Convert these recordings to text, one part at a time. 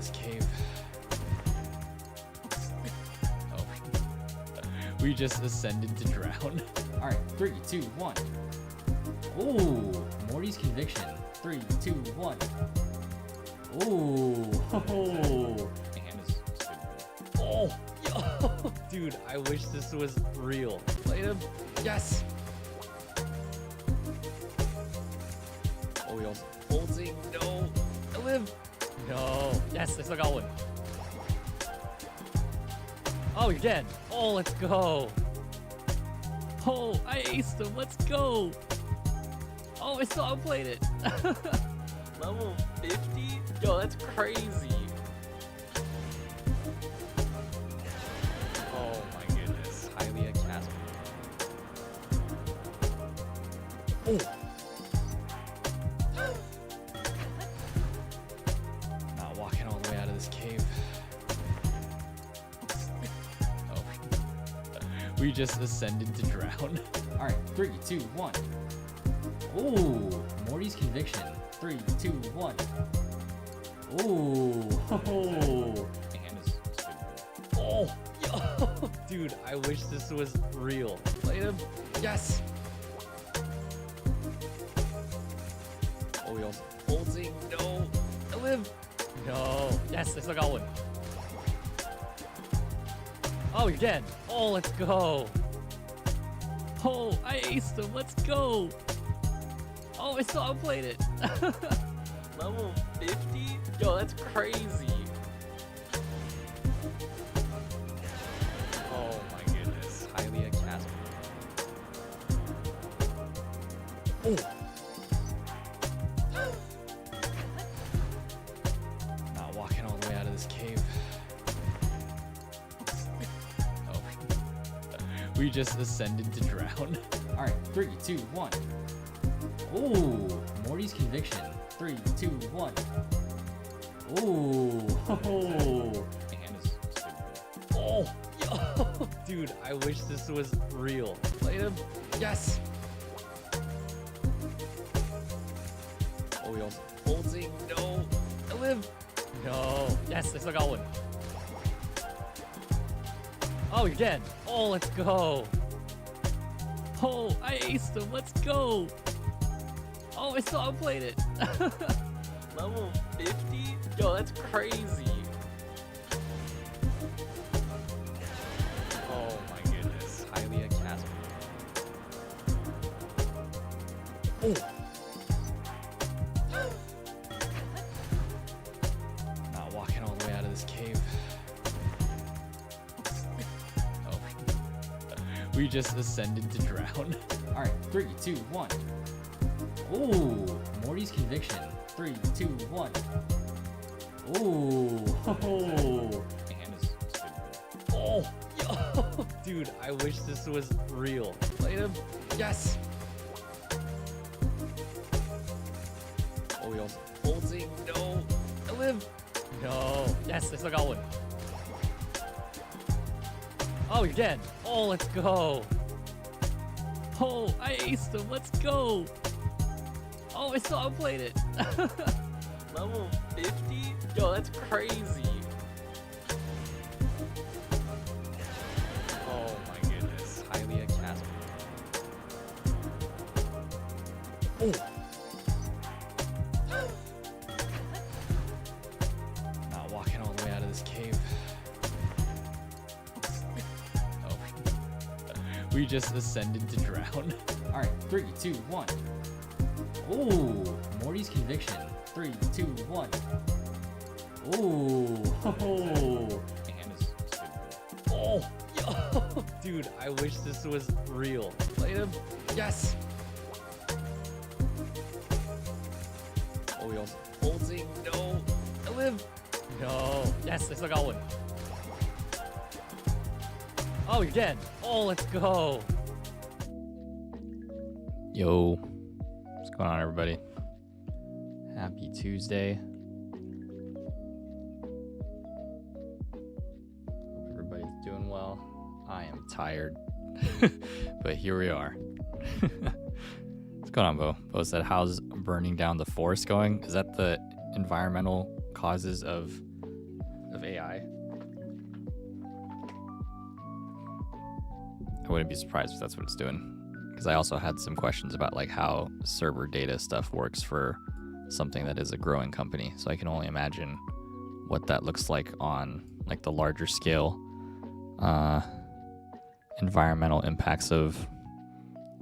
this cave. Oh. We just ascended to drown. All right, 3, 2, 1. Oh, Morty's conviction. 3, 2, 1. Oh, Oh, yo, dude, I wish this was real. Played him. Yes. Oh, he also ulting. No. I live. No. Yes, I still got one. Oh, you're dead. Oh, let's go. Oh, I aced him. Let's go. Oh, I still outplayed it. Level 50? Yo, that's crazy. Oh my goodness. Hylia Casper. Oh. Not walking all the way out of this cave. Oh. We just ascended to drown. All right, 3, 2, 1. Oh, Morty's conviction. 3, 2, 1. Oh, oh, yo, dude, I wish this was real. Played him. Yes. Oh, he also ulting. No. I live. No. Yes, I still got one. Oh, you're dead. Oh, let's go. Oh, I aced him. Let's go. Oh, I still outplayed it. Level 50? Yo, that's crazy. Oh my goodness. Hylia Casper. Oh. Not walking all the way out of this cave. Oh. We just ascended to drown. All right, 3, 2, 1. Oh, Morty's conviction. 3, 2, 1. Oh, oh, yo, dude, I wish this was real. Played him. Yes. Oh, he also ulting. No. I live. No. Yes, I still got one. Oh, you're dead. Oh, let's go. Oh, I aced him. Let's go. Oh, I still outplayed it. Level 50? Yo, that's crazy. Oh my goodness. Hylia Casper. Oh. Not walking all the way out of this cave. Oh. We just ascended to drown. All right, 3, 2, 1. Oh, Morty's conviction. 3, 2, 1. Oh, oh, yo, dude, I wish this was real. Played him. Yes. Oh, he also ulting. No. I live. No. Yes, I still got one. Oh, you're dead. Oh, let's go. Oh, I aced him. Let's go. Oh, I still outplayed it. Level 50? Yo, that's crazy. Oh my goodness. Hylia Casper. Oh. Not walking all the way out of this cave. Oh. We just ascended to drown. All right, 3, 2, 1. Oh, Morty's conviction. 3, 2, 1. Oh, oh, yo, dude, I wish this was real. Played him. Yes. Oh, he also ulting. No. I live. No. Yes, I still got one. Oh, you're dead. Oh, let's go. Yo. What's going on, everybody? Happy Tuesday. Hope everybody's doing well. I am tired, but here we are. What's going on, Bo? Bo said, how's burning down the forest going? Is that the environmental causes of of AI. I wouldn't be surprised if that's what it's doing. Because I also had some questions about like how server data stuff works for something that is a growing company. So I can only imagine what that looks like on like the larger scale environmental impacts of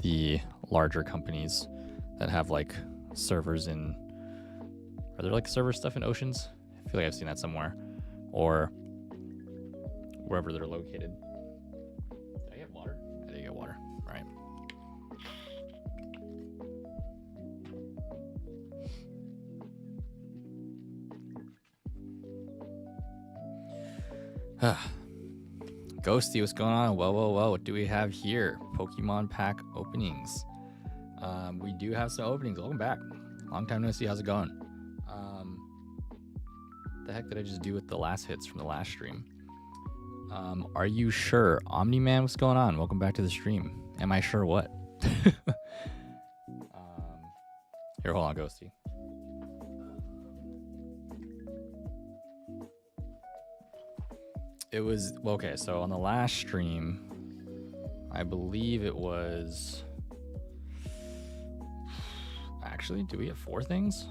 the larger companies that have like servers in, are there like server stuff in oceans? I feel like I've seen that somewhere, or wherever they're located. Did I get water? I did get water. All right. Ghosty, what's going on? Whoa, what do we have here? Pokemon pack openings. We do have some openings. Welcome back. Long time no see. How's it going? The heck did I just do with the last hits from the last stream? Are you sure? Omni-Man, what's going on? Welcome back to the stream. Am I sure what? Here, hold on, Ghosty. It was, well, okay, so on the last stream, I believe it was, actually, do we have 4 things?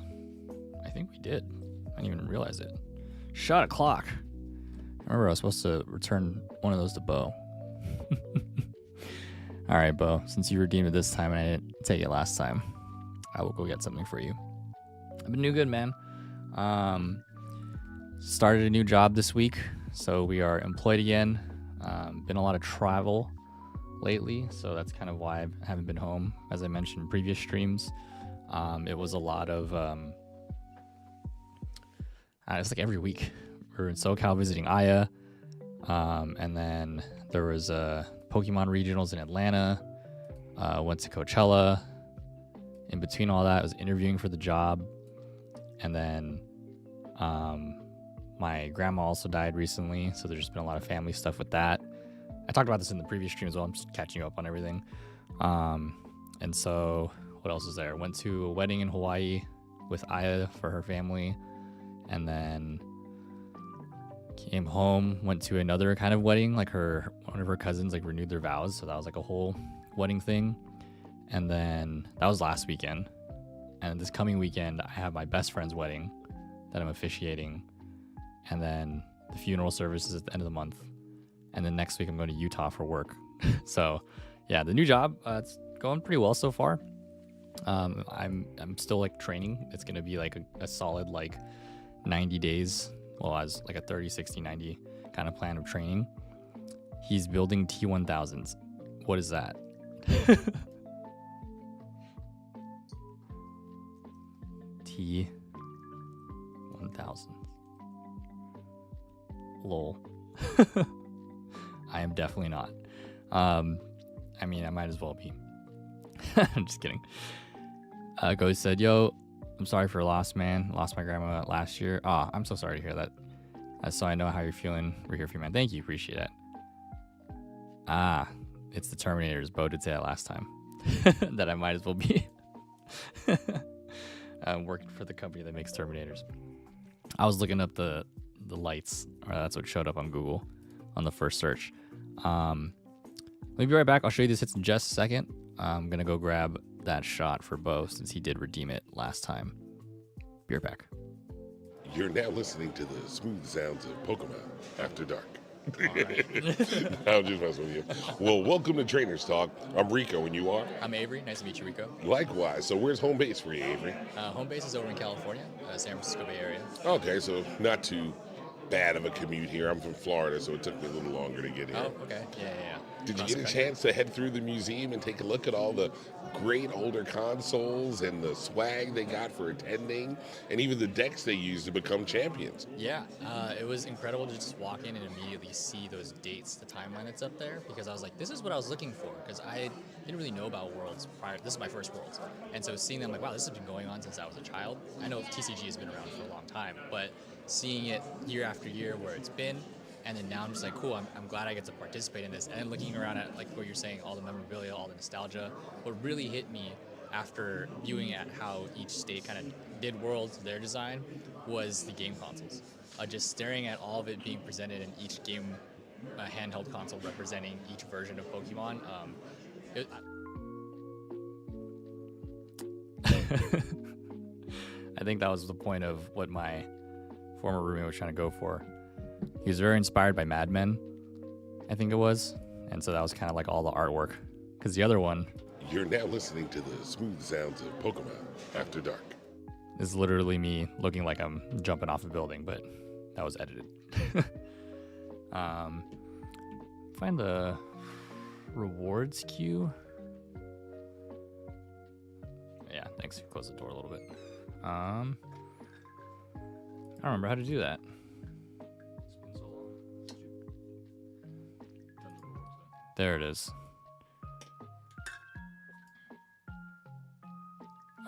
I think we did. I didn't even realize it. Shot o'clock. Remember, I was supposed to return one of those to Bo. All right, Bo, since you redeemed it this time and I didn't take it last time, I will go get something for you. I've been doing good, man. Started a new job this week. So we are employed again. Been a lot of travel lately, so that's kind of why I haven't been home, as I mentioned in previous streams. It was a lot of, it's like every week. We were in SoCal visiting Aya, and then there was Pokemon regionals in Atlanta. Went to Coachella. In between all that, I was interviewing for the job, and then my grandma also died recently, so there's just been a lot of family stuff with that. I talked about this in the previous stream as well. I'm just catching you up on everything. And so what else is there? Went to a wedding in Hawaii with Aya for her family, and then came home, went to another kind of wedding, like one of her cousins like renewed their vows, so that was like a whole wedding thing. And then that was last weekend. And this coming weekend, I have my best friend's wedding that I'm officiating. And then the funeral service is at the end of the month. And then next week I'm going to Utah for work. So yeah, the new job, it's going pretty well so far. I'm still like training. It's going to be like a solid like 90 days. Well, as like a 30, 60, 90 kind of plan of training. He's building T1000s. What is that? T1000. Lol. I am definitely not. I mean, I might as well be. I'm just kidding. Ghost said, yo, I'm sorry for your loss, man. Lost my grandma last year. Oh, I'm so sorry to hear that. So I know how you're feeling. We're here for you, man. Thank you. Appreciate it. It's the Terminators. Bo did say that last time. That I might as well be. I'm working for the company that makes Terminators. I was looking up the lights. Or that's what showed up on Google on the first search. Let me be right back. I'll show you these hits in just a second. I'm going to go grab that shot for Bo since he did redeem it last time. Be right back. You're now listening to the smooth sounds of Pokemon After Dark. Right. I'm just messing with you. Well, welcome to Trainers Talk. I'm Rico, and you are? I'm Avery. Nice to meet you, Rico. Likewise. So where's home base for you, Avery? Home base is over in California, San Francisco Bay Area. Okay, so not too bad of a commute here. I'm from Florida, so it took me a little longer to get here. Oh, okay. Yeah. Did you get a chance to head through the museum and take a look at all the great older consoles and the swag they got for attending, and even the decks they used to become champions? Yeah, it was incredible to just walk in and immediately see those dates, the timeline that's up there, because I was like, this is what I was looking for, because I didn't really know about Worlds prior. This is my first Worlds, and so seeing them, like, wow, this has been going on since I was a child. I know TCG has been around for a long time, but seeing it year after year where it's been, and then now I'm just like, cool, I'm glad I get to participate in this. And then looking around at, like what you're saying, all the memorabilia, all the nostalgia, what really hit me after viewing at how each state kind of did worlds to their design, was the game consoles. Just staring at all of it being presented in each game handheld console representing each version of Pokemon. I think that was the point of what my former roommate was trying to go for. He was very inspired by Mad Men, I think it was. And so that was kind of like all the artwork. Because the other one You're now listening to the smooth sounds of Pokemon After Dark. is literally me looking like I'm jumping off a building, but that was edited. Find the rewards queue. Yeah, thanks. Close the door a little bit. I don't remember how to do that. There it is.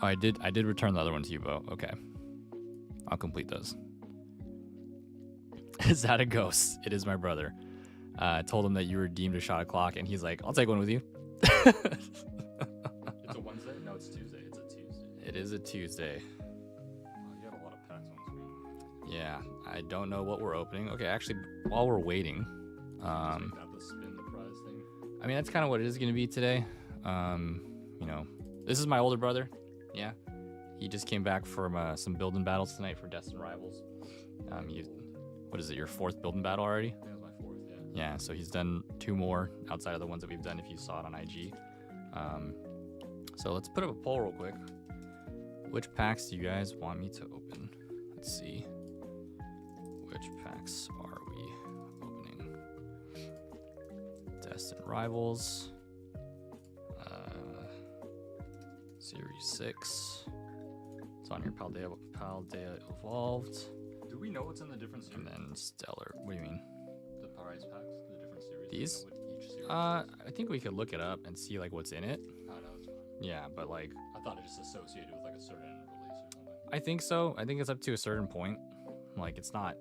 Oh, I did return the other one to you, Bo. Okay. I'll complete those. Is that a ghost? It is my brother. I told him that you redeemed a shot o'clock, and he's like, I'll take one with you. It's a Wednesday? No, it's Tuesday. It's a Tuesday. It is a Tuesday. Oh, you have a lot of packs on screen. Yeah, I don't know what we're opening. Okay, actually, while we're waiting, Got the spin the prize thing. I mean, that's kind of what it is going to be today. You know, this is my older brother. Yeah, he just came back from some building battles tonight for Destined Rivals. What is it, your 4th building battle already? I think it was my 4th, yeah. Yeah, so he's done 2 more outside of the ones that we've done if you saw it on IG. So let's put up a poll real quick. Which packs do you guys want me to open? Let's see. Which packs are we opening? Destined Rivals. Series 6. It's on your Paldea Evolved. Do we know what's in the different series? And then Stellar. What do you mean? The prize packs, the different series. These? Do we know what each series I think we could look it up and see like what's in it. I know it's fine. Yeah, but like I thought it just associated with like a certain release or something. I think so. I think it's up to a certain point. Like it's not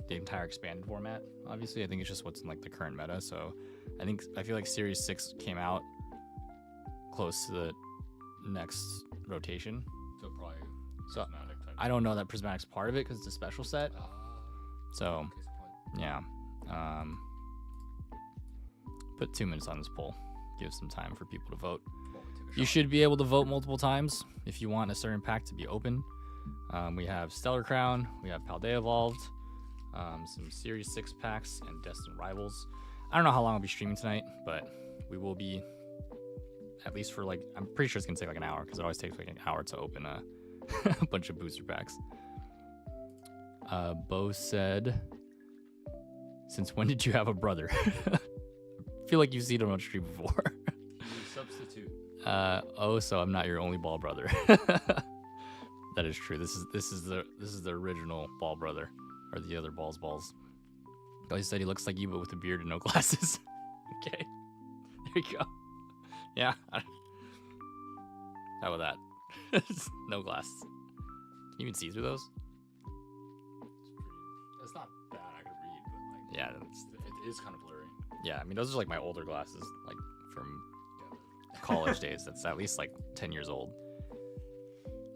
the entire expanded format. Obviously, I think it's just what's in like the current meta. So I feel like Series 6 came out close to the next rotation. So probably So prismatic type. I don't know that Prismatic's part of it because it's a special set. So Okay, so probably. yeah. Put 2 minutes on this poll. Give some time for people to vote. Well, we took a You shot. should be able to vote multiple times if you want a certain pack to be open. We have Stellar Crown, we have Paldea Evolved, some Series 6 packs, and Destined Rivals. I don't know how long I'll be streaming tonight, but we will be at least for like, I'm pretty sure it's gonna take like an hour because it always takes like an hour to open a bunch of booster packs. Bo said, since when did you have a brother? I feel like you've seen him on stream before. Substitute. So I'm not your only ball brother. That is true. This is the original ball brother, or the other balls. Oh, he said he looks like you, but with a beard and no glasses. Okay, there you go. Yeah. How about that? No glasses. Can you even see through those? It's not bad. I could read, but like. Yeah, that's, It is kind of blurry. yeah. I mean, those are like my older glasses, like from college days. That's at least like 10 years old.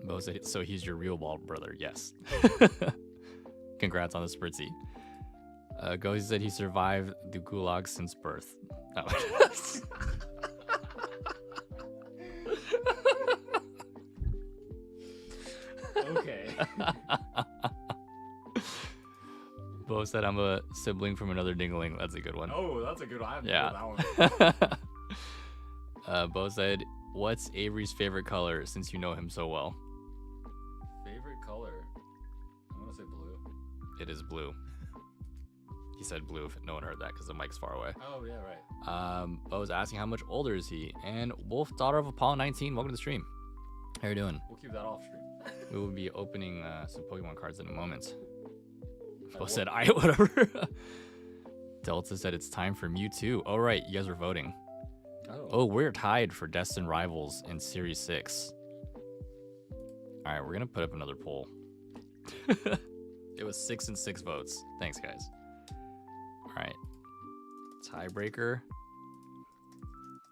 Bo said, so he's your real ball brother. Yes. Congrats on the spritzy. Gozy said he survived the gulag since birth. Oh. Okay. Bo said I'm a sibling from another dingling. That's a good one. Oh, that's a good one. I haven't Yeah. heard that one. Bo said, what's Avery's favorite color since you know him so well? Favorite color? I'm gonna say blue. It is blue. He said blue if no one heard that because the mic's far away. Oh yeah, right. Bo was asking how much older is he? And Wolf, daughter of Apollo 19, welcome to the stream. How you doing? We'll keep that off stream. We will be opening some Pokemon cards in a moment. Bo said, I whatever. Delta said it's time for Mewtwo. Oh right, you guys are voting. Oh, we're tied for Destined Rivals in Series 6. All right, we're gonna put up another poll. It was 6 and 6 votes. Thanks, guys. All right, tiebreaker.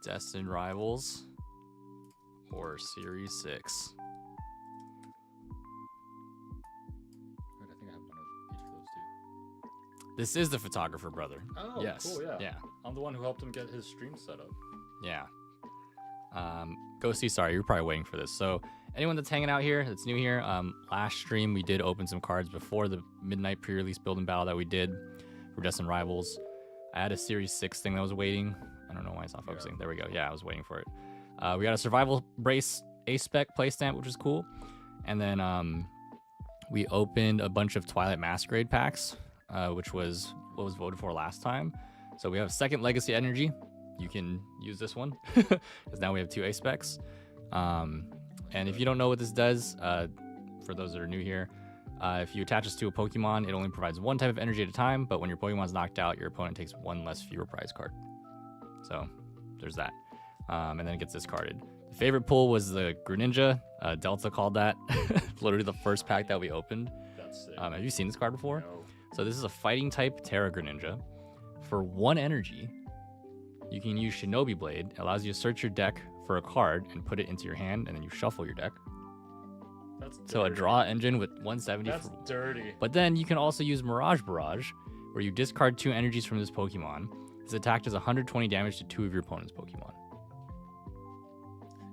Destined Rivals or Series 6? I think I have one of each of those two. This is the photographer brother. Oh, yes. cool, yeah. Yeah. I'm the one who helped him get his stream set up. Yeah. Ghosty, sorry, you're probably waiting for this. So anyone that's hanging out here, that's new here, last stream we did open some cards before the midnight pre-release build and battle that we did for Destined Rivals. I had a Series 6 thing that was waiting. I don't know why it's not focusing. There we go. Yeah, I was waiting for it. We got a Survival Brace A-Spec play stamp, which is cool. And then we opened a bunch of Twilight Masquerade packs, which was what was voted for last time. So we have second Legacy Energy. You can use this one because now we have 2 A-Specs. And if you don't know what this does, for those that are new here, if you attach this to a Pokemon, it only provides 1 type of energy at a time, but when your Pokemon's knocked out, your opponent takes 1 less fewer prize card. So there's that. And then it gets discarded. The favorite pull was the Greninja. Delta called that. Literally the first pack that we opened. That's sick. Have you seen this card before? No. So this is a fighting type Terra Greninja. For 1 energy, you can use Shinobi Blade. It allows you to search your deck for a card and put it into your hand, and then you shuffle your deck. That's dirty. So a draw engine with 170. That's dirty. But then you can also use Mirage Barrage, where you discard 2 energies from this Pokemon. This attack does 120 damage to 2 of your opponent's Pokemon.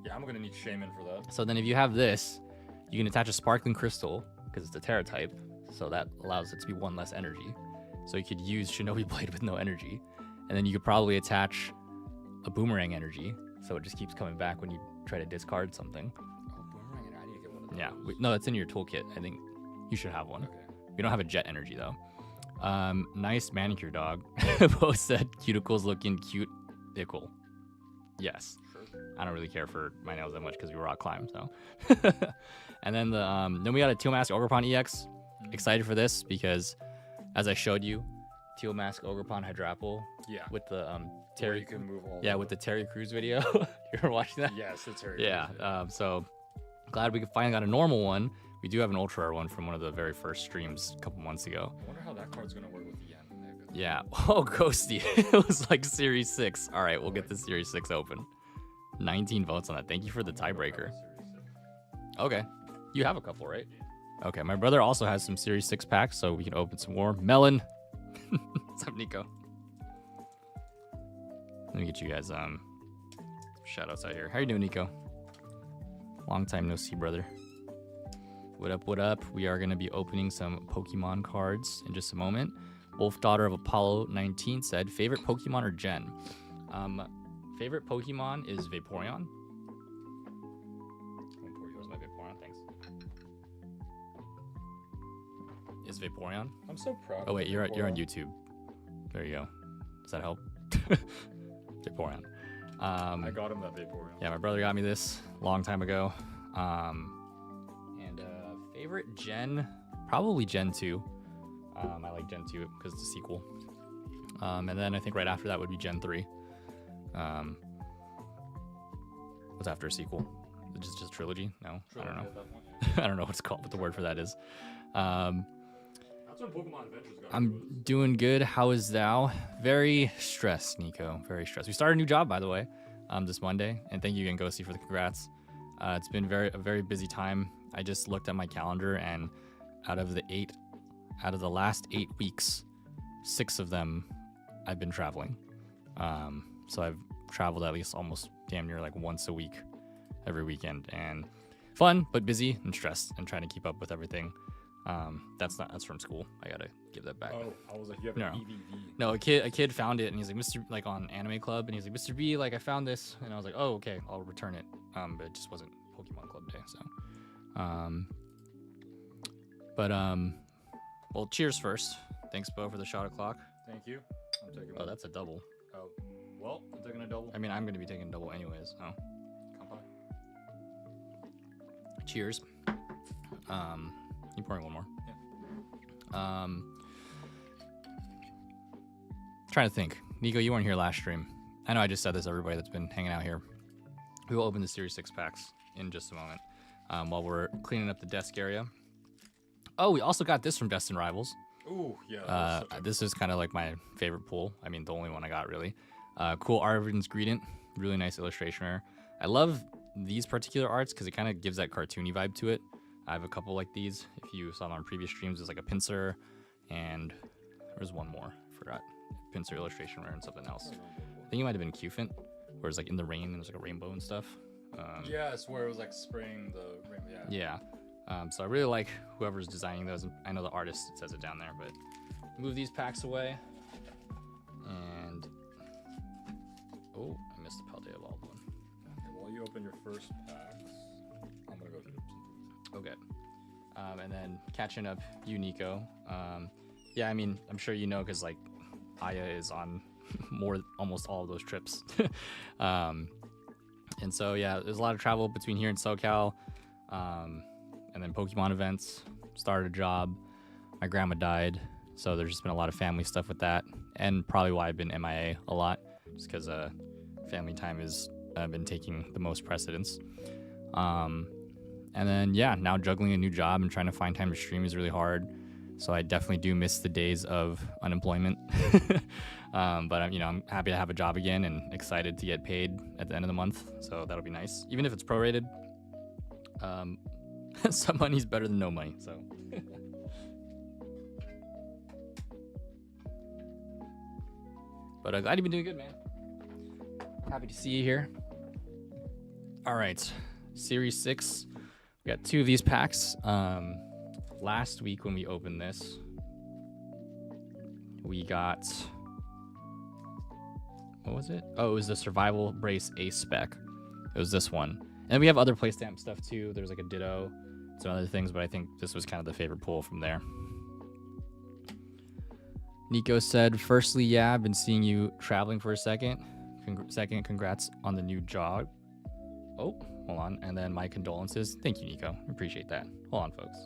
Yeah, I'm gonna need Shaman for that. So then if you have this, you can attach a Sparkling Crystal, because it's a Terra type, so that allows it to be 1 less energy. So you could use Shinobi Blade with no energy. And then you could probably attach a Boomerang energy, so it just keeps coming back when you try to discard something. Oh, Boomerang, I need to get one of those. Yeah, no, that's in your toolkit. I think you should have one. Okay. We don't have a Jet energy, though. Nice manicure dog. Both said cuticles looking cute. Ickle. Yes. Sure. I don't really care for my nails that much because we rock climb, so. And then then we got a Teal Mask Ogrepon EX. Excited for this because, as I showed you, Teal Mask Ogrepon Hydrapple Yeah. with the Where Terry. you can move all. Yeah, with the Terry Crews video. You were watching that? Yes, it's very. Yeah. So glad we finally got a normal one. We do have an ultra rare one from one of the very first streams a couple months ago. I wonder how that card's gonna work with the yen. Yeah. Oh, Ghosty. It was like Series 6. All right, we'll get the Series 6 open. 19 votes on that. Thank you for the tiebreaker. Okay. You have a couple, right? Okay. My brother also has some Series 6 packs, so we can open some more. Melon. What's up, Nico? Let me get you guys shout outs out here. How you doing, Nico? Long time no see, brother. What up, what up? We are going to be opening some Pokemon cards in just a moment. Wolf Daughter of Apollo 19 said, favorite Pokemon or Gen? Favorite Pokemon is Vaporeon. Where's my Vaporeon? Thanks. Is Vaporeon? I'm so proud. Oh wait, of you're on Vaporeon. YouTube. There you go. Does that help? Vaporeon. I got him that Vaporeon. Yeah, my brother got me this a long time ago. And favorite Gen, probably Gen 2. I like Gen 2 because it's a sequel. And then I think right after that would be Gen 3. What's after a sequel? Just a trilogy? No, I don't know. I don't know what it's called, what the word for that is. That's when Pokemon Adventures got. I'm doing good. How is thou? Very stressed, Nico. Very stressed. We started a new job, by the way, this Monday. And thank you again, Ghosty, for the congrats. It's been a very busy time. I just looked at my calendar, and out of the last 8 weeks, 6 of them I've been traveling. So I've traveled at least almost damn near like once a week, every weekend, and fun but busy and stressed and trying to keep up with everything. That's from school. I gotta give that back. Oh, I was like, you have No. an EVV. No, a kid found it, and he's like, Mr. like on Anime Club, and he's like, Mr. B, like I found this, and I was like, oh, okay, I'll return it. But it just wasn't Pokemon Club day, so. Well, cheers first. Thanks, Bo, for the shot o'clock. Thank you. I'm taking. Oh, that's a double. Oh, well, I'm taking a double. I mean, I'm gonna be taking a double anyways. So. Kanpai. Cheers. You pouring one more? Yeah. Trying to think. Nico, you weren't here last stream. I know I just said this to everybody that's been hanging out here. We will open the Series 6 packs in just a moment while we're cleaning up the desk area. Oh, we also got this from Destined Rivals. Ooh, yeah. that was so good. This is kind of like my favorite pull. I mean, the only one I got, really. Cool Arvin's Greedent. Really nice illustration. I love these particular arts because it kind of gives that cartoony vibe to it. I have a couple like these. If you saw them on previous streams, there's like a pincer, and there's one more. I forgot. Pincer illustration rare and something else. I think it might have been Qfint, where it's like in the rain and there's like a rainbow and stuff. Yeah, it's where it was like spraying the rim. Yeah. Yeah. So I really like whoever's designing those. I know the artist says it down there, but move these packs away. And oh, I missed the Paldea Evolved one. Okay, while you open your first packs, I'm gonna go through some things. Okay. And then catching up, you, Nico. Yeah, I mean, I'm sure you know because like Aya is on almost all of those trips. And so yeah, there's a lot of travel between here and SoCal, and then Pokemon events. Started a job. My grandma died, so there's just been a lot of family stuff with that, and probably why I've been MIA a lot, just because family time has been taking the most precedence. And then yeah, now juggling a new job and trying to find time to stream is really hard. So I definitely do miss the days of unemployment. But I'm happy to have a job again and excited to get paid at the end of the month. So that'll be nice, even if it's prorated. Some money's better than no money. So. But glad you've been doing good, man. Happy to see you here. All right, Series 6. We got 2 of these packs. Last week when we opened this, we got, what was it? Oh, it was the Survival Brace Ace spec. It was this one. And we have other playstamp stuff too. There's like a Ditto, some other things, but I think this was kind of the favorite pull from there. Nico said, firstly, yeah, I've been seeing you traveling for a second. Congrats on the new job. Oh, hold on. And then my condolences. Thank you, Nico. Appreciate that. Hold on, folks.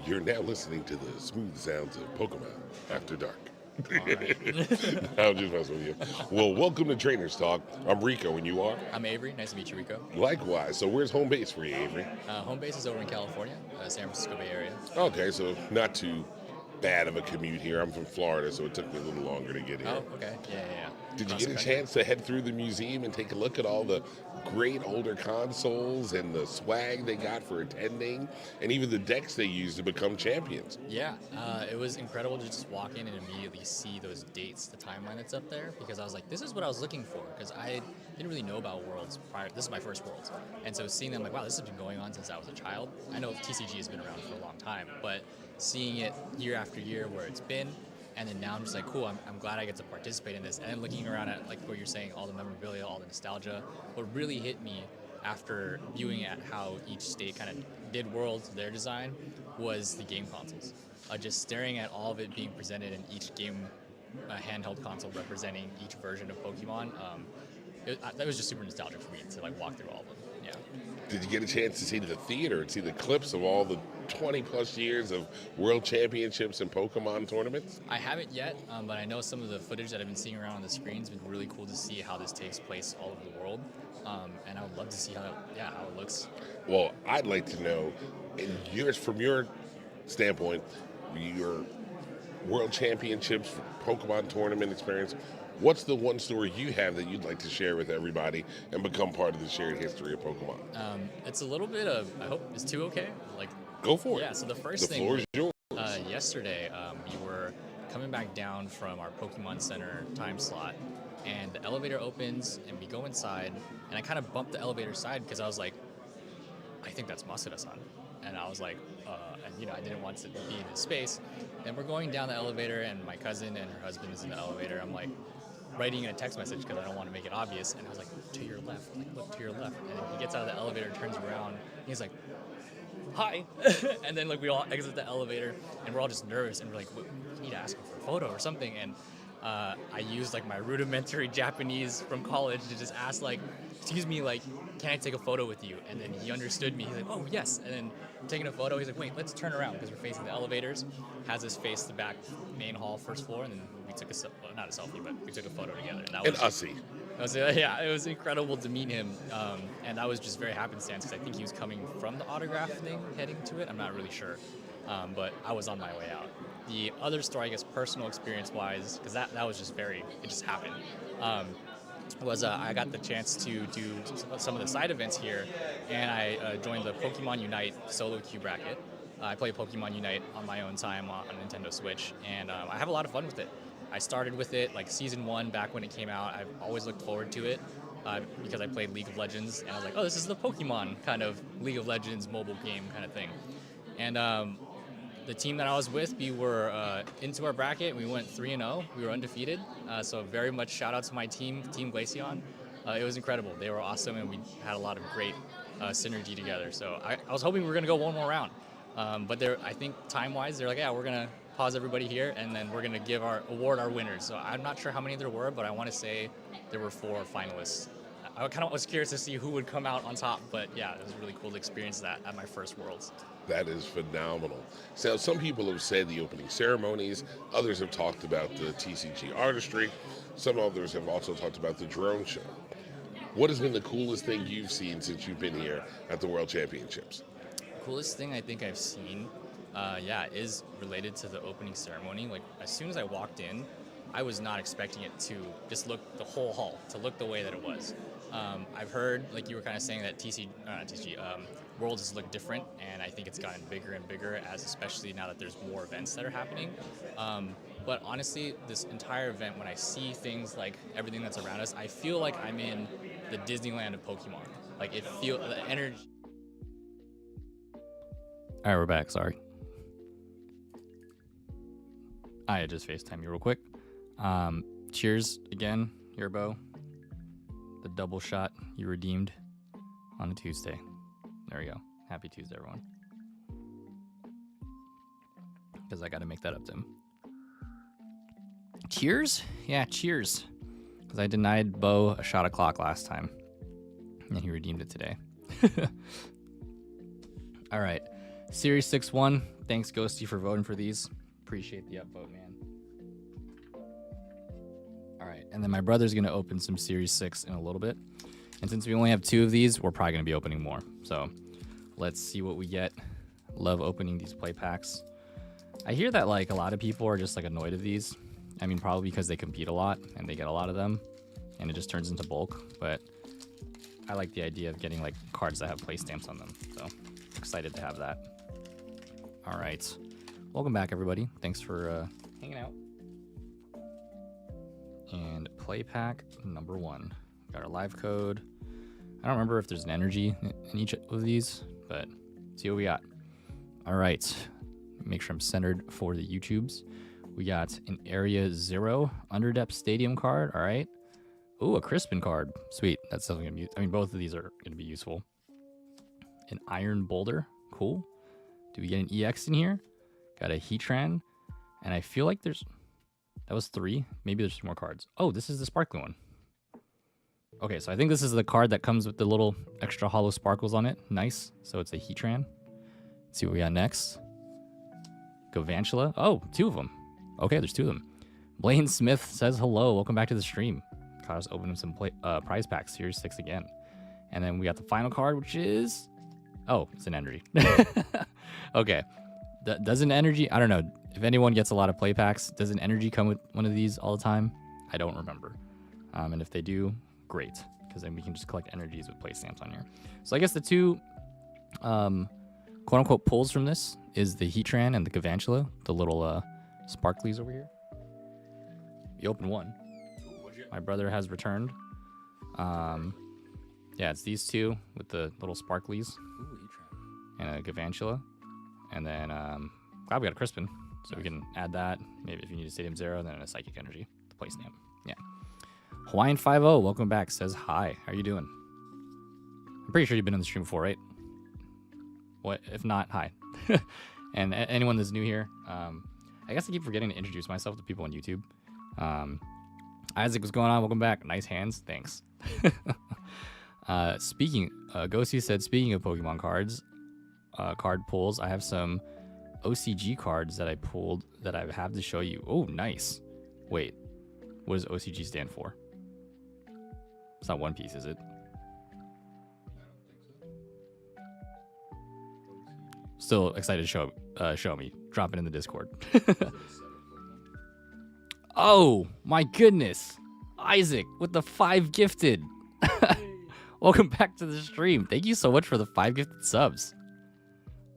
You're now listening to the smooth sounds of Pokemon After Dark. Right. I'm just messing with you. Well, welcome to Trainers Talk. I'm Rico, and you are? I'm Avery. Nice to meet you, Rico. Likewise. So where's home base for you, Avery? Home base is over in California, San Francisco Bay Area. Okay, so not too bad of a commute here. I'm from Florida, so it took me a little longer to get here. Oh, okay. Yeah. Did you get a chance to head through the museum and take a look at all the great older consoles and the swag they got for attending, and even the decks they used to become champions? Yeah, it was incredible to just walk in and immediately see those dates, the timeline that's up there, because I was like, this is what I was looking for, because I didn't really know about Worlds prior. This is my first Worlds, and so seeing them, like, wow, this has been going on since I was a child. I know TCG has been around for a long time, but seeing it year after year where it's been, and then now I'm just like, cool, I'm glad I get to participate in this. And then looking around at, like what you're saying, all the memorabilia, all the nostalgia, what really hit me after viewing at how each state kind of did Worlds, their design, was the game consoles. Just staring at all of it being presented in each game, handheld console representing each version of Pokemon, that was just super nostalgic for me to like walk through all of them. Yeah. Did you get a chance to see the theater and see the clips of all the 20 plus years of world championships and Pokemon tournaments? I haven't yet, but I know some of the footage that I've been seeing around on the screen's been really cool to see how this takes place all over the world. And I would love to see how it looks. Well, I'd like to know, from your standpoint, your world championships, Pokemon tournament experience, what's the one story you have that you'd like to share with everybody and become part of the shared history of Pokemon? It's a little bit of, I hope, is 2 okay? Like, go for it. Yeah, so the first thing, floor is yours. Yesterday, we were coming back down from our Pokemon Center time slot, and the elevator opens, and we go inside, and I kind of bumped the elevator side because I was like, I think that's Masada-san. And I was like, I didn't want to be in his space. And we're going down the elevator, and my cousin and her husband is in the elevator. I'm like, writing a text message because I don't want to make it obvious. And I was like, to your left, like, look to your left. And he gets out of the elevator, turns around, and he's like, hi. And then like we all exit the elevator, and we're all just nervous, and we're like, we need to ask him for a photo or something. And I used like my rudimentary Japanese from college to just ask like, excuse me, like, can I take a photo with you? And then he understood me. He's like, oh yes. And then taking a photo, he's like, wait, let's turn around because we're facing the elevators. Has us face the back main hall, first floor, and then we took not a selfie, but we took a photo together. And that And was Ussy. yeah, it was incredible to meet him, and that was just very happenstance because I think he was coming from the autograph thing, heading to it. I'm not really sure, but I was on my way out. The other story, I guess, personal experience-wise, because that was just it just happened. Was I got the chance to do some of the side events here, and I joined the Pokemon Unite solo queue bracket. I play Pokemon Unite on my own time on Nintendo Switch, and I have a lot of fun with it. I started with it like season 1 back when it came out. I've always looked forward to it because I played League of Legends, and I was like, oh, this is the Pokemon kind of League of Legends mobile game kind of thing. And the team that I was with, we were into our bracket. We went 3-0. We were undefeated. So very much shout out to my team, Team Glaceon. It was incredible. They were awesome, and we had a lot of great synergy together. So I was hoping we were going to go one more round. But I think time-wise, they're like, yeah, we're going to pause everybody here, and then we're going to award our winners. So I'm not sure how many there were, but I want to say there were 4 finalists. I kind of was curious to see who would come out on top, but yeah, it was really cool to experience that at my first Worlds. That is phenomenal. So some people have said the opening ceremonies. Others have talked about the TCG artistry. Some others have also talked about the drone show. What has been the coolest thing you've seen since you've been here at the World Championships? Coolest thing I think I've seen, is related to the opening ceremony. Like, as soon as I walked in, I was not expecting it to just look the whole hall, to look the way that it was. I've heard, like you were kind of saying, that Worlds has looked different, and I think it's gotten bigger and bigger, especially now that there's more events that are happening. But honestly, this entire event, when I see things like everything that's around us, I feel like I'm in the Disneyland of Pokemon. Like, the energy. All right, we're back. Sorry. I had just FaceTime you real quick. Cheers again, Yerbo. The double shot you redeemed on a Tuesday. There we go. Happy Tuesday, everyone. Because I got to make that up to him. Cheers? Yeah, cheers. Because I denied Bo a shot o'clock last time. And he redeemed it today. All right. Series 6-1. Thanks, Ghosty, for voting for these. Appreciate the upvote, man. All right. And then my brother's going to open some Series 6 in a little bit. And since we only have 2 of these, we're probably going to be opening more. So let's see what we get. Love opening these play packs. I hear that like a lot of people are just like annoyed of these. I mean, probably because they compete a lot and they get a lot of them and it just turns into bulk. But I like the idea of getting like cards that have play stamps on them. So excited to have that. All right. Welcome back, everybody. Thanks for hanging out. And play pack number 1. Got our live code. I don't remember if there's an energy in each of these, but see what we got. All right. Make sure I'm centered for the YouTubes. We got an Area 0 Underdepth Stadium card. All right. Ooh, a Crispin card. Sweet. That's definitely going to be, I mean, both of these are going to be useful. An Iron Boulder. Cool. Do we get an EX in here? Got a Heatran. And I feel like that was 3. Maybe there's 2 more cards. Oh, this is the sparkly one. Okay, so I think this is the card that comes with the little extra hollow sparkles on it. Nice. So it's a Heatran. Let's see what we got next. Gavantula. Oh, 2 of them. Okay, there's 2 of them. Blaine Smith says hello. Welcome back to the stream. Caught us opening some prize packs. Series 6 again. And then we got the final card, which is... Oh, it's an energy. Okay. Does an energy... I don't know. If anyone gets a lot of play packs, does an energy come with one of these all the time? I don't remember. And if they do, great. Because then we can just collect energies with play stamps on here. So I guess the 2 quote-unquote pulls from this is the Heatran and the Gavantula. The little sparklies over here. You open one. My brother has returned. Yeah, it's these 2 with the little sparklies. And a Gavantula. And then, glad we got a Crispin. So we can add that. Maybe if you need a Stadium 0, then a Psychic Energy. The play stamp. Yeah. Hawaiian 50, welcome back. Says hi. How are you doing? I'm pretty sure you've been on the stream before, right? What? If not, hi. And anyone that's new here, I guess I keep forgetting to introduce myself to people on YouTube. Isaac, what's going on? Welcome back. Nice hands. Thanks. Ghosty said, speaking of Pokemon cards, card pulls, I have some OCG cards that I pulled that I have to show you. Oh, nice. Wait, what does OCG stand for? It's not One Piece, is it? Still excited to show me. Drop it in the Discord. Oh my goodness, Isaac with the 5 gifted. Welcome back to the stream. Thank you so much for the 5 gifted subs.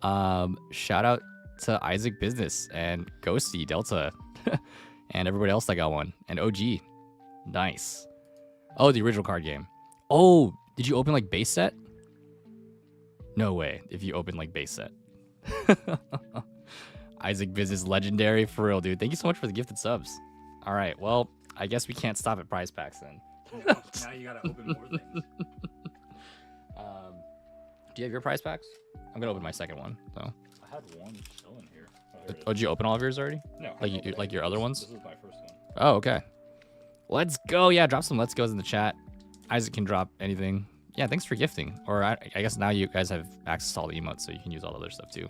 Shout out to Isaac Business and Ghosty Delta and everybody else that got one, and OG. Nice. Oh, the original card game. Oh, did you open like base set? No way. If you open like base set. Isaac Business legendary for real, dude. Thank you so much for the gifted subs. All right, well, I guess we can't stop at prize packs then. Now you gotta open more things. Do you have your prize packs? I'm gonna open my second one though. I had one still in here. Oh, Oh, did you open all of yours already? no. Like your other ones? This is my first one. Oh, okay. Let's go. Yeah, drop some let's goes in the chat. Isaac can drop anything. Yeah, thanks for gifting. Or I guess now you guys have access to all the emotes, so you can use all the other stuff too.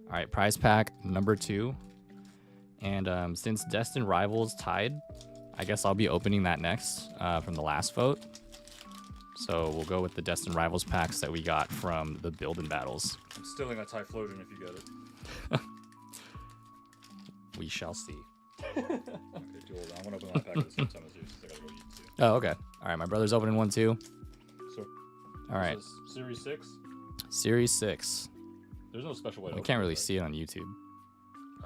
All right, prize pack number 2. And since Destined Rivals tied, I guess I'll be opening that next from the last vote. So we'll go with the Destined Rivals packs that we got from the build-in battles. I'm stealing that Typhlosion if you get it. We shall see. Okay, dude, I want to open my pack at the same time as you, since I gotta go eat too. Oh, okay. All right, my brother's opening one too. So, All right, this is Series 6. Series 6. There's no special way to I open can't it, really right? see it on YouTube.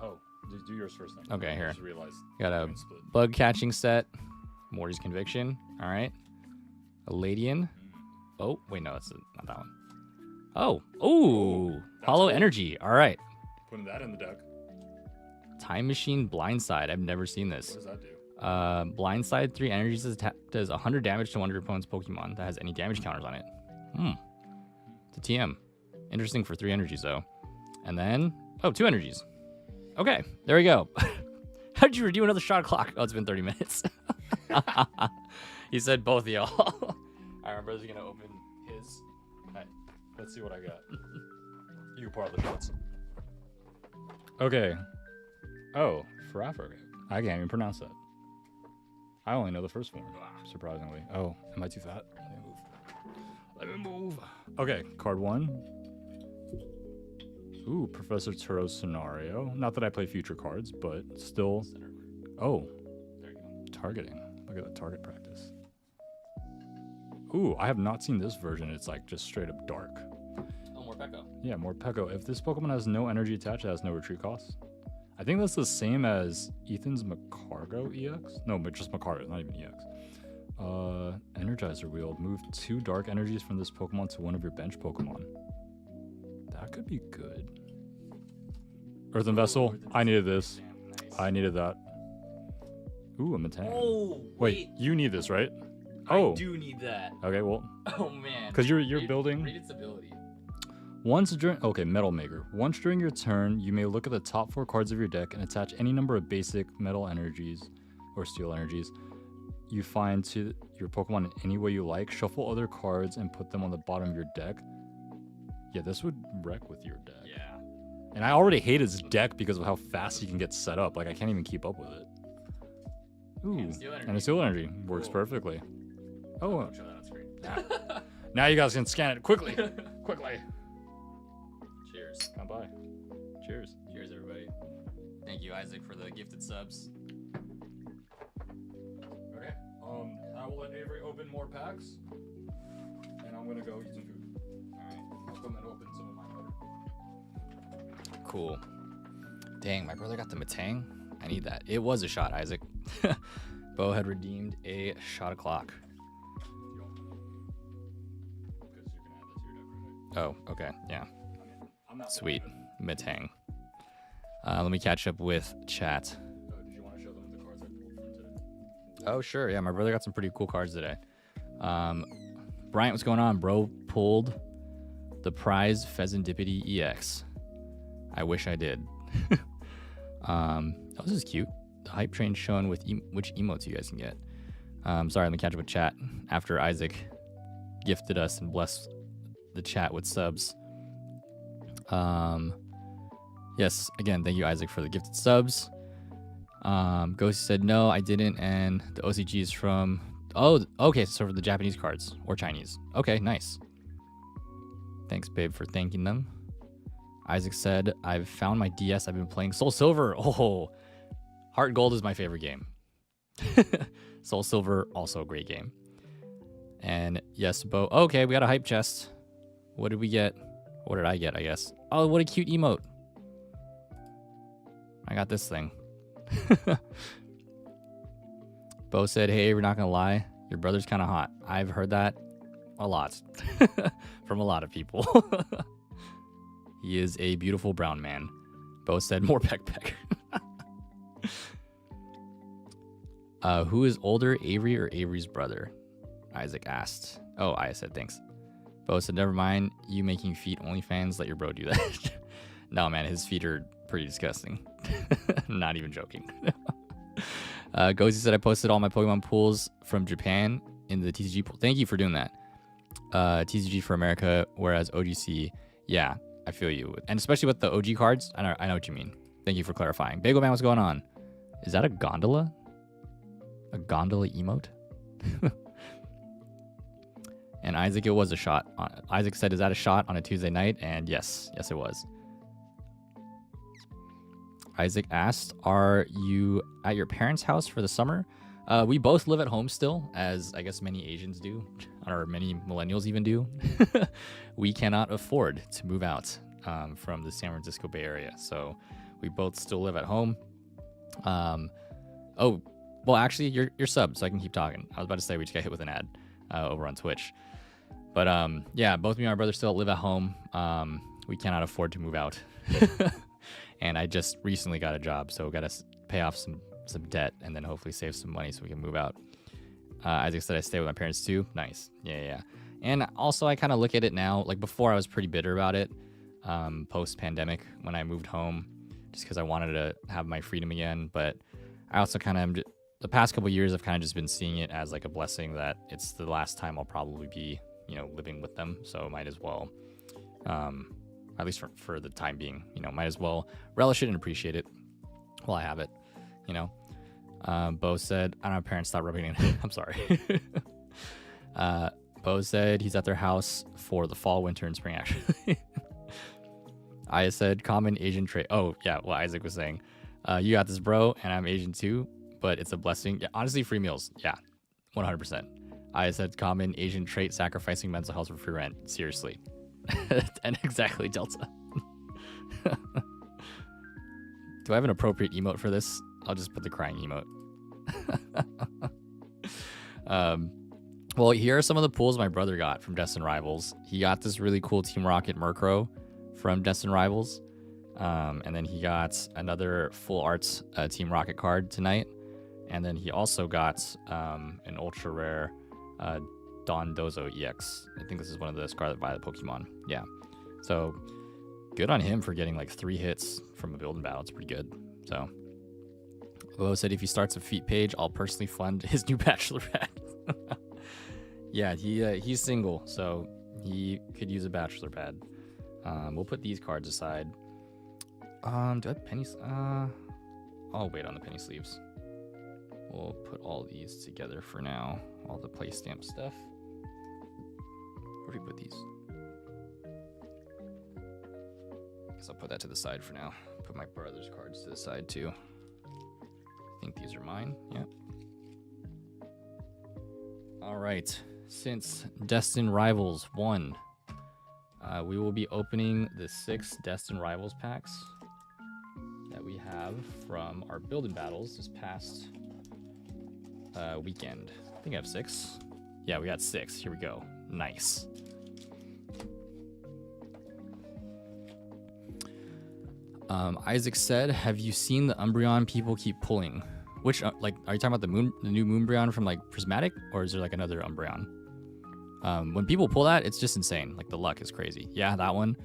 Oh, do yours first then. Okay, I here. just realized Got a mine split. bug catching set, Morty's Conviction. All right, a Ladian. Oh, wait, no, that's not that one. Oh, ooh, that's Hollow cool. Energy. All right, Putting that in the deck. Time Machine Blindside. I've never seen What this. does that do? Blindside 3 energies does 100 damage to one of your opponent's Pokemon that has any damage counters on it. It's a TM. Interesting for 3 energies though. And then, oh, 2 energies. Okay, there we go. How did you do another shot clock? Oh, it's been 30 minutes. He said both of y'all. All right, my brother's gonna open his. Alright, let's see what I got. You can pour out the shots. Okay. Oh, for Africa. I can't even pronounce that. I only know the first form, surprisingly. Oh, am I too fat? Let me move. Okay, card 1. Ooh, Professor Turo's Scenario. Not that I play future cards, but still. Oh, There you go. targeting. Look at the target practice. Ooh, I have not seen this version. It's like just straight up dark. Oh, more Pekka. Yeah, more Pekko. If this Pokemon has no energy attached, it has no retreat cost. I think that's the same as Ethan's Macargo EX. No, but just Macargo, not even EX. Energizer Wheel. Move 2 dark energies from this Pokemon to one of your bench Pokemon. That could be good. Earthen Vessel. I needed this. I needed that. Ooh, a Metang. Oh, Wait, you need this, right? Oh. I do need that. Okay, well, Oh man. because you're building. Read its ability. Once during Metal Maker. Once during your turn, you may look at the top 4 cards of your deck and attach any number of basic metal energies or steel energies you find to your Pokemon in any way you like. Shuffle other cards and put them on the bottom of your deck. Yeah, this would wreck with your deck. Yeah. And I already hate his deck because of how fast he can get set up. Like, I can't even keep up with it. Ooh, And Steel Energy. and a Steel Energy works Cool. perfectly. Oh, Show that on screen. now you guys can scan it quickly. Quickly. Cheers. Come by. Cheers. Cheers, everybody. Thank you, Isaac, for the gifted subs. Okay. I will let Avery open more packs, and I'm gonna go eat some food. All right. I'll come and open some of my butter. Cool. Dang, my brother got the Metang. I need that. It was a shot, Isaac. Bo had redeemed a shot o'clock. Because you can add that to your deck, right? Oh, okay. Yeah. I mean, I'm not Sweet. bad Metang. Let me catch up with chat. at it. Did you want to show them the cards I pulled from today? Oh, sure. Yeah, my brother got some pretty cool cards today. Bryant, what's going on? Bro pulled the prize Pheasantipity EX. I wish I did. Oh, this is cute. The hype train showing with which emotes you guys can get. Sorry, let me catch up with chat after Isaac gifted us and blessed the chat with subs. Yes, again, thank you, Isaac, for the gifted subs. Ghost said no, I didn't, and the OCG is from. Oh, okay, so for the Japanese cards or Chinese. Okay, nice. Thanks, babe, for thanking them. Isaac said, I've found my DS. I've been playing Soul Silver. Oh, Heart Gold is my favorite game. Soul Silver, also a great game. And yes, Bo. Okay, we got a hype chest. What did we get? What did I get, I guess? Oh, what a cute emote. I got this thing. Bo said, hey, we're not going to lie. Your brother's kind of hot. I've heard that a lot from a lot of people. He is a beautiful brown man. Bo said, more peck peck. Who is older, Avery or Avery's brother? Isaac asked. Oh, I said thanks. Bo said, never mind. You making feet OnlyFans? Let your bro do that. No, man, his feet are pretty disgusting. Not even joking. Gozy said, I posted all my Pokemon pools from Japan in the TCG pool. Thank you for doing that. TCG for America, whereas OGC, yeah, I feel you. And especially with the OG cards, I know what you mean. Thank you for clarifying. Bagel Man, what's going on? Is that a gondola? A gondola emote? And Isaac, it was a shot. Isaac said, is that a shot on a Tuesday night? And yes, it was. Isaac asked, are you at your parents' house for the summer? We both live at home still, as I guess many Asians do, or many millennials even do. We cannot afford to move out from the San Francisco Bay Area, so we both still live at home. Oh, well, actually, you're subbed, so I can keep talking. I was about to say we just got hit with an ad over on Twitch. But yeah, both me and my brother still live at home. We cannot afford to move out. And I just recently got a job, so got to pay off some debt and then hopefully save some money so we can move out. Isaac said I stay with my parents too. Nice. Yeah. And also I kind of look at it now, like before I was pretty bitter about it, post-pandemic when I moved home, just because I wanted to have my freedom again. But I also kind of, the past couple of years, I've kind of just been seeing it as like a blessing that it's the last time I'll probably be, living with them. So might as well, at least for the time being, might as well relish it and appreciate it while I have it, Bo said, I don't know, parents, stop rubbing it in. I'm sorry. Bo said he's at their house for the fall, winter, and spring, actually. I said common Asian trait. Oh, yeah, what Isaac was saying. You got this, bro, and I'm Asian too, but it's a blessing. Yeah, honestly, free meals. Yeah, 100%. I said common Asian trait, sacrificing mental health for free rent. Seriously. And exactly, Delta. Do I have an appropriate emote for this? I'll just put the crying emote. Well, here are some of the pools my brother got from Destin Rivals. He got this really cool Team Rocket Murkrow from Destin Rivals. And then he got another full arts Team Rocket card tonight. And then he also got an ultra rare Dondozo EX. I think this is one of the Scarlet Violet Pokemon. Yeah. So good on him for getting like 3 hits from a build battle. It's pretty good. So Bo said if he starts a feet page, I'll personally fund his new bachelor pad. Yeah, he's single, so he could use a bachelor pad. We'll put these cards aside. Do I have pennies? I'll wait on the penny sleeves. We'll put all these together for now. All the play stamp stuff. Where do we put these? Guess I'll put that to the side for now. Put my brother's cards to the side too. I think these are mine. Yep. All right. Since Destin Rivals won, we will be opening the 6 Destin Rivals packs that we have from our build-in battles this past weekend. I think I have 6. Yeah, we got 6. Here we go. Nice. Isaac said, have you seen the Umbreon people keep pulling? Which, are you talking about the new Moonbreon from, Prismatic? Or is there, another Umbreon? When people pull that, it's just insane. The luck is crazy. Yeah, that one.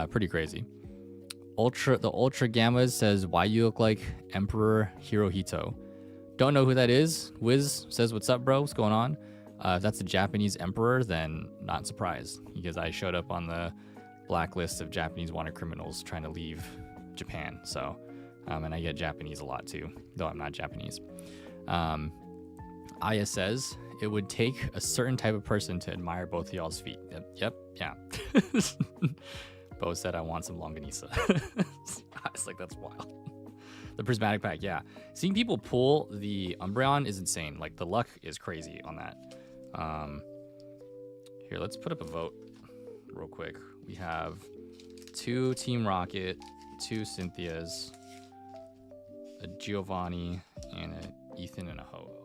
Pretty crazy. The Ultra Gamma says, why you look like Emperor Hirohito? Don't know who that is. Wiz says, what's up, bro? What's going on? If that's a Japanese emperor, then not surprised. Because I showed up on the blacklist of Japanese wanted criminals trying to leave Japan. So And I get Japanese a lot too, though I'm not Japanese. Aya says, it would take a certain type of person to admire both of y'all's feet. Yep, yeah. Bo said, I want some longanisa. I was like, that's wild. The prismatic pack, yeah. Seeing people pull the Umbreon is insane. Like, the luck is crazy on that. Here, let's put up a vote real quick. We have 2 Team Rocket, 2 Cynthia's, a Giovanni, and an Ethan and a Ho-Oh.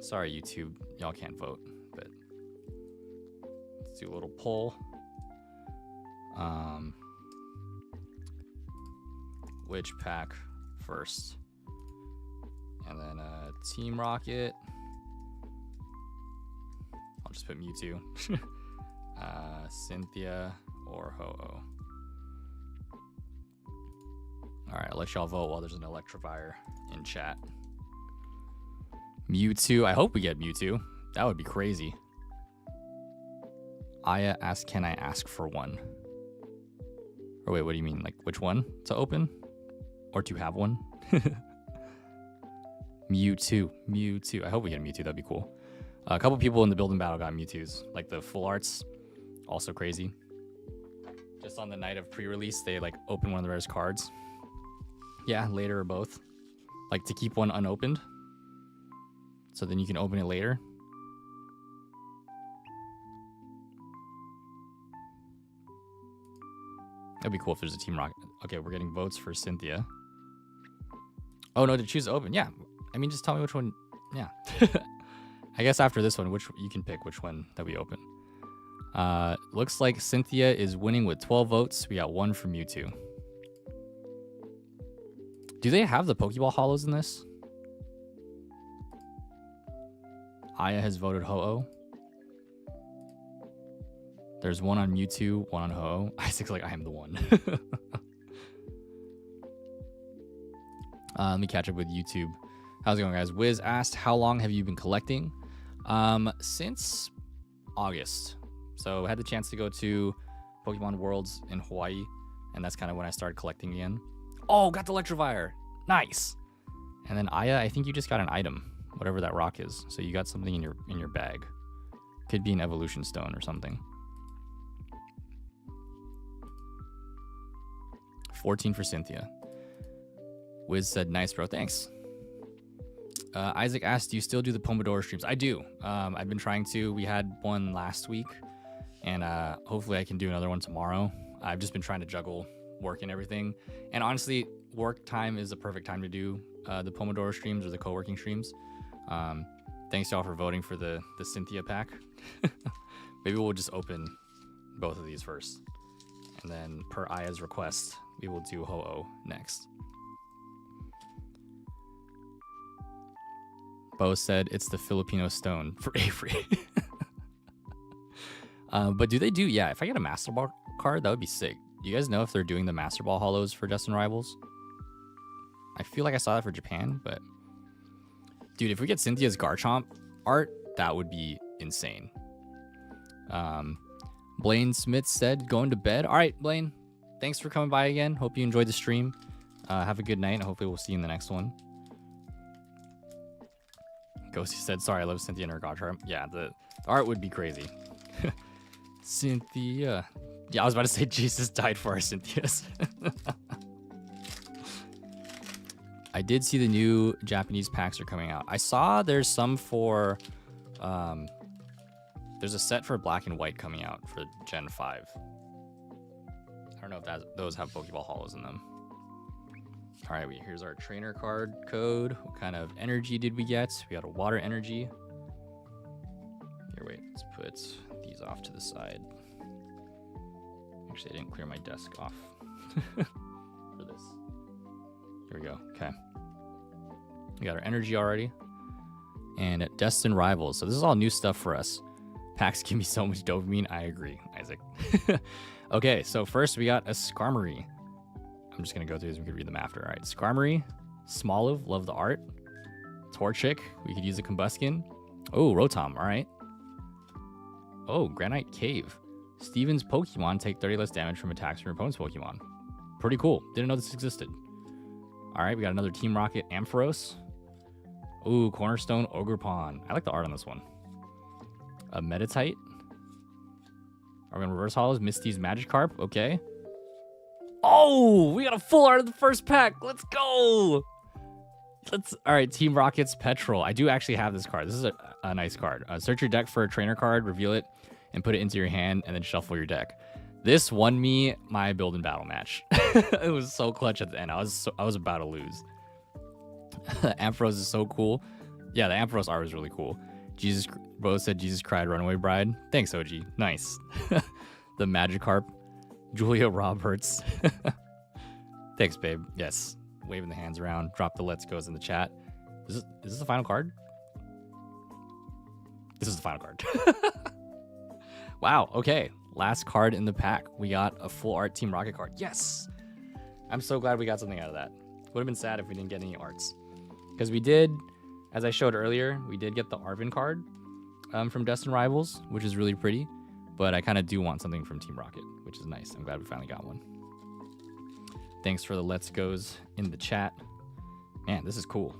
Sorry, YouTube, y'all can't vote, but let's do a little poll. Which pack first? And then Team Rocket. I'll just put Mewtwo. Cynthia or Ho-Oh. Alright, I'll let y'all vote while there's an Electivire in chat. Mewtwo. I hope we get Mewtwo. That would be crazy. Aya asked, can I ask for one? Or wait, what do you mean? Like, which one to open? Or to have one? Mewtwo. Mewtwo. I hope we get Mewtwo. That'd be cool. A couple people in the building battle got Mewtwo's. Like, the full arts. Also crazy. Just on the night of pre-release, they, like, open one of the rarest cards. Yeah, later or both. Like, to keep one unopened. So then you can open it later. That'd be cool if there's a Team Rocket. Okay, we're getting votes for Cynthia. Oh, no, to choose to open. Yeah. I mean, just tell me which one. Yeah. I guess after this one, which you can pick which one that we open. Looks like Cynthia is winning with 12 votes. We got 1 from Mewtwo. Do they have the Pokeball Hollows in this? Aya has voted Ho-Oh. There's 1 on Mewtwo, 1 on Ho-Oh. Isaac's like, I am the one. Let me catch up with YouTube. How's it going, guys? Wiz asked, how long have you been collecting? Since August. So I had the chance to go to Pokemon Worlds in Hawaii, and that's kind of when I started collecting again. Oh, got the Electivire. Nice. And then Aya, I think you just got an item, whatever that rock is. So you got something in your bag. Could be an evolution stone or something. 14 for Cynthia. Wiz said, nice, bro. Thanks. Isaac asked, do you still do the Pomodoro streams? I do. I've been trying to. We had one last week, and hopefully I can do another one tomorrow. I've just been trying to juggle work and everything. And honestly, work time is the perfect time to do the Pomodoro streams or the co-working streams. Thanks y'all for voting for the Cynthia pack. Maybe we'll just open both of these first. And then per Aya's request, we will do Ho-Oh next. Bo said it's the Filipino stone for Avery. But do they do, yeah, if I get a Master Ball card, that would be sick. Do you guys know if they're doing the Master Ball Hollows for Destin Rivals? I feel like I saw that for Japan, but dude, if we get Cynthia's Garchomp art, that would be insane. Blaine Smith said, going to bed. All right, Blaine, thanks for coming by again. Hope you enjoyed the stream. Have a good night, and hopefully we'll see you in the next one. Ghosty said, sorry, I love Cynthia and her Garchomp. Yeah, the art would be crazy. Cynthia. Yeah, I was about to say Jesus died for our Cynthias. I did see the new Japanese packs are coming out. I saw there's some for... there's a set for black and white coming out for Gen 5. I don't know if those have Pokeball Hollows in them. All right, here's our trainer card code. What kind of energy did we get? We got a water energy. Here, wait, let's put these off to the side. Actually, I didn't clear my desk off for this. Here we go, okay. We got our energy already. And Destin Rivals. So this is all new stuff for us. Packs give me so much dopamine. I agree, Isaac. Okay, so first we got a Skarmory. I'm just going to go through these. We could read them after. All right, Skarmory. Smoliv, love the art. Torchic, we could use a Combuskin. Oh, Rotom, all right. Oh, Granite Cave. Steven's Pokemon take 30 less damage from attacks from your opponent's Pokemon. Pretty cool. Didn't know this existed. All right, we got another Team Rocket Ampharos. Ooh, Cornerstone Ogrepon. I like the art on this one. A Metatite. Are we going to reverse hollows? Misty's Magikarp. Okay. Oh, we got a full art of the first pack. Let's go. All right, Team Rocket's Petrol. I do actually have this card. This is a nice card. Search your deck for a trainer card, reveal it, and put it into your hand, and then shuffle your deck. This won me my build and battle match. It was so clutch at the end. I was about to lose. Ampharos is so cool. Yeah, the Ampharos art was really cool. Bo said Jesus cried, runaway bride. Thanks, OG. Nice. The Magikarp, Julia Roberts. Thanks, babe. Yes. Waving the hands around. Drop the let's goes in the chat. Is this the final card? This is the final card. Wow. Okay. Last card in the pack. We got a full art Team Rocket card. Yes. I'm so glad we got something out of that. Would have been sad if we didn't get any arts. Because we did, as I showed earlier, we did get the Arvin card from Destined Rivals, which is really pretty. But I kind of do want something from Team Rocket, which is nice. I'm glad we finally got one. Thanks for the let's goes in the chat. Man, this is cool.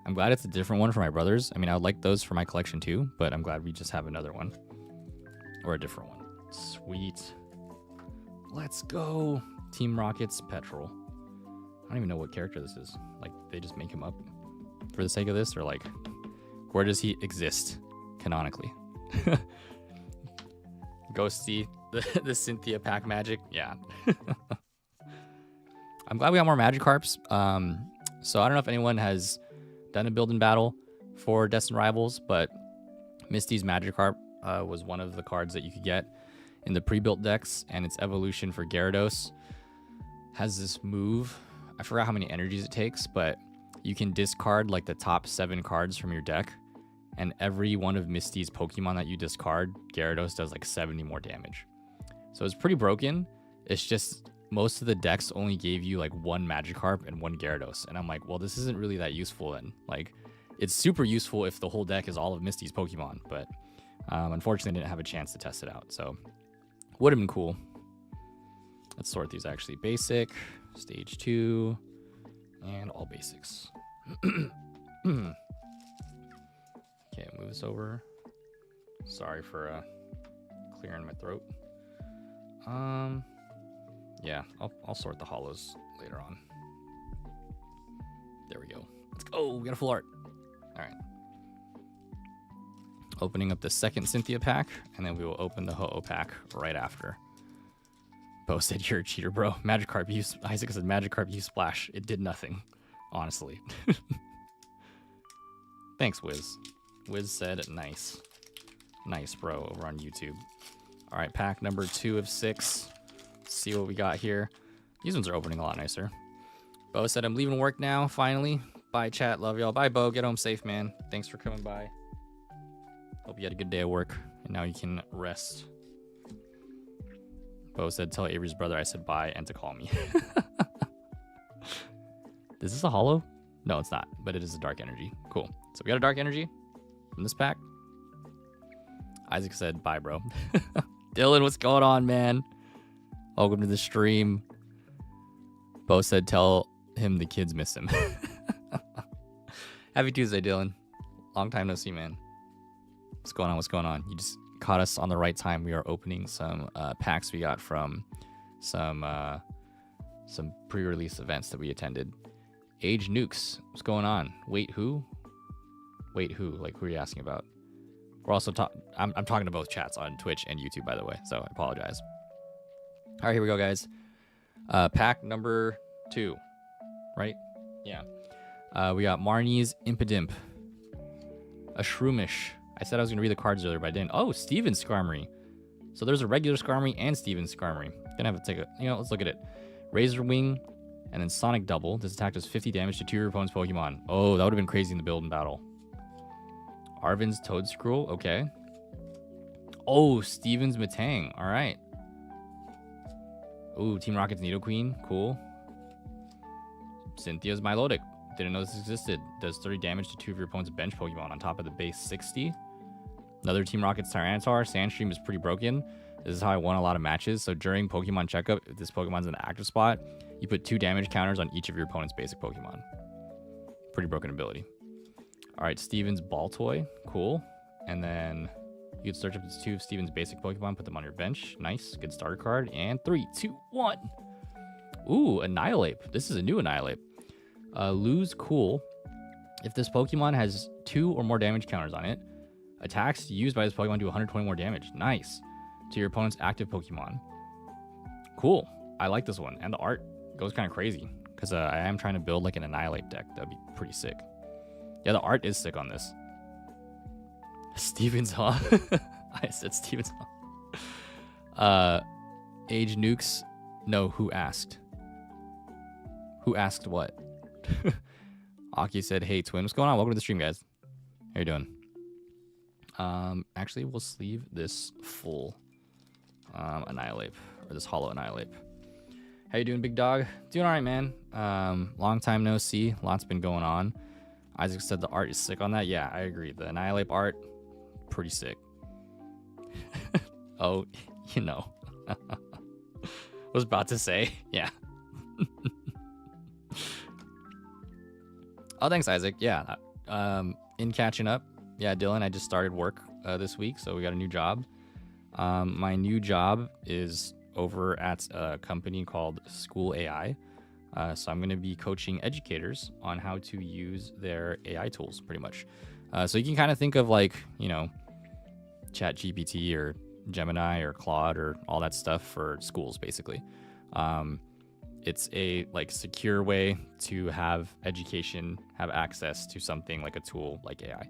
I'm glad it's a different one for my brothers. I mean, I would like those for my collection too, but I'm glad we just have another one. Or a different one. Sweet. Let's go. Team Rocket's Petrol. I don't even know what character this is. Like, they just make him up for the sake of this? Or like, where does he exist canonically? Ghosty, the Cynthia pack magic. Yeah. I'm glad we got more Magikarps. So I don't know if anyone has done a build and battle for Destined Rivals, but Misty's Magikarp was one of the cards that you could get in the pre-built decks, and its evolution for Gyarados has this move. I forgot how many energies it takes, but you can discard like the top 7 cards from your deck, and every one of Misty's Pokemon that you discard, Gyarados does like 70 more damage. So it's pretty broken. It's just most of the decks only gave you like 1 Magikarp and 1 Gyarados, and I'm like, well, this isn't really that useful then. Like, it's super useful if the whole deck is all of Misty's Pokemon, but unfortunately I didn't have a chance to test it out, so would have been cool. Let's sort these actually. Basic, stage 2, and all basics. Okay, move this over. Sorry for clearing my throat. Yeah, I'll sort the hollows later on. There we go. Let's go. We got a full art. All right. Opening up the second Cynthia pack, and then we will open the Ho-Oh pack right after. Bo said, you're a cheater, bro. Magikarp, Isaac said, Magikarp, you splash. It did nothing, honestly. Thanks, Wiz. Wiz said, nice. Nice, bro, over on YouTube. All right, pack number 2 of 6. Let's see what we got here. These ones are opening a lot nicer. Bo said, I'm leaving work now, finally. Bye, chat. Love y'all. Bye, Bo. Get home safe, man. Thanks for coming by. Hope you had a good day at work, and now you can rest. Bo said, tell Avery's brother I said bye and to call me. Is this a holo? No, it's not, but it is a dark energy. Cool. So we got a dark energy from this pack. Isaac said, bye, bro. Dylan, what's going on, man? Welcome to the stream. Bo said, tell him the kids miss him. Happy Tuesday, Dylan. Long time no see, man. What's going on? What's going on? You just caught us on the right time. We are opening some packs we got from some pre-release events that we attended. Age Nukes. What's going on? Wait, who? Wait, who? Like, who are you asking about? We're also I'm talking to both chats on Twitch and YouTube, by the way, so I apologize. All right, here we go, guys. Pack number 2, right? Yeah. We got Marnie's Impidimp. A Shroomish. I said I was going to read the cards earlier, but I didn't. Oh, Steven Skarmory. So there's a regular Skarmory and Steven Skarmory. Gonna have to take a, let's look at it. Razor Wing, and then Sonic Double. This attack does 50 damage to 2 of your opponent's Pokemon. Oh, that would have been crazy in the build and battle. Arvin's Toedscruel. Okay. Oh, Steven's Metang. All right. Ooh, Team Rocket's Nidoqueen. Cool. Cynthia's Milotic. Didn't know this existed. Does 30 damage to 2 of your opponent's bench Pokemon on top of the base 60. Another Team Rocket's Tyranitar. Sandstream is pretty broken. This is how I won a lot of matches. So during Pokemon checkup, if this Pokemon's in the active spot, you put 2 damage counters on each of your opponent's basic Pokemon. Pretty broken ability. All right, Steven's Ball Toy. Cool. And then you can search up to 2 of Steven's basic Pokemon, put them on your bench. Nice. Good starter card. And 3, 2, 1. Ooh, Annihilate. This is a new Annihilate. Lose cool. If this Pokemon has 2 or more damage counters on it, attacks used by this Pokemon do 120 more damage. Nice. To your opponent's active Pokemon. Cool. I like this one. And the art goes kind of crazy because I am trying to build like an Annihilate deck. That'd be pretty sick. Yeah, the art is sick on this. Steven's Huh? I said Steven's Huh. Age Nukes. No, who asked? Who asked what? Aki said, hey, twin. What's going on? Welcome to the stream, guys. How you doing? Actually, we'll sleeve this full Annihilate, or this hollow Annihilate. How you doing, big dog? Doing all right, man. Long time no see. Lots been going on. Isaac said the art is sick on that. Yeah, I agree. The Annihilate art, pretty sick. Oh, you know. Was about to say, yeah. Oh, thanks, Isaac. Yeah. In catching up. Yeah, Dylan, I just started work this week, so we got a new job. My new job is over at a company called School AI. So I'm going to be coaching educators on how to use their AI tools, pretty much. So you can kind of think of like, you know, ChatGPT or Gemini or Claude or all that stuff for schools, basically. It's a like secure way to have education have access to something like a tool like AI.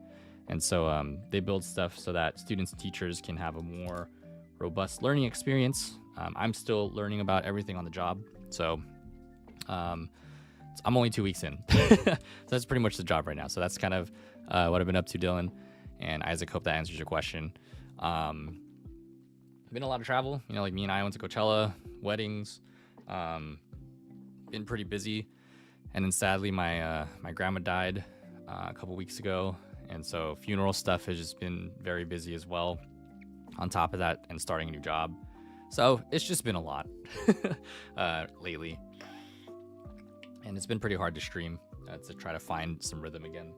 And so they build stuff so that students and teachers can have a more robust learning experience. I'm still learning about everything on the job. So I'm only 2 weeks in. So that's pretty much the job right now. So that's kind of what I've been up to, Dylan. And Isaac, hope that answers your question. Been a lot of travel. You know, like me and I went to Coachella, weddings. Been pretty busy. And then sadly, my grandma died a couple weeks ago. And so funeral stuff has just been very busy as well. On top of that, and starting a new job. So it's just been a lot lately. And it's been pretty hard to stream to try to find some rhythm again.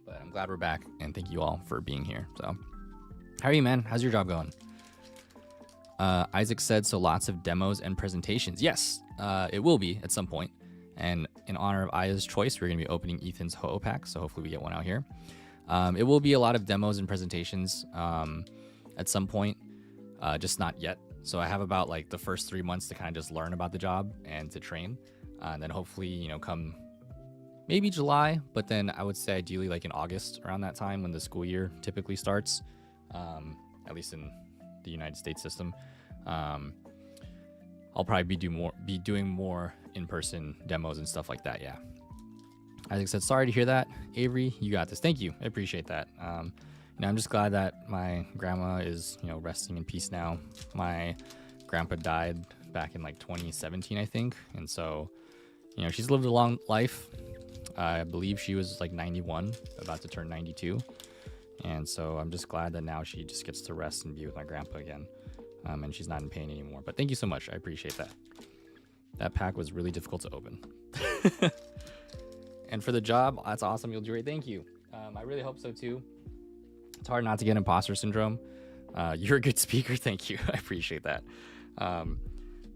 But I'm glad we're back, and thank you all for being here. So, how are you, man? How's your job going? Isaac said, so lots of demos and presentations. Yes, it will be at some point. And in honor of Aya's choice, we're going to be opening Ethan's Ho-Oh pack, so hopefully we get one out here. It will be a lot of demos and presentations at some point, just not yet. So I have about like the first 3 months to kind of just learn about the job and to train. And then hopefully, you know, come maybe July, but then I would say ideally like in August, around that time when the school year typically starts, at least in the United States system. I'll probably be doing more in-person demos and stuff like that. Yeah. Isaac said, sorry to hear that. Avery, you got this. Thank you. I appreciate that. You know, I'm just glad that my grandma is, you know, resting in peace now. My grandpa died back in like 2017, I think. And so, you know, she's lived a long life. I believe she was like 91, about to turn 92. And so I'm just glad that now she just gets to rest and be with my grandpa again. And she's not in pain anymore. But thank you so much. I appreciate that. That pack was really difficult to open. And for the job, that's awesome. You'll do great. Thank you. I really hope so too. It's hard not to get imposter syndrome. You're a good speaker. Thank you. I appreciate that.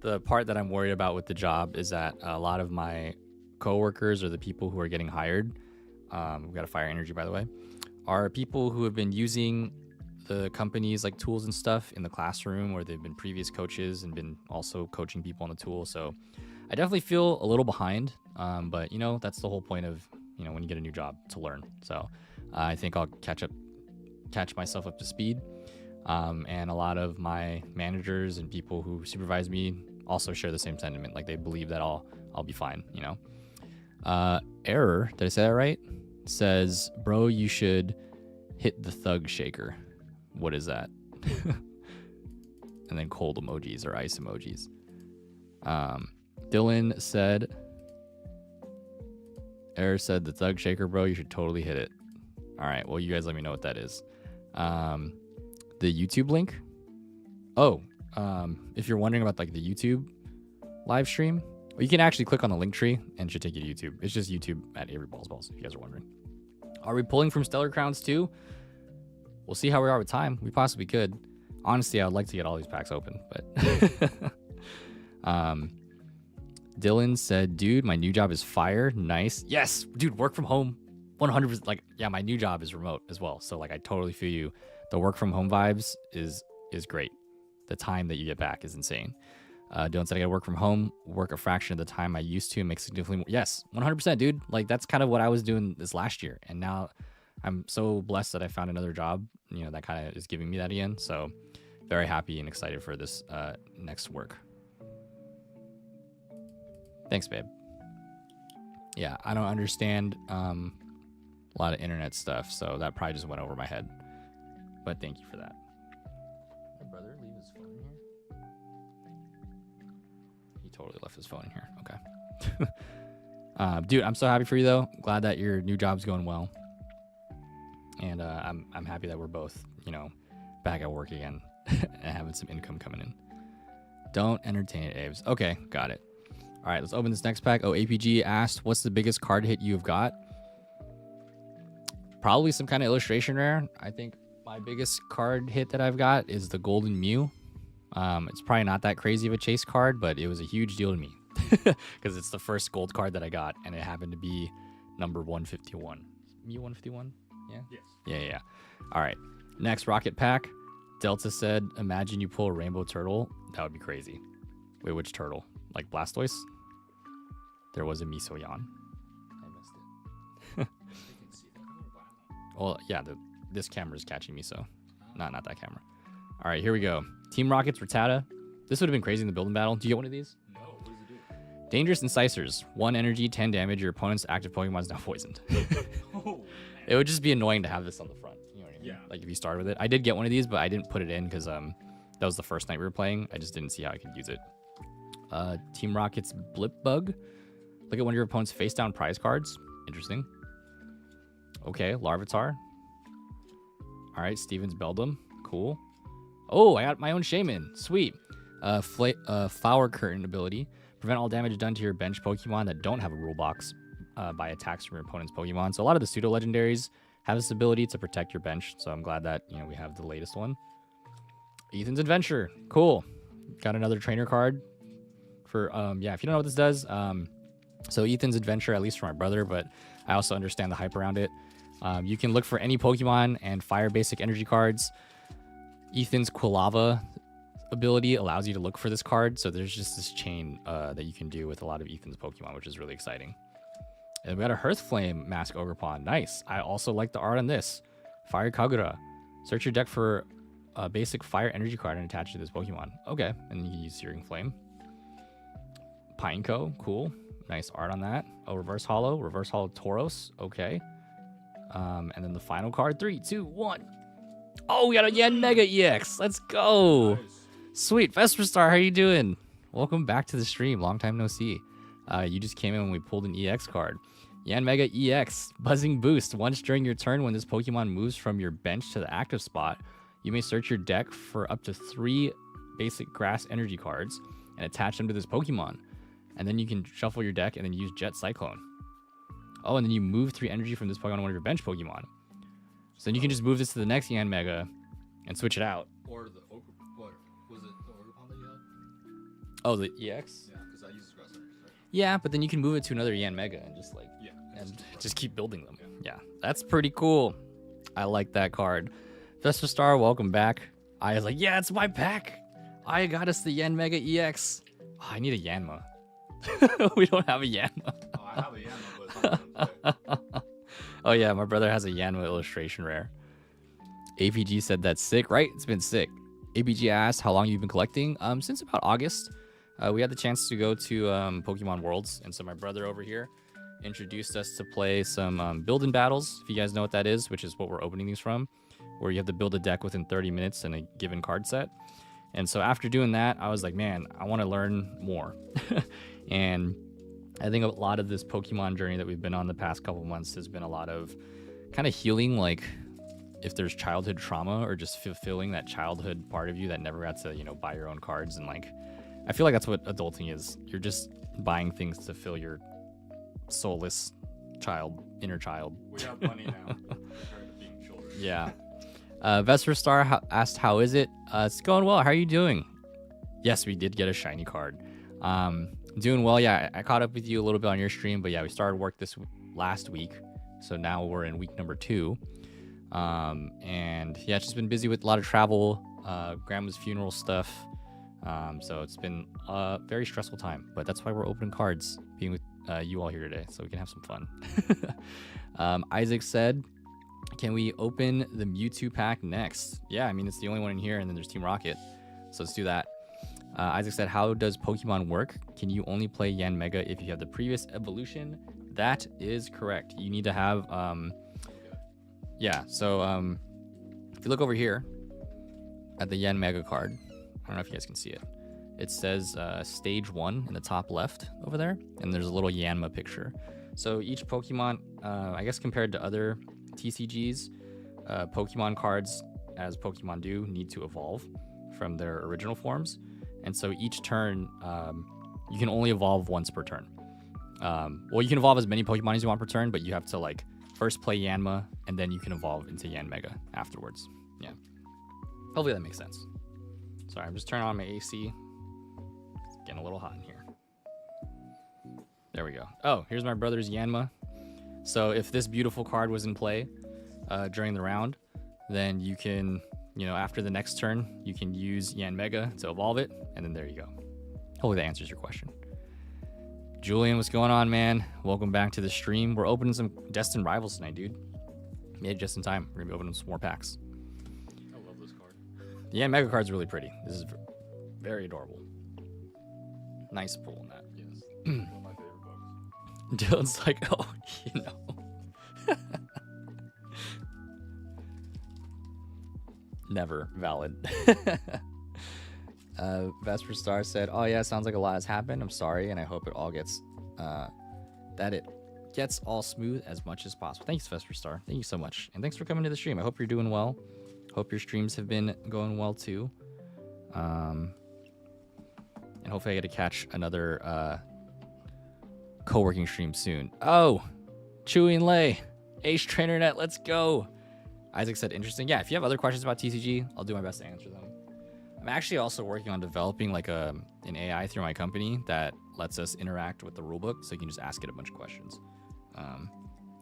The part that I'm worried about with the job is that a lot of my coworkers or the people who are getting hired, we've got a fire energy, by the way, are people who have been using the company's like tools and stuff in the classroom, or they've been previous coaches and been also coaching people on the tool. So I definitely feel a little behind, but you know, that's the whole point of, you know, when you get a new job, to learn. So I think I'll catch myself up to speed. And a lot of my managers and people who supervise me also share the same sentiment. Like they believe that I'll be fine, you know. Error, did I say that right? Says, bro, you should hit the thug shaker. What is that? And then cold emojis or ice emojis. Dylan said, Error said the thug shaker, bro, you should totally hit it. All right, well, you guys let me know what that is. The YouTube link. Oh, if you're wondering about like the YouTube live stream, you can actually click on the link tree and it should take you to YouTube. It's just YouTube at Avery Balls, if you guys are wondering. Are we pulling from Stellar Crowns too? We'll see how we are with time. We possibly could. Honestly, I would like to get all these packs open, but Dylan said, dude, my new job is fire. Nice. Yes, dude, work from home. 100%. Like, yeah, my new job is remote as well. So like, I totally feel you. The work from home vibes is great. The time that you get back is insane. Dylan said, I gotta work from home, work a fraction of the time I used to, and make significantly more. Yes, 100%, dude. Like, that's kind of what I was doing this last year. And now I'm so blessed that I found another job, you know, that kind of is giving me that again. So very happy and excited for this next work. Thanks, babe. Yeah, I don't understand a lot of internet stuff, so that probably just went over my head. But thank you for that. My brother leave his phone in here? He totally left his phone in here. Okay. Dude, I'm so happy for you though. Glad that your new job's going well. And I'm happy that we're both, you know, back at work again and having some income coming in. Don't entertain it, Aves. Okay, got it. All right, let's open this next pack. Oh, APG asked, what's the biggest card hit you've got? Probably some kind of illustration rare. I think my biggest card hit that I've got is the Golden Mew. It's probably not that crazy of a chase card, but it was a huge deal to me because it's the first gold card that I got, and it happened to be number 151. Mew 151? Yeah? Yes. Yeah. All right, next Rocket Pack. Delta said, imagine you pull a rainbow turtle. That would be crazy. Wait, which turtle? Like Blastoise? There was a Misoyan. I missed it. Well, yeah, this camera is catching me, so not that camera. All right, here we go. Team Rocket's Rattata. This would have been crazy in the building battle. Do you get one of these? No, what does it do? Dangerous Incisors. 1 energy, 10 damage. Your opponent's active Pokemon is now poisoned. Oh, It would just be annoying to have this on the front. You know what I mean? Yeah. Like if you started with it. I did get one of these, but I didn't put it in because that was the first night we were playing. I just didn't see how I could use it. Team Rocket's Blip Bug. Look at one of your opponent's face down prize cards. Interesting. Okay, Larvitar. All right, Steven's Beldum. Cool. Oh, I got my own Shaman. Sweet. Flower Curtain ability. Prevent all damage done to your bench Pokemon that don't have a rule box by attacks from your opponent's Pokemon. So a lot of the pseudo legendaries have this ability to protect your bench. So I'm glad that, you know, we have the latest one. Ethan's Adventure. Cool. Got another trainer card for yeah, if you don't know what this does, so Ethan's Adventure, at least for my brother, but I also understand the hype around it. You can look for any Pokemon and fire basic energy cards. Ethan's Quilava ability allows you to look for this card, so there's just this chain that you can do with a lot of Ethan's Pokemon, which is really exciting. And we got a Hearthflame Mask Ogrepon. Nice. I also like the art on this. Fire Kagura. Search your deck for a basic fire energy card and attach it to this Pokemon. Okay, and you can use Searing Flame. Pineco, cool. Nice art on that. Oh, Reverse Hollow Tauros. Okay. And then the final card, 3, 2, 1. Oh, we got a Yen Mega EX. Let's go. nice. Sweet. Vesper Star, how you doing? Welcome back to the stream. Long time no see. You just came in when we pulled an EX card. Yan Mega EX. Buzzing Boost. Once during your turn, when this Pokemon moves from your bench to the active spot, you may search your deck for up to 3 basic grass energy cards and attach them to this Pokemon. And then you can shuffle your deck and then use Jet Cyclone. Oh, and then you move 3 energy from this Pokemon to one of your bench Pokemon. So then you can just move this to the next Yan Mega and switch it out. Or the what was it? The Ogrepon that you had? Oh, the EX? Yeah, because I use grass energy. Right? Yeah, but then you can move it to another Yan Mega and just like just keep building them. Yeah, that's pretty cool. I like that card. Vesper Star, welcome back. I was like, yeah, it's my pack. I got us the Yan Mega EX. Oh, I need a Yanma. We don't have a Yanma. Oh, I have a Yanma, but it's not gonna play. Oh yeah, my brother has a Yanma illustration rare. APG said that's sick, right? It's been sick. APG asked how long you've been collecting. Since about August. We had the chance to go to Pokemon Worlds, and so my brother over here introduced us to play some build-in battles, if you guys know what that is, which is what we're opening these from, where you have to build a deck within 30 minutes in a given card set. And so after doing that, I was like, man, I want to learn more. And I think a lot of this Pokemon journey that we've been on the past couple months has been a lot of kind of healing like if there's childhood trauma or just fulfilling that childhood part of you that never got to, buy your own cards. And like, I feel like that's what adulting is. You're just buying things to fill your soulless inner child. We have money now compared to being children. Yeah. Vesper Star asked, how is it? It's going well. How are you doing? Yes, we did get a shiny card. Doing well. Yeah, I caught up with you a little bit on your stream, but yeah, we started work last week. So now we're in week number 2. And yeah, it's just been busy with a lot of travel, grandma's funeral stuff. So it's been a very stressful time, but that's why we're opening cards, being with you all here today, so we can have some fun. Isaac said, can we open the Mewtwo pack next? Yeah, I mean, it's the only one in here, and then there's Team Rocket. So let's do that. Isaac said, how does Pokemon work? Can you only play Yanmega if you have the previous evolution? That is correct. You need to have, yeah, so if you look over here at the Yanmega card, I don't know if you guys can see it. It says stage 1 in the top left over there, and there's a little Yanma picture. So each Pokemon, I guess compared to other TCGs, Pokemon cards, as Pokemon do, need to evolve from their original forms. And so each turn, you can only evolve once per turn. Well, you can evolve as many Pokemon as you want per turn, but you have to like first play Yanma, and then you can evolve into Yanmega afterwards. Yeah. Hopefully that makes sense. Sorry, I'm just turning on my AC. It's getting a little hot in here. There we go. Oh, here's my brother's Yanma. So if this beautiful card was in play during the round, then you can, after the next turn, you can use Yanmega to evolve it, and then there you go. Hopefully that answers your question. Julian, what's going on, man? Welcome back to the stream. We're opening some Destined Rivals tonight, dude. Made it just in time. We're gonna be opening some more packs. I love this card. The Yanmega card's really pretty. This is very adorable. Nice pull on that. Yes. One of my favorite books. Dylan's like, oh, Never valid. Vesper Star said, oh yeah, sounds like a lot has happened. I'm sorry, and I hope it all gets all smooth as much as possible. Thanks, Vesper Star. Thank you so much. And thanks for coming to the stream. I hope you're doing well. Hope your streams have been going well too. And hopefully I get to catch another co-working stream soon. Oh, Chewy and Lay. Ace Trainer Net, let's go. Isaac said, interesting. Yeah, if you have other questions about TCG, I'll do my best to answer them. I'm actually also working on developing like an AI through my company that lets us interact with the rulebook, so you can just ask it a bunch of questions.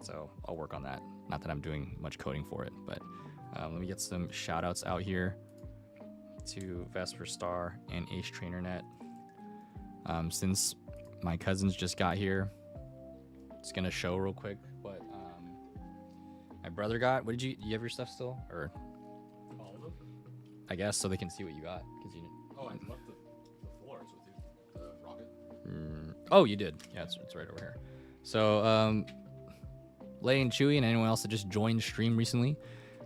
So I'll work on that. Not that I'm doing much coding for it, but let me get some shout outs out here to Vesper Star and Ace Trainer Net. Since my cousins just got here, just gonna show real quick what my brother got. What did you have your stuff still, or All of them? I guess so they can see what you got, because you. Oh, I left the floors with you. The rocket. Oh, you did. Yeah, it's right over here. So, Lay and Chewy and anyone else that just joined stream recently,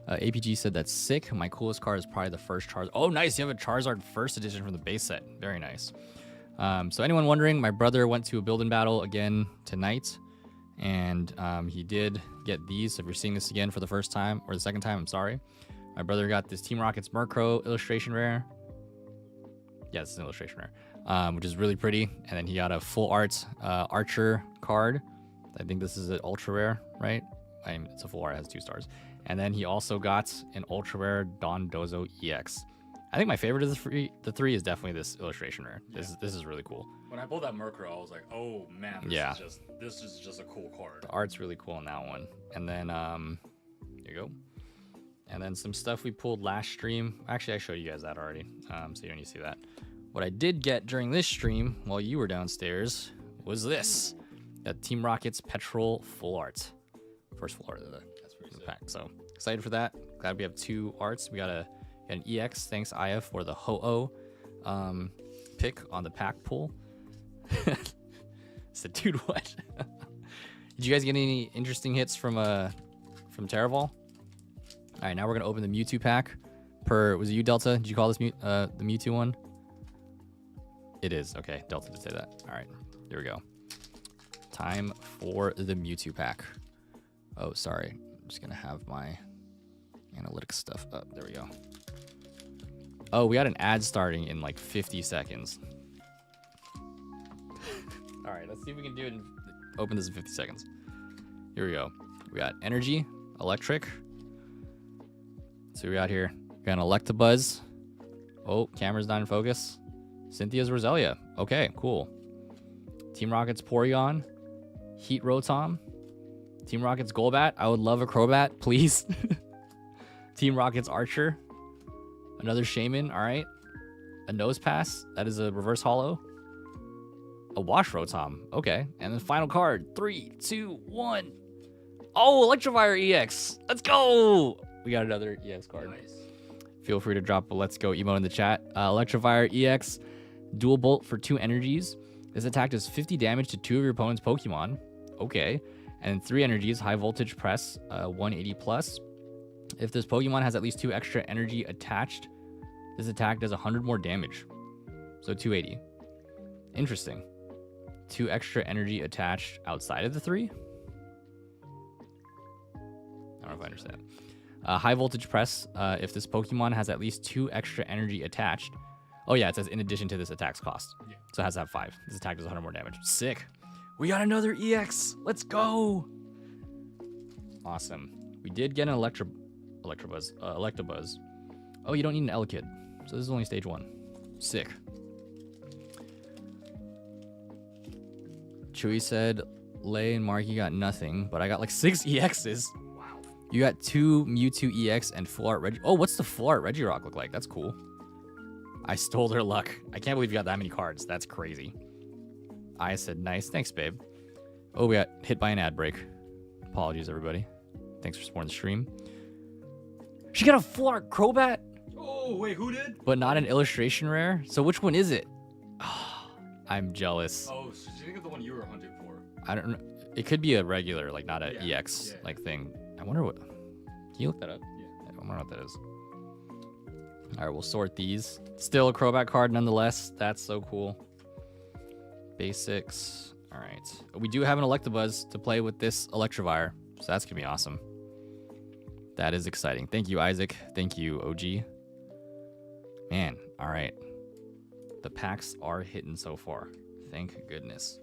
APG said that's sick. My coolest card is probably the first Charizard. Oh, nice. You have a Charizard first edition from the base set. Very nice. So anyone wondering, my brother went to a build-in battle again tonight, and he did get these. So if you're seeing this again for the first time or the second time, I'm sorry. My brother got this Team Rocket's Murkrow illustration rare. Yeah, it's an illustration rare, which is really pretty. And then he got a full art Archer card. I think this is an ultra rare, right? I mean, it's a full art, it has 2 stars. And then he also got an ultra rare Dondozo EX. I think my favorite of the three is definitely this illustration rare. This is really cool. When I pulled that Murkrow, I was like, oh man, this is just a cool card. The art's really cool in that one. And then here you go. And then some stuff we pulled last stream. Actually, I showed you guys that already, so you don't need to see that. What I did get during this stream while you were downstairs was this. Got Team Rocket's Petrol full art. First full art of the pack. So excited for that. Glad we have 2 arts. We got an EX. Thanks, Aya, for the Ho-Oh pick on the pack pull. Said, dude, what? Did you guys get any interesting hits from Terraval? All right, now we're gonna open the Mewtwo pack. Was it you, Delta? Did you call this the Mewtwo one? It is. Okay, Delta did say that. All right, here we go. Time for the Mewtwo pack. Oh, sorry. I'm just gonna have my analytics stuff up. There we go. Oh, we got an ad starting in like 50 seconds. All right, let's see if we can do it. Open this in 50 seconds. Here we go. We got energy, electric. So we got here. We got an Electabuzz. Oh, camera's not in focus. Cynthia's Roselia. Okay, cool. Team Rocket's Porygon. Heat Rotom. Team Rocket's Golbat. I would love a Crobat, please. Team Rocket's Archer. Another Shaman, all right. A Nose Pass. That is a reverse holo. A Wash Rotom. Okay. And then final card. 3, 2, 1. Oh, Electivire EX. Let's go. We got another EX card. Nice. Feel free to drop a let's go emote in the chat. Electivire EX. Dual Bolt for 2 energies. This attack does 50 damage to 2 of your opponent's Pokemon. Okay. And 3 energies. High Voltage Press. 180 plus. If this Pokemon has at least 2 extra energy attached, this attack does 100 more damage. So 280. Interesting. 2 extra energy attached outside of the 3? I don't know if I understand. High Voltage Press. If this Pokemon has at least 2 extra energy attached. Oh yeah, it says in addition to this attack's cost. Yeah. So it has to have 5. This attack does 100 more damage. Sick. We got another EX. Let's go. Awesome. We did get an Electabuzz. Oh, you don't need an Elekid. So this is only stage 1. Sick. Chewy said, Lay and Marky got nothing, but I got like 6 EXs. Wow. You got 2 Mewtwo EX and full art Regi. Oh, what's the full art Regirock look like? That's cool. I stole their luck. I can't believe you got that many cards. That's crazy. I said, nice. Thanks, babe. Oh, we got hit by an ad break. Apologies, everybody. Thanks for supporting the stream. She got a full art Crobat? Oh, wait, who did? But not an illustration rare? So which one is it? I'm jealous. Oh, so you think of the one you were hunting for? I don't know. It could be a regular, like not a EX like thing. I wonder what. Can you look that up? Yeah. I wonder what that is. All right, we'll sort these. Still a Crobat card nonetheless. That's so cool. Basics. All right. We do have an Electabuzz to play with this Electivire, so that's gonna be awesome. That is exciting. Thank you, Isaac. Thank you, OG. Man, all right. The packs are hitting so far. Thank goodness.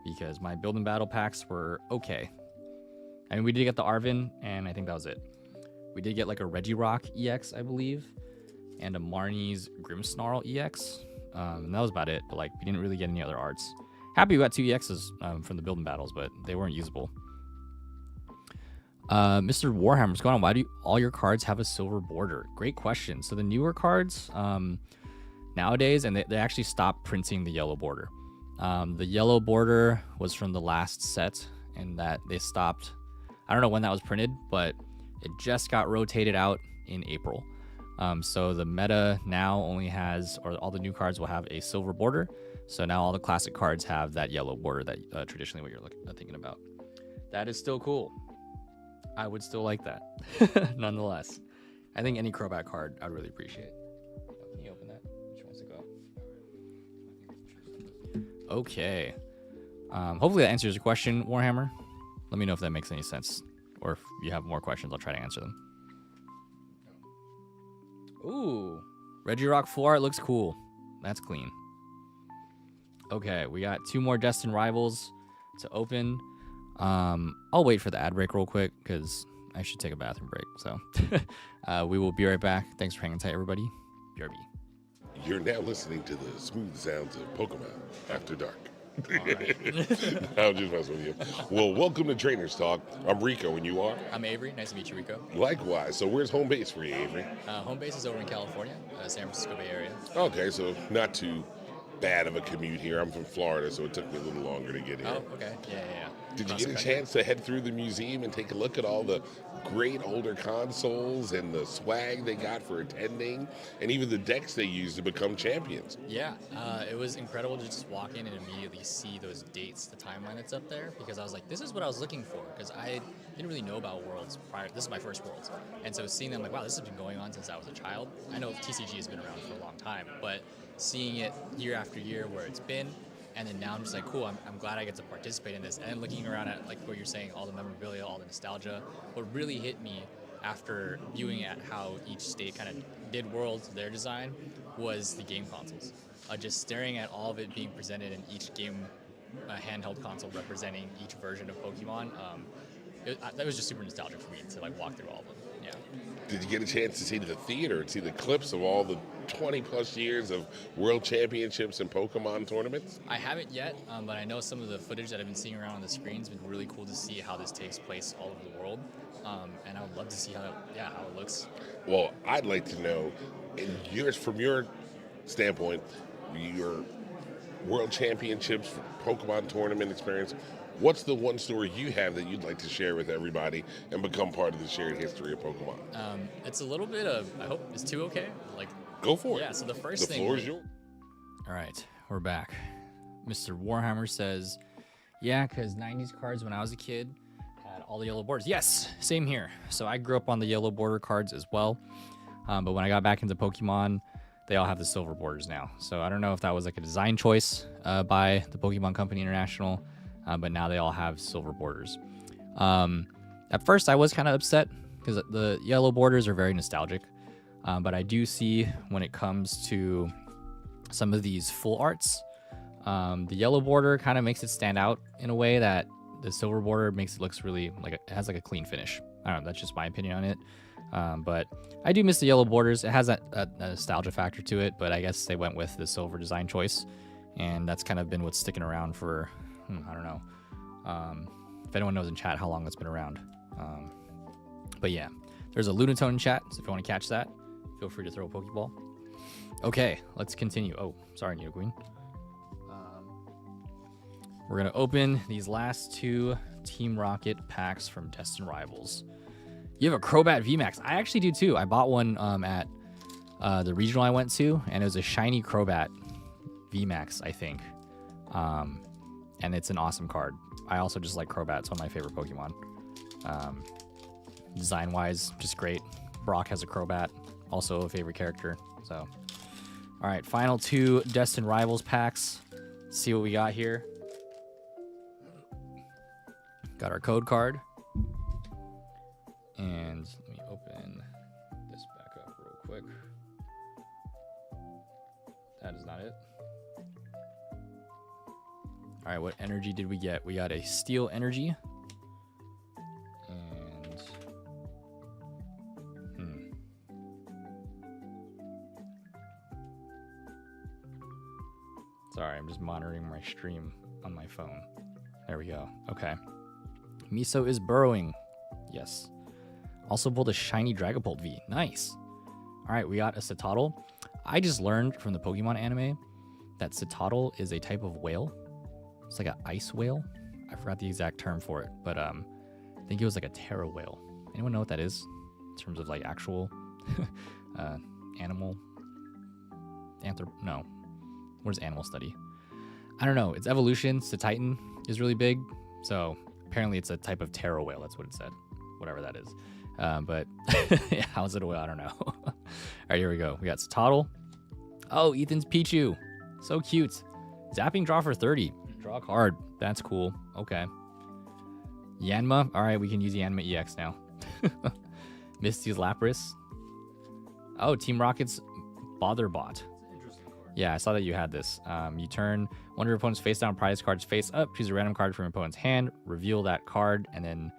Because my build and battle packs were okay. I mean, we did get the Arvin, and I think that was it. We did get like a Regirock EX, I believe, and a Marnie's Grimmsnarl EX. And that was about it, but like we didn't really get any other arts. Happy we got 2 EXs from the build and battles, but they weren't usable. Mr. Warhammer, what's going on? Why do all your cards have a silver border? Great question. So the newer cards nowadays, and they actually stopped printing the yellow border. The yellow border was from the last set, and that they stopped. I don't know when that was printed, but it just got rotated out in April. So the meta now only has, or all the new cards will have a silver border. So now all the classic cards have that yellow border that traditionally what you're thinking about. That is still cool. I would still like that, nonetheless. I think any Crobat card I'd really appreciate. Can you open that? Which wants to go? Okay. Hopefully that answers your question, Warhammer. Let me know if that makes any sense. Or if you have more questions, I'll try to answer them. Ooh. Regirock full art looks cool. That's clean. Okay, we got 2 more Destined Rivals to open. I'll wait for the ad break real quick because I should take a bathroom break. So we will be right back. Thanks for hanging tight, everybody. BRB. You're now listening to the smooth sounds of Pokemon After Dark. I'm just messing with you. Well, welcome to Trainers Talk. I'm Rico, and you are? I'm Avery. Nice to meet you, Rico. Likewise. So where's home base for you, Avery? Home base is over in California, San Francisco Bay Area. Okay, so not too bad of a commute here. I'm from Florida, so it took me a little longer to get here. Oh, okay. Yeah. Did you get a chance to head through the museum and take a look at all the great older consoles and the swag they got for attending, and even the decks they used to become champions? Yeah, it was incredible to just walk in and immediately see those dates, the timeline that's up there, because I was like, this is what I was looking for, because I didn't really know about Worlds prior. This is my first Worlds, and so seeing them, like, wow, this has been going on since I was a child. I know TCG has been around for a long time, but seeing it year after year where it's been, and then now I'm just like, cool, I'm glad I get to participate in this. And then looking around at, like what you're saying, all the memorabilia, all the nostalgia, what really hit me after viewing at how each state kind of did worlds their design was the game consoles. Just staring at all of it being presented in each game handheld console representing each version of Pokemon. That was just super nostalgic for me to like walk through all of them. Yeah. Did you get a chance to see the theater and see the clips of all the 20 plus years of world championships and Pokemon tournaments? I haven't yet, but I know some of the footage that I've been seeing around on the screen's been really cool to see how this takes place all over the world. And I would love to see how it looks. Well, I'd like to know, from your standpoint, your world championships, Pokemon tournament experience, what's the one story you have that you'd like to share with everybody and become part of the shared history of Pokemon? It's a little bit of, I hope, is 2 okay? Like, go for it. Yeah, so the first thing... The floor is yours. All right, we're back. Mr. Warhammer says, yeah, because 90s cards when I was a kid had all the yellow borders. Yes, same here. So I grew up on the yellow border cards as well. But when I got back into Pokemon, they all have the silver borders now. So I don't know if that was like a design choice by the Pokemon Company International, but now they all have silver borders. At first, I was kind of upset because the yellow borders are very nostalgic. But I do see when it comes to some of these full arts, the yellow border kind of makes it stand out in a way that the silver border makes it looks really like it has like a clean finish. I don't know, that's just my opinion on it. But I do miss the yellow borders. It has that nostalgia factor to it, but I guess they went with the silver design choice, and that's kind of been what's sticking around for, I don't know. If anyone knows in chat how long that's been around. But yeah, there's a Lunatone in chat, so if you want to catch that, feel free to throw a Pokeball. Okay, let's continue. Oh, sorry, Neo Queen. We're going to open these last 2 Team Rocket packs from Destined Rivals. You have a Crobat VMAX. I actually do too. I bought one at the regional I went to, and it was a shiny Crobat VMAX, I think. And it's an awesome card. I also just like Crobat. It's one of my favorite Pokemon. Design-wise, just great. Brock has a Crobat, also a favorite character. So, all right, final 2 Destined Rivals packs. Let's see what we got here. Got our code card. And let me open this back up real quick. That is not it. All right, what energy did we get? We got a steel energy. And sorry, I'm just monitoring my stream on my phone. There we go. Okay. Miso is burrowing. Yes. Also pulled a shiny Dragapult V. Nice. All right, we got a Citadel. I just learned from the Pokemon anime that Citadel is a type of whale. It's like an ice whale. I forgot the exact term for it, but I think it was like a Terra whale. Anyone know what that is in terms of like actual animal? No. What is animal study? I don't know. Its evolution to Titan is really big. So apparently it's a type of Terra whale. That's what it said. Whatever that is. But yeah, how is it a whale? I don't know. All right, here we go. We got Citadel. Oh, Ethan's Pichu. So cute. Zapping draw for 30. Draw a card. That's cool. Okay. Yanma. All right, we can use Yanma EX now. Misty's Lapras. Oh, Team Rocket's Botherbot. Yeah, I saw that you had this. You turn one of your opponent's face down prize cards face up, choose a random card from your opponent's hand, reveal that card, and then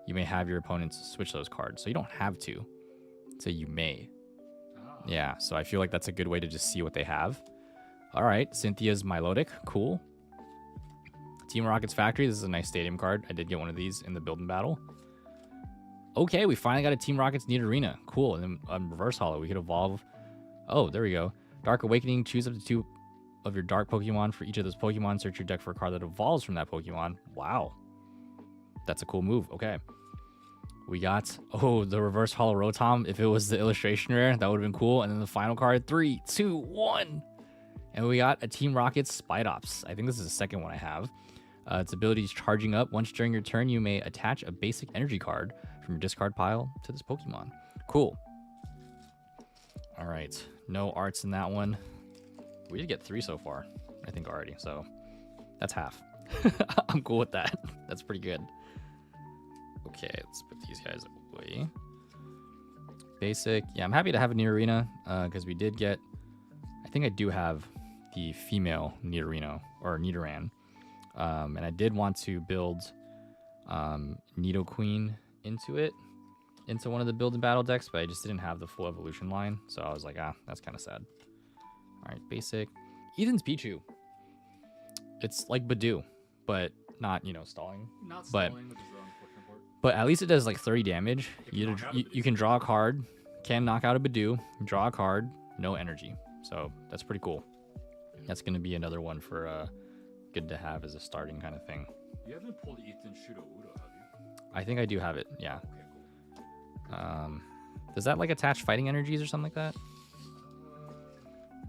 you may have your opponents switch those cards. So you don't have to. So you may. Yeah, so I feel like that's a good way to just see what they have. All right, Cynthia's Milotic. Cool. Team Rocket's Factory. This is a nice stadium card. I did get one of these in the build and battle. Okay, we finally got a Team Rocket's Nidorina. Cool. And then on Reverse Holo, we could evolve. Oh, there we go. Dark Awakening. Choose up to 2 of your dark Pokemon. For each of those Pokemon, search your deck for a card that evolves from that Pokemon. Wow. That's a cool move. Okay. We got, the Reverse Holo Rotom. If it was the illustration rare, that would have been cool. And then the final card, 3, 2, 1. And we got a Team Rocket Spidops. I think this is the second one I have. Its ability is charging up. Once during your turn, you may attach a basic energy card from your discard pile to this Pokemon. Cool. All right. No arts in that one. We did get 3 so far, I think, already. So that's half. I'm cool with that. That's pretty good. Okay, let's put these guys away. basic. Yeah, I'm happy to have a Nidorino because we did get. I think I do have the female Nidorino or Nidoran, and I did want to build Nidoqueen into one of the build and battle decks, but I just didn't have the full evolution line, so I was like, that's kind of sad. All right, basic. Ethan's Pichu. It's like Badoo, but not stalling. Not But- stalling, which is the unfortunate part. But at least it does like 30 damage. It can knock out a You can draw a card, can knock out a Badoo, draw a card, no energy. So that's pretty cool. That's going to be another one for good to have as a starting kind of thing. You haven't pulled Ethan Shudo Udo, have you? I think I do have it, yeah. Okay, cool. Does that like attach fighting energies or something like that?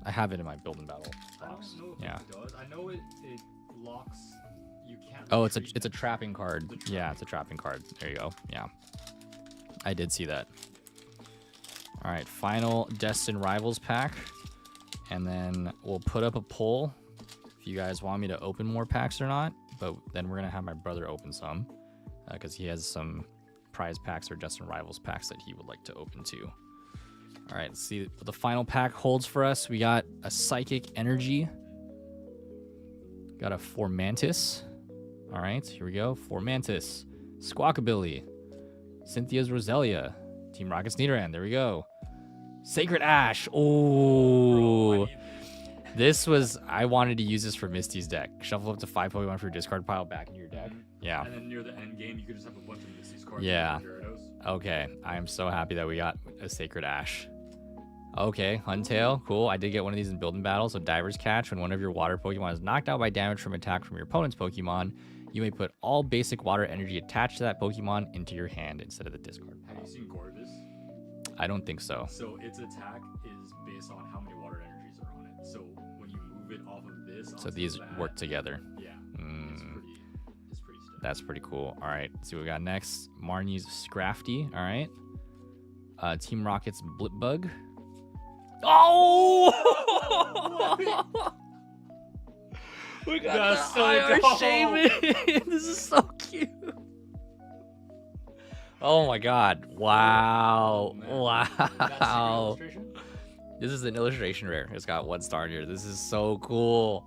I have it in my build and battle I don't box. know if Yeah. it does. I know it locks. You can't. Oh, it's a retreat. it's a trapping card. Yeah, it's a trapping card. There you go. Yeah. I did see that. All right, final Destined Rivals pack. And then we'll put up a poll if you guys want me to open more packs or not. But then we're going to have my brother open some because he has some prize packs or Destined Rivals packs that he would like to open too. All right, let's see what the final pack holds for us. We got a Psychic Energy. Got a Formantis. All right, here we go. Formantis. Squawkabilly. Cynthia's Roselia. Team Rocket's Nidoran. There we go. Sacred Ash. Oh. This was... I wanted to use this for Misty's deck. Shuffle up to 5 Pokemon for your discard pile back into your deck. Yeah. And then near the end game, you could just have a bunch of Misty's cards. Yeah. and Gyarados. Okay. I am so happy that we got a Sacred Ash. Okay, Huntail, cool. I did get one of these in Build and Battle. So Diver's Catch, when one of your water Pokemon is knocked out by damage from attack from your opponent's Pokemon, you may put all basic water energy attached to that Pokemon into your hand instead of the discard Have pile. you seen Gorvis? I don't think so. So its attack is based on how many water energies are on it. So when you move it off of this, So onto these that, work together. Yeah, Mm, it's pretty stiff. that's pretty cool. All right, let's see what we got next. Marnie's Scrafty. All right. Team Rocket's Blipbug. Oh! We got That's the so IR dope. Shaman. This is so cute. Oh my god. Wow. Man. Wow. That's a illustration? This is an illustration rare. It's got 1 star in here. This is so cool.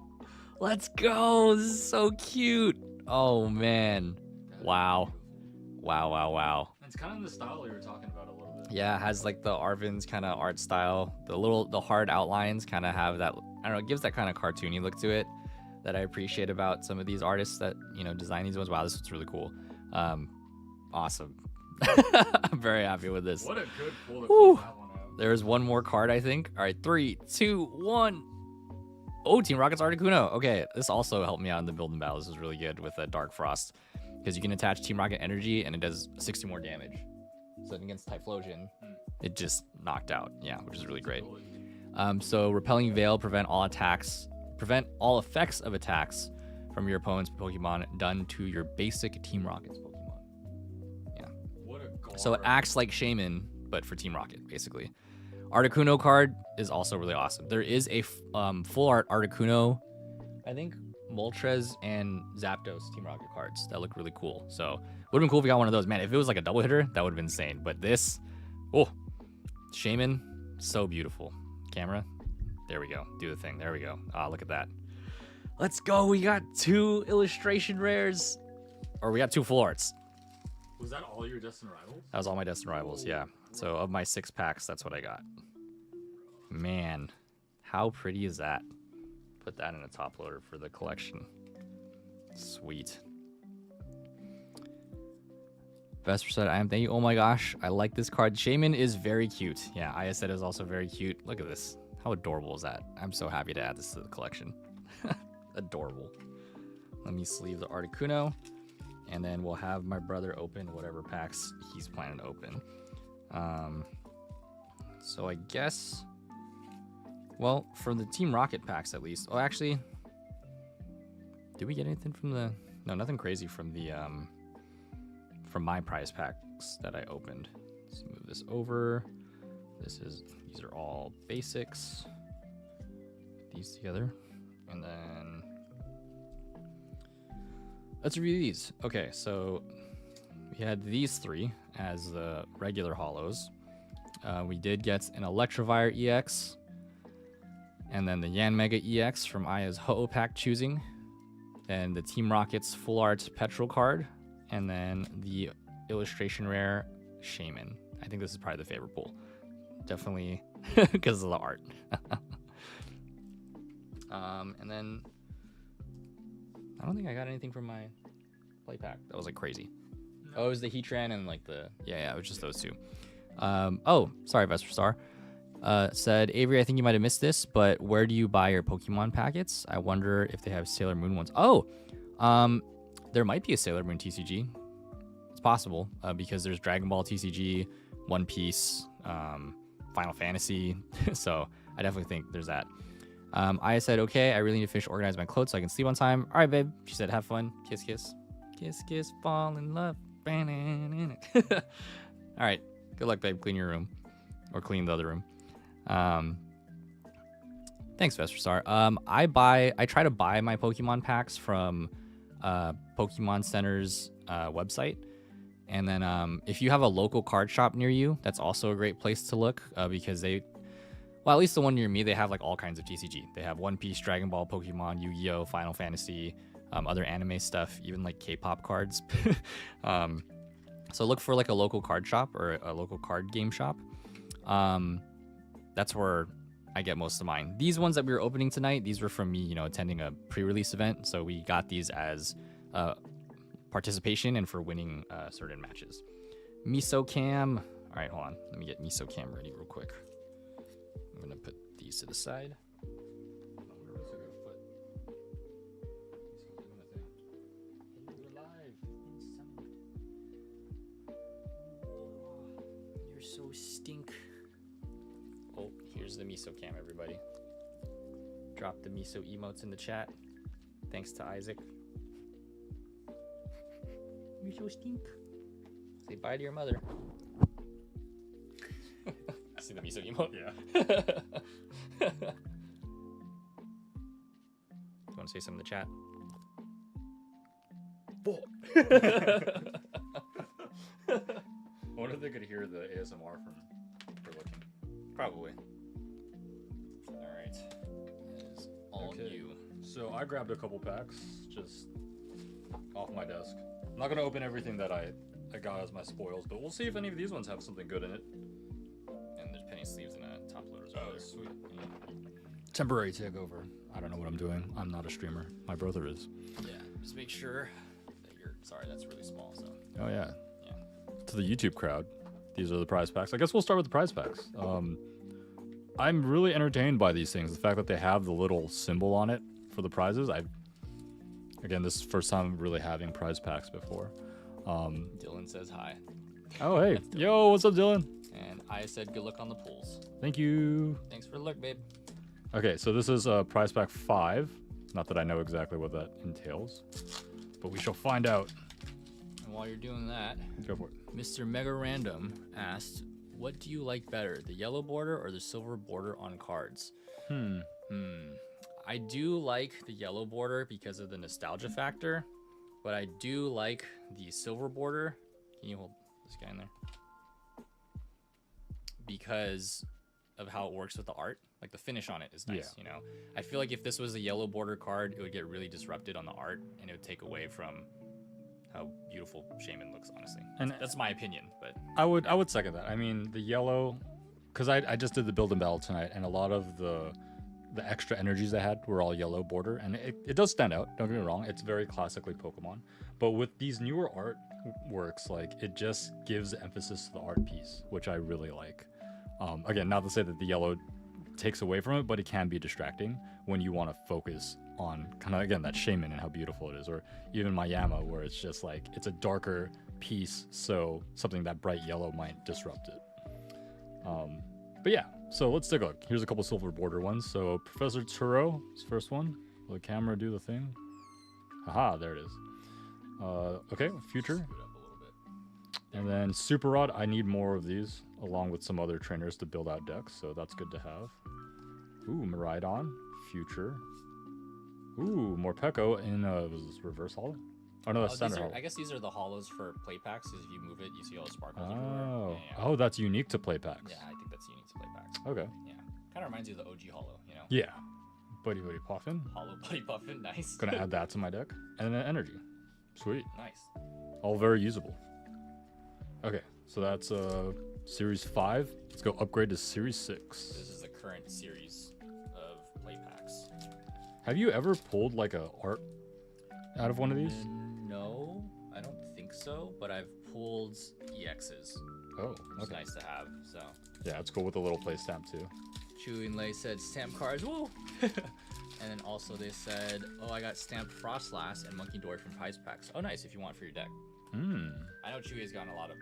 Let's go. This is so cute. Oh man. Wow. Wow, wow, wow. It's kind of the style you were talking about a little bit. Yeah, it has like the Arvin's kind of art style. The hard outlines kind of have that, I don't know, it gives that kind of cartoony look to it that I appreciate about some of these artists that, design these ones. Wow, this is really cool. Awesome. I'm very happy with this. What a good pull to Woo. close that one out. There's one more card, I think. All right, 3, 2, 1. Oh, Team Rocket's Articuno. Okay, this also helped me out in the build and battle. This is really good with Dark Frost because you can attach Team Rocket energy and it does 60 more damage. So against Typhlosion, it just knocked out. Yeah, which is really great. So Repelling Veil, prevent all effects of attacks from your opponent's Pokemon done to your basic Team Rocket's Pokemon. What a guard. So it acts like Shaman, but for Team Rocket, basically. Articuno card is also really awesome. There is a full art Articuno, I think Moltres and Zapdos Team Rocket cards that look really cool. So would have been cool if we got one of those. Man, if it was like a double hitter, that would have been insane. But this, oh, Shaman, so beautiful. Camera, there we go. Do the thing. There we go. Ah, look at that. Let's go. We got 2 illustration rares, or we got 2 full arts. Was that all your Destined Rivals? That was all my Destined Rivals, yeah. So of my 6 packs, that's what I got. Man, how pretty is that? Put that in a top loader for the collection. Sweet. Vesper said, I am thank you. Oh my gosh, I like this card. Shaman is very cute. Yeah, Aya said is also very cute. Look at this. How adorable is that? I'm so happy to add this to the collection. Adorable. Let me sleeve the Articuno. And then we'll have my brother open whatever packs he's planning to open. So I guess, well, for the Team Rocket packs at least. Oh, actually, did we get anything from the? No, nothing crazy from the from my prize packs that I opened. Let's move this over. These are all basics. Put these together, and then let's review these. Okay, so we had these 3 as the regular hollows. We did get an Electivire EX, and then the Yanmega EX from Aya's Ho-Oh Pack choosing, and the Team Rocket's Full Art Petrol card, and then the illustration rare Shaman. I think this is probably the favorite pull. Definitely because of the art. And then I don't think I got anything from my play pack. That was like crazy. Oh, it was the Heatran and like the it was just those two. Oh, sorry, Vesper Star. Said Avery, I think you might have missed this, but where do you buy your Pokemon packets? I wonder if they have Sailor Moon ones. Oh, there might be a Sailor Moon TCG. It's possible because there's Dragon Ball TCG, One Piece, Final Fantasy. So I definitely think there's that. I said, okay, I really need to finish organizing my clothes so I can sleep on time. All right, babe. She said, have fun. Kiss, kiss. Kiss, kiss, fall in love. All right. Good luck, babe. Clean your room. Or clean the other room. Thanks, Vesper Star. I try to buy my Pokemon packs from Pokemon Center's website. And then if you have a local card shop near you, that's also a great place to look because at least the one near me, they have like all kinds of TCG. They have One Piece, Dragon Ball, Pokemon, Yu-Gi-Oh, Final Fantasy, other anime stuff, even like K-pop cards. So look for like a local card shop or a local card game shop. That's where I get most of mine. These ones that we were opening tonight, these were from me, attending a pre-release event. So we got these as participation and for winning certain matches. Miso Cam. All right, hold on. Let me get Miso Cam ready real quick. I'm gonna put these to the side. You're so stink. Oh, here's the Miso Cam, everybody. Drop the Miso emotes in the chat. Thanks to Isaac. You're so stink. Say bye to your mother. See the Miso emote? Yeah. You want to say something in the chat? I wonder if they could hear the ASMR for looking. Probably. All right. That is all Okay. you. So I grabbed a couple packs just off my desk. I'm not gonna open everything that I got as my spoils, but we'll see if any of these ones have something good in it. And there's penny sleeves and a top loader as well. Sweet. Temporary takeover. I don't know what I'm doing. I'm not a streamer. My brother is. Yeah. Just make sure that you're. Sorry, that's really small. So. Oh yeah. Yeah. To the YouTube crowd, these are the prize packs. I guess we'll start with the prize packs. I'm really entertained by these things. The fact that they have the little symbol on it for the prizes. Again, this is the first time really having prize packs before. Dylan says hi. Oh hey, yo, what's up, Dylan? And I said good luck on the pools. Thank you. Thanks for the look, babe. Okay, so this is prize pack 5. Not that I know exactly what that entails, but we shall find out. And while you're doing that, Go for it. Mr. Mega Random asked, what do you like better, the yellow border or the silver border on cards? I do like the yellow border because of the nostalgia factor, but I do like the silver border. Can you hold this guy in there? Because of how it works with the art. Like the finish on it is nice, Yeah. I feel like if this was a yellow border card, it would get really disrupted on the art and it would take away from how beautiful Shaman looks, honestly. And that's my opinion, but I would second that. I mean, the yellow, because I just did the build and battle tonight, and a lot of the extra energies they had were all yellow border, and it does stand out. Don't get me wrong; it's very classically Pokemon. But with these newer artworks, like it just gives emphasis to the art piece, which I really like. Again, not to say that the yellow takes away from it, but it can be distracting when you want to focus on kind of, again, that Shaman and how beautiful it is, or even Mayama, where it's just like it's a darker piece, so something that bright yellow might disrupt it. But yeah, so let's take a look. Here's a couple silver border ones. So Professor Turo is the first one. Will the camera do the thing? Haha, there it is. Okay, future. scoot up a little bit. And then Super Rod, I need more of these, along with some other trainers to build out decks, so that's good to have. Ooh, Miraidon, future. Ooh, Morpeko in, was this reverse holo? Oh no, that's these center are, hollow. I guess these are the hollows for play packs. Because if you move it, you see all the sparkles everywhere. Oh, Yeah, oh, that's unique to play packs. yeah, I think that's unique to play packs. Okay. Yeah, kind of reminds you of the OG hollow, you know. Yeah. Buddy Buddy Puffin. Hollow Buddy Puffin, nice. Gonna add that to my deck. And then energy. Sweet. Nice. All very usable. Okay, so that's Series 5. Let's go upgrade to Series 6. This is the current series of play packs. Have you ever pulled like a art out of one of these? No, I don't think so. But I've pulled EXs. Oh, Which is okay. nice to have. So, Yeah, it's cool with the little play stamp too. Chewy and Lay said stamp cards. Woo! And then also they said, oh, I got stamped Frostlass and Monkey Dory from Prize Packs. Oh, nice if you want for your deck. Hmm, I know Chewy has gotten a lot of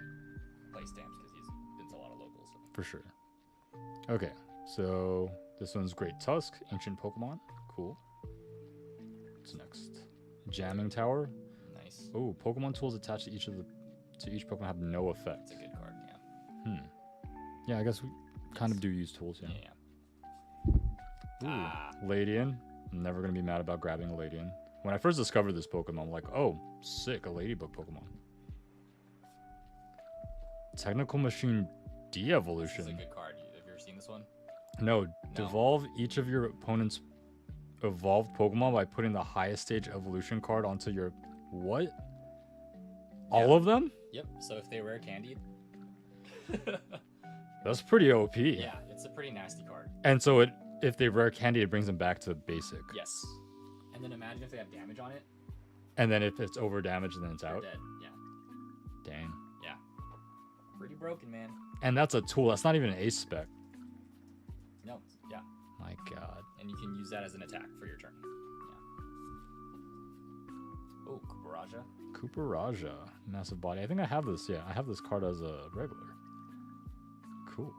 play stamps because he's been to a lot of locals. So. for sure. Okay, so this one's Great Tusk, Ancient Pokemon. Cool. What's next? Jamming Tower. Nice. Oh, Pokemon tools attached to each Pokemon have no effect. It's a good card, yeah. Yeah, I guess we kind of do use tools, yeah. Yeah. Ooh, Ladian. I'm never gonna be mad about grabbing a Ladian. When I first discovered this Pokemon, I'm like, oh, sick, a Ladybug Pokemon. Technical Machine This is De-Evolution. a good card. Have you ever seen this one? No, devolve each of your opponent's evolved Pokemon by putting the highest stage evolution card onto your... What? All of them? Yep. So if they rare candied, That's pretty OP. yeah, it's a pretty nasty card. And so if they rare candy, it brings them back to basic. Yes. And then imagine if they have damage on it. And then if it's over damaged, then it's They're out. dead. Yeah. Dang. Yeah. Pretty broken, man. And that's a tool. That's not even an ace spec. No. Yeah. My God. And you can use that as an attack for your turn. Yeah. Oh, Kubaraja. Cooper Raja. Massive body. I think I have this. Yeah, I have this card as a regular. Cool.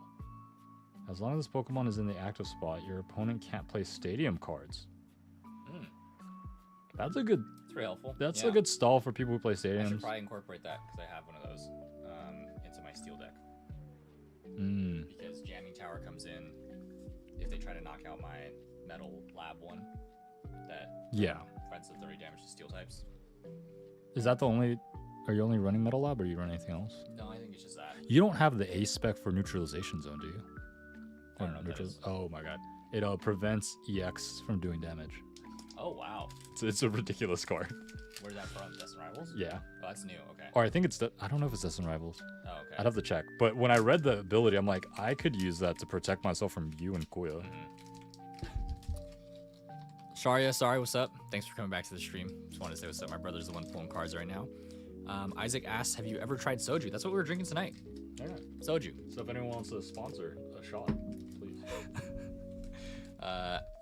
As long as this Pokemon is in the active spot, your opponent can't play stadium cards. Mm. That's a good... It's very helpful. That's Yeah. a good stall for people who play I should stadiums. probably incorporate that because I have one of those into my steel deck. Mm. Because Jamming Tower comes in if they try to knock out my Metal Lab one that Yeah. provides the 30 damage to steel types. Is that the only... Are you only running Metal Lab or you run anything else? No, I think it's just that. You don't have the ace spec for neutralization zone, do you? I don't know what that is. Oh my God. It prevents EX from doing damage. Oh, wow. It's a ridiculous card. Where's that from? Destin Rivals? Yeah. Oh, that's new. Okay. Or I think it's... I don't know if it's Destin Rivals. Oh, okay. I'd have to check. But when I read the ability, I'm like, I could use that to protect myself from you and Kuya. Sharia, sorry, what's up? Thanks for coming back to the stream. Just wanted to say what's up. My brother's the one pulling cards right now. Isaac asks, have you ever tried soju? That's what we were drinking tonight. Yeah. Soju. So if anyone wants to sponsor a shot, please.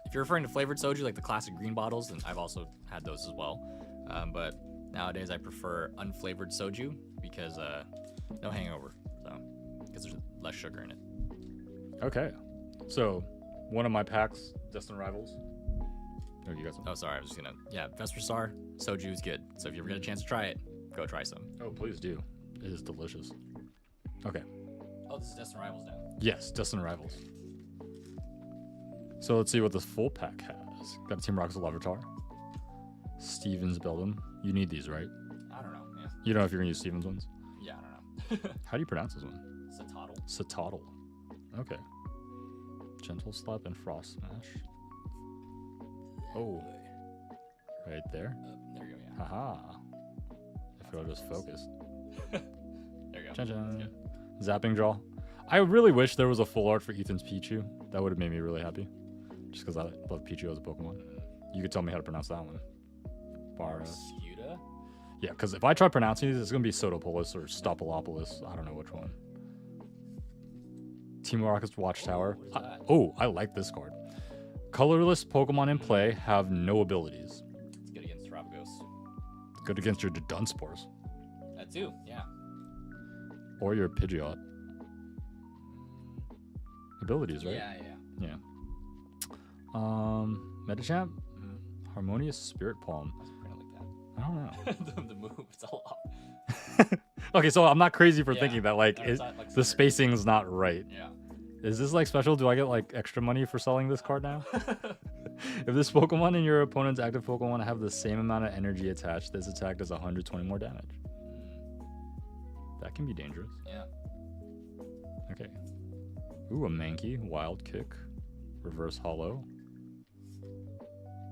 If you're referring to flavored soju, like the classic green bottles, then I've also had those as well. But nowadays I prefer unflavored soju because no hangover. So because there's less sugar in it. Okay. So one of my packs, Destin Rivals. Oh, you got some? Oh, sorry. I was just gonna. Yeah, Vesper Star soju is good. So if you ever get a chance to try it, go try some. Oh, please do. It is delicious. Okay. Oh, this is Destin Rivals now. Yes, Destin Rivals. So let's see what this full pack has. Got a Team Rocket's Larvitar. Stevens Beldum. You need these, right? I don't know. Yeah. You don't know if you're gonna use Stevens ones? Yeah, I don't know. How do you pronounce this one? Satotl. Satotl. Okay. Gentle Slap and Frost Smash. Oh. Right there. There you go. Yeah. Haha. If it'll just focus. There you go. Chan chan. Good. Zapping Jaw. I really wish there was a full art for Ethan's Pichu. That would have made me really happy. Just because I love Pichu as a Pokemon. You could tell me how to pronounce that one. Scuda? Yeah, because if I try pronouncing these, it's going to be Sotopolis or Stopolopolis. I don't know which one. Team Rocket's Watchtower. what is that? I like this card. Colorless Pokemon in play have no abilities. It's good against Terapagos. Good against your Dunsparce. That too, yeah. Or your Pidgeot. Abilities, right? Yeah. Yeah. Metachamp? Harmonious Spirit Palm. What's it printed like that? I don't know. the move, it's all off. Okay, so I'm not crazy for Yeah, thinking that like it's not, like, the centered. spacing's not right. Yeah. Is this like special? Do I get like extra money for selling this card now? If this Pokemon and your opponent's active Pokemon have the same amount of energy attached, this attack does 120 more damage. That can be dangerous. Yeah. Okay. Ooh, a Mankey, Wild Kick, Reverse Hollow,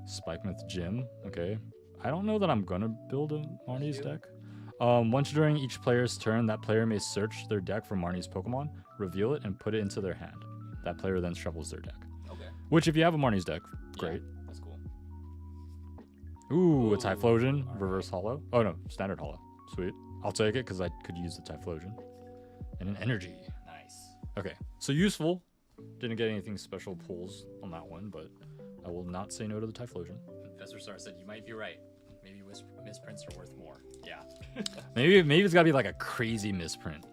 Spikemuth Gym. Okay. I don't know that I'm gonna build a Marnie's deck. Once during each player's turn, that player may search their deck for Marnie's Pokemon, reveal it, and put it into their hand. That player then shuffles their deck. Okay. Which, if you have a Marnie's deck, great. Yeah, that's cool. Ooh, a Typhlosion, alright. Reverse Hollow. Oh no, Standard Hollow. Sweet. I'll take it because I could use the Typhlosion. And an Energy. Nice. Okay, so useful. Didn't get anything special pulls on that one, but I will not say no to the Typhlosion. Professor Star said you might be right. Maybe misprints are worth more. Yeah. Maybe it's gotta be like a crazy misprint.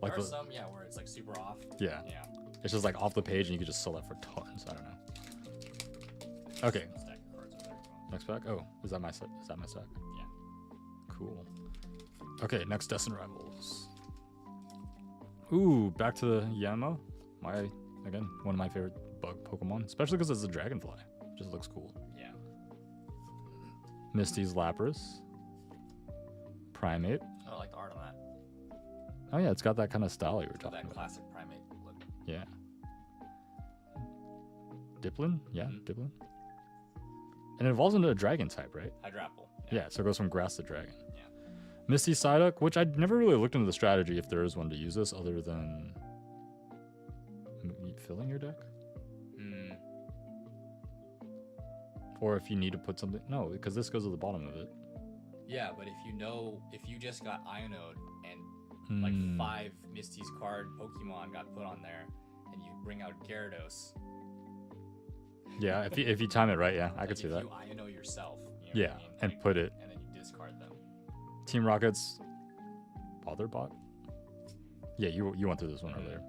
Like There are the, some, yeah, where it's like super off. yeah, Yeah. it's just like off the page and you could just sell that for tons. I don't know. Okay, Stack of cards over there. next pack. Oh, is that my set? Is that my stack? Yeah. Cool. Okay, next Destin Rivals. Ooh, back to the Yama. Again, one of my favorite bug Pokemon, especially because it's a dragonfly. Just looks cool. Yeah. Misty's Lapras. Primate. I like the art on that. Oh yeah, it's got that kind of style you were Got talking that about. classic primate look. Yeah. Diplin? Yeah, Mhm. Diplin. And it evolves into a dragon type, right? Hydrapple. Yeah, so it goes from grass to dragon. Yeah. Misty Psyduck, which I'd never really looked into the strategy if there is one to use this other than filling your deck. Hmm. Or if you need to put something. No, because this goes to the bottom of it. Yeah, but if you just got Ionode and like Hmm. 5 Misty's card Pokemon got put on there, and you bring out Gyarados. Yeah, if you time it right, yeah, I like could see if that. You Ionode yourself. You know Yeah, what I mean? and Like, put it. and then you discard them. Team Rocket's Botherbot? Yeah, you went through this one earlier.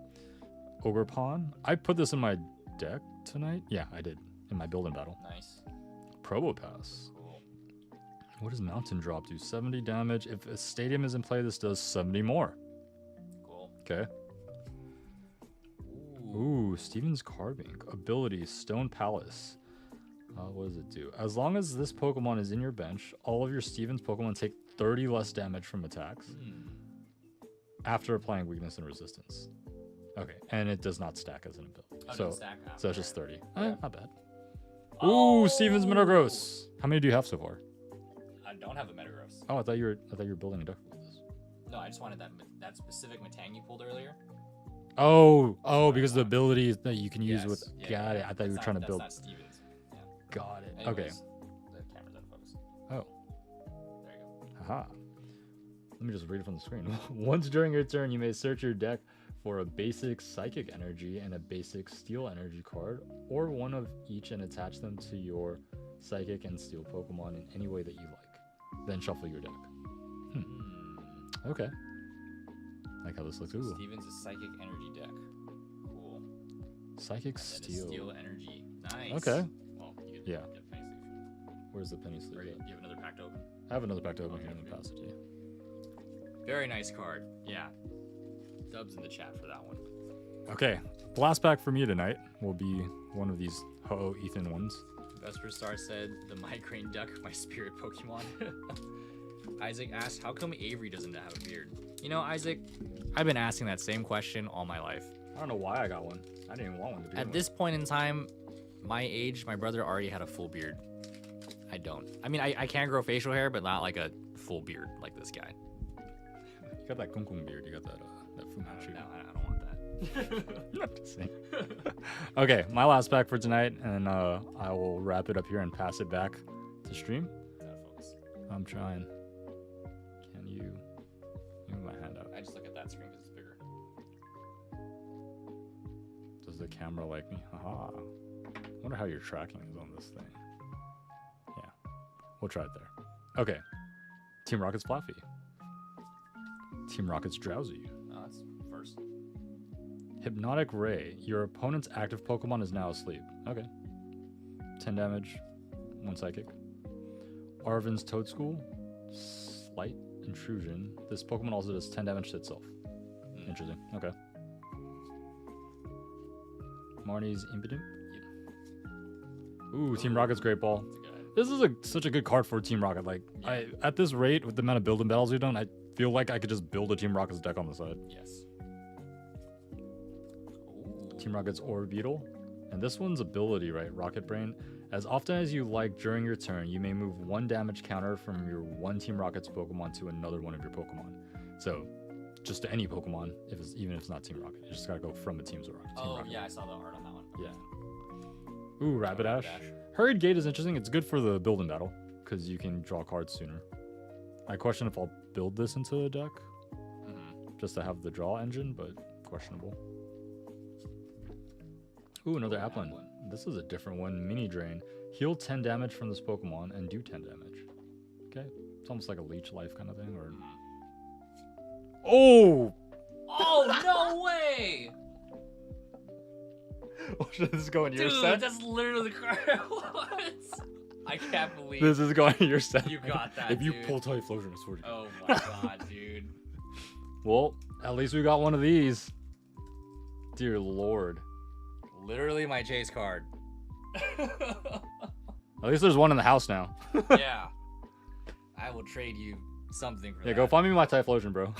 Ogre Pawn. I put this in my deck tonight. Yeah, I did. In my building battle. Nice. Probopass. Cool. What does Mountain Drop do? 70 damage. If a stadium is in play, this does 70 more. Cool. Okay. Ooh, Steven's Carbink. Ability, Stone Palace. What does it do? As long as this Pokemon is in your bench, all of your Steven's Pokemon take 30 less damage from attacks after applying weakness and resistance. Okay, and it does not stack as an ability. Oh, so, don't stack so it's just 30. Okay. Not bad. Oh! Ooh, Steven's Metagross. How many do you have so far? I don't have a Metagross. Oh, I thought you were building a deck with this. No, I just wanted that specific Metang you pulled earlier. Oh, because the abilities that you can use with. Yeah, Got it. I thought you were That's trying to not- build. That's not Steven's. Yeah. Got it. Okay. Anyways, the camera's out of focus. Oh. There you go. Haha. Let me just read it from the screen. Once during your turn, you may search your deck for a basic Psychic Energy and a basic Steel Energy card, or one of each, and attach them to your Psychic and Steel Pokemon in any way that you like. Then shuffle your deck. Okay. Like how this looks. Ooh. Steven's a Psychic Energy deck. Cool. Psychic And Steel. Steel Energy. Nice. Okay. Well, you get, Yeah. Get penny sleeve. Where's the penny sleeve? Great. at? You have another pack to open. I have another pack to open Okay, here and okay. pass it to you. Very nice card. Yeah. Dubs in the chat for that one. Okay. The last pack for me tonight will be one of these Ho-Oh Ethan ones. Vesper Star said, the migraine duck, my spirit Pokemon. Isaac asked, how come Avery doesn't have a beard? You know, Isaac, I've been asking that same question all my life. I don't know why I got one. I didn't even want one to begin At with. this point in time, my age, my brother already had a full beard. I don't. I mean, I can grow facial hair, but not like a full beard like this guy. You got that Kung Kung beard. You got that Fu Manchu. No, I don't want that. I'm just saying. Okay, my last pack for tonight, and I will wrap it up here and pass it back to stream. Gotta focus. I'm trying. Can you move my hand out? I just look at that screen because it's bigger. Does the camera like me? Haha. Wonder how your tracking is on this thing. Yeah, we'll try it there. Okay. Team Rocket's Fluffy. Team Rocket's Drowsy. Oh, that's first. Hypnotic Ray. Your opponent's active Pokemon is now asleep. Okay. 10 damage. 1 psychic. Arvin's Toadschool. Slight Intrusion. This Pokemon also does 10 damage to itself. Interesting. Okay. Marnie's Impidimp. Ooh, Team Rocket's Great Ball. That's a good. This is such a good card for Team Rocket. Like, at this rate, with the amount of building battles we've done, I feel like I could just build a Team Rocket's deck on the side. Yes. Team Rocket's Orbeetle. And this one's ability, right? Rocket Brain. As often as you like during your turn, you may move 1 damage counter from your one Team Rocket's Pokemon to another one of your Pokemon. So, just to any Pokemon, even if it's not Team Rocket. You just gotta go from a Team Rocket. Oh, yeah, I saw the art on that one. Yeah. Ooh, Rapidash. Rapidash. Hurried Gate is interesting. It's good for the build and battle, because you can draw cards sooner. I question if I'll build this into a deck, just to have the draw engine, but questionable. Ooh, another Applin. This is a different one. Mini Drain. Heal 10 damage from this Pokemon and do 10 damage. Okay. It's almost like a leech life kind of thing. Or Oh! Oh, no way! Oh, shit, this is going your Dude, set? that's literally the card I want. I can't believe This is going your set. you got that, If you dude. pull Typhlosion, I swear to God. Oh my god, dude. Well, at least we got one of these. Dear Lord. Literally my chase card. At least there's one in the house now. Yeah. I will trade you something for Yeah, that. go find me my Typhlosion, bro.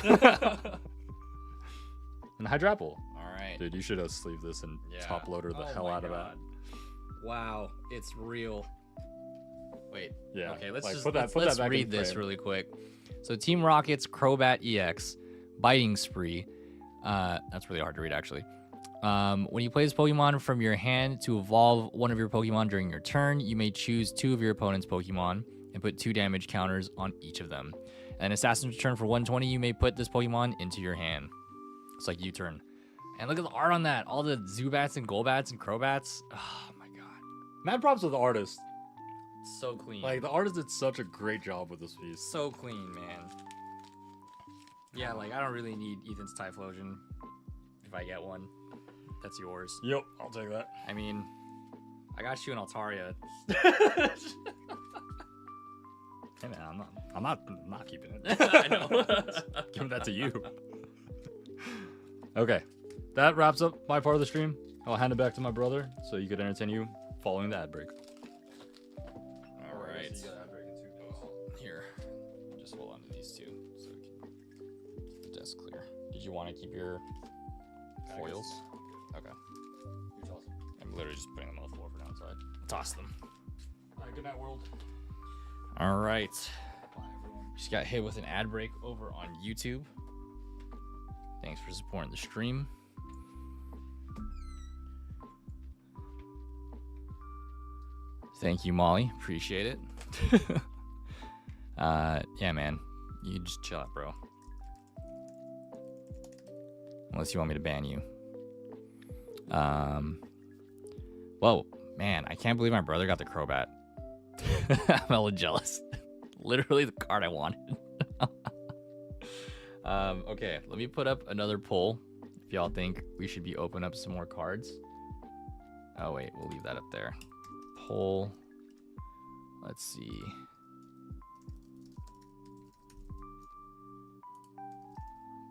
And Hydrapple. All right. Dude, you should have sleeved this and Yeah. top loader the Oh hell my out of God. Wow, it's real. Wait. that. Yeah. Okay, let's like, just put that, let's, put let's that back read in this frame. really quick. So Team Rocket's Crobat EX, Biting Spree. That's really hard to read actually. When you play this Pokemon from your hand to evolve one of your Pokemon during your turn, you may choose 2 of your opponent's Pokemon and put 2 damage counters on each of them. And Assassin's Return for 120, you may put this Pokemon into your hand. It's like U-turn. And look at the art on that. All the Zubats and Golbats and Crobats. Oh my god. Mad props to the artist. So clean. Like, the artist did such a great job with this piece. So clean, man. Yeah, like I don't really need Ethan's Typhlosion. If I get one, that's yours. Yep, I'll take that. I mean, I got you an Altaria. Hey man, I'm not keeping it. I know. Giving that to you. Okay, that wraps up my part of the stream. I'll hand it back to my brother so you could entertain you following the ad break. All right. Here, just hold on to these 2 so we can keep the desk clear. Did you want to keep your foils? Okay. I'm literally just putting them on the floor for now, so I toss them. Good night, world. All right. Just got hit with an ad break over on YouTube. Thanks for supporting the stream. Thank you, Molly. Appreciate it. Yeah, man. You just chill out, bro. Unless you want me to ban you. Whoa, man. I can't believe my brother got the Crobat. I'm a little jealous. Literally the card I wanted. Okay, let me put up another poll. If y'all think we should be opening up some more cards. Oh wait, we'll leave that up there. Poll. Let's see.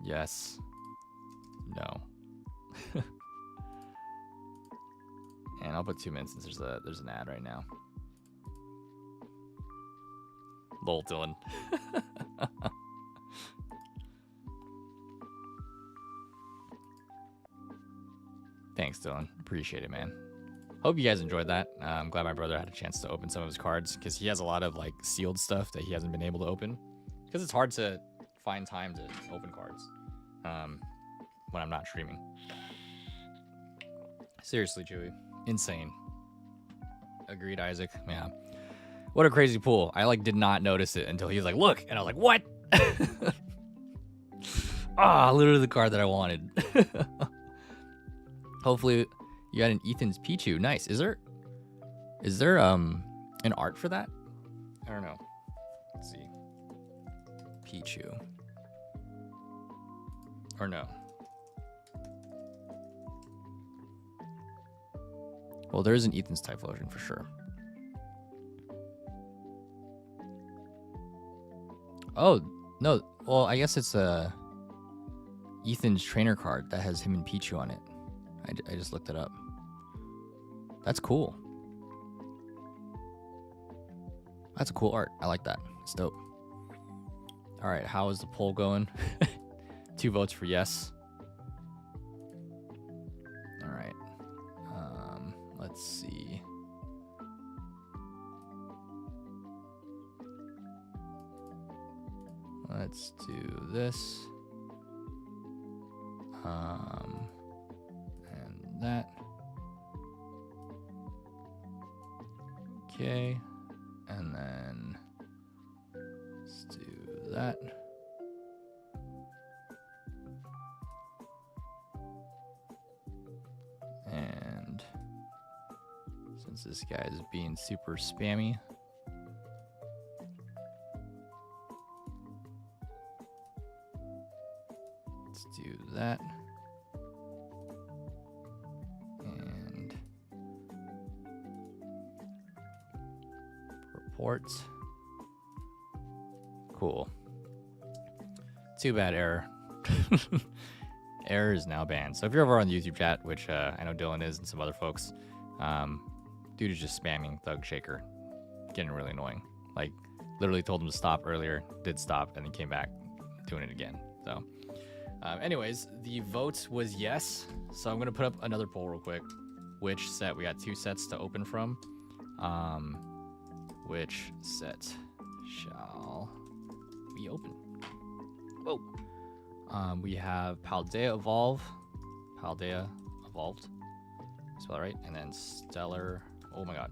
Yes. No. And I'll put 2 minutes since there's an ad right now. Lol, Dylan. Thanks, Dylan. Appreciate it, man. Hope you guys enjoyed that. I'm glad my brother had a chance to open some of his cards because he has a lot of like sealed stuff that he hasn't been able to open because it's hard to find time to open cards when I'm not streaming. Seriously, Chewy. Insane. Agreed, Isaac. Yeah. What a crazy pool. I like did not notice it until he was like, look. And I was like, what? Literally the card that I wanted. Hopefully you got an Ethan's Pichu. Nice. Is there an art for that? I don't know. Let's see. Pichu. Or no. Well, there is an Ethan's Typhlosion for sure. Oh, no. Well, I guess it's Ethan's trainer card that has him and Pichu on it. I just looked it up. That's cool. That's a cool art. I like that. It's dope. All right, how is the poll going? 2 votes for yes. All right. Let's see. Let's do this. And that. Okay. And then let's do that. And since this guy is being super spammy, let's do that. And reports. Cool. Too bad, error. Error is now banned. So if you're over on the YouTube chat, which I know Dylan is and some other folks, dude is just spamming Thug Shaker. Getting really annoying. Like, literally told him to stop earlier, did stop, and then came back doing it again. So, anyways, the vote was yes. So I'm going to put up another poll real quick. Which set? We got 2 sets to open from. Which set shall we open? Whoa. We have Paldea Evolve. Paldea Evolved. Spell it right. And then Stellar. Oh my god.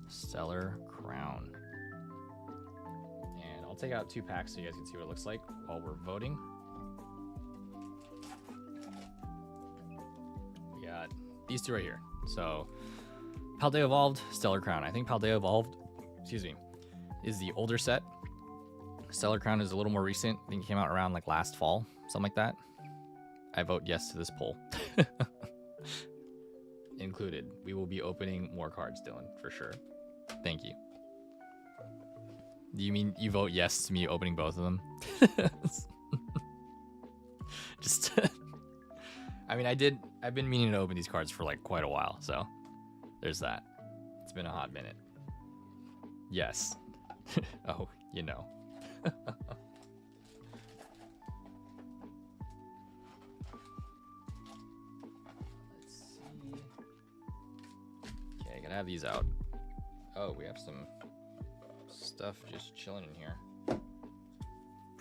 Stellar Crown. And I'll take out 2 packs so you guys can see what it looks like while we're voting. We got these 2 right here. So, Paldea Evolved, Stellar Crown. I think Paldea Evolved, excuse me, is the older set. Stellar Crown is a little more recent. I think it came out around like last fall, something like that. I vote yes to this poll. Included. We will be opening more cards, Dylan, for sure. Thank you. Do you mean you vote yes to me opening both of them? Just, I mean, I've been meaning to open these cards for like quite a while, so there's that. It's been a hot minute. Yes. Oh, you know. Let's see. Okay, gotta have these out. Oh, we have some stuff just chilling in here.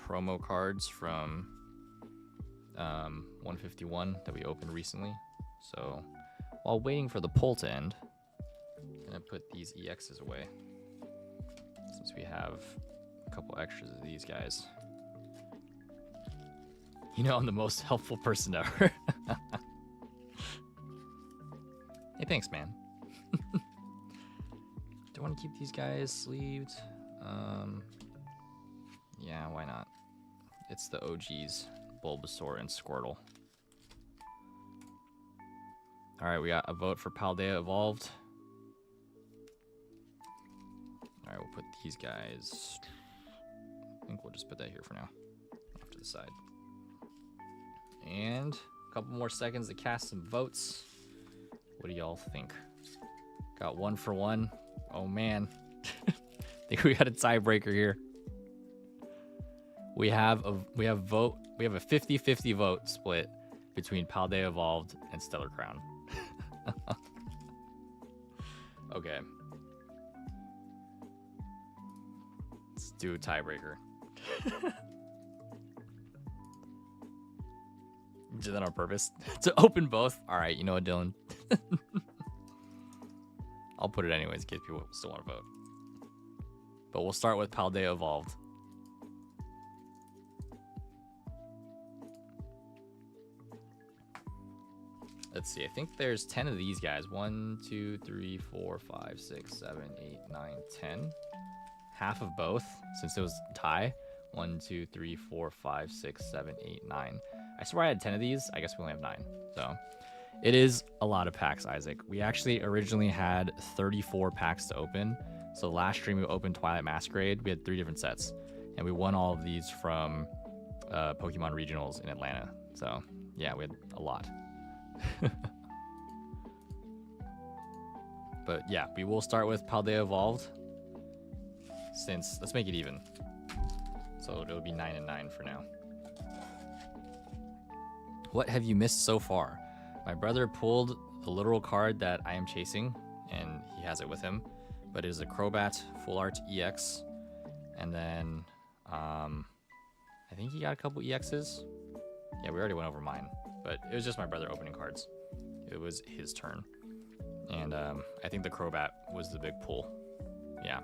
Promo cards from 151 that we opened recently. So while waiting for the poll to end, I'm gonna put these EXs away since we have a couple extras of these guys. You know, I'm the most helpful person ever. Hey, thanks, man. Do I want to keep these guys sleeved? Yeah, why not? It's the OGs, Bulbasaur and Squirtle. All right, we got a vote for Paldea Evolved. All right, we'll put these guys. I think we'll just put that here for now, off to the side. And a couple more seconds to cast some votes. What do y'all think? Got 1 for 1. Oh man, I think we got a tiebreaker here. We have a 50-50 vote split between Paldea Evolved and Stellar Crown. Okay. Let's do a tiebreaker. Did that on purpose to open both. All right, you know what, Dylan? I'll put it anyways in case people still want to vote. But we'll start with Paldea Evolved. Let's see. I think there's 10 of these guys. 1, 2, 3, 4, 5, 6, 7, 8, 9, 10. Half of both, since it was tie. 1, 2, 3, 4, 5, 6, 7, 8, 9. I swear I had 10 of these. I guess we only have 9. So it is a lot of packs, Isaac. We actually originally had 34 packs to open. So last stream we opened Twilight Masquerade. We had 3 different sets. And we won all of these from Pokemon Regionals in Atlanta. So yeah, we had a lot. But yeah, we will start with Paldea Evolved. since let's make it even. So it'll be 9 and 9 for now. What have you missed so far? My brother pulled the literal card that I am chasing, and he has it with him. But it is a Crobat Full Art EX. And then I think he got a couple EXs. Yeah, we already went over mine. But it was just my brother opening cards. It was his turn. And I think the Crobat was the big pull. Yeah.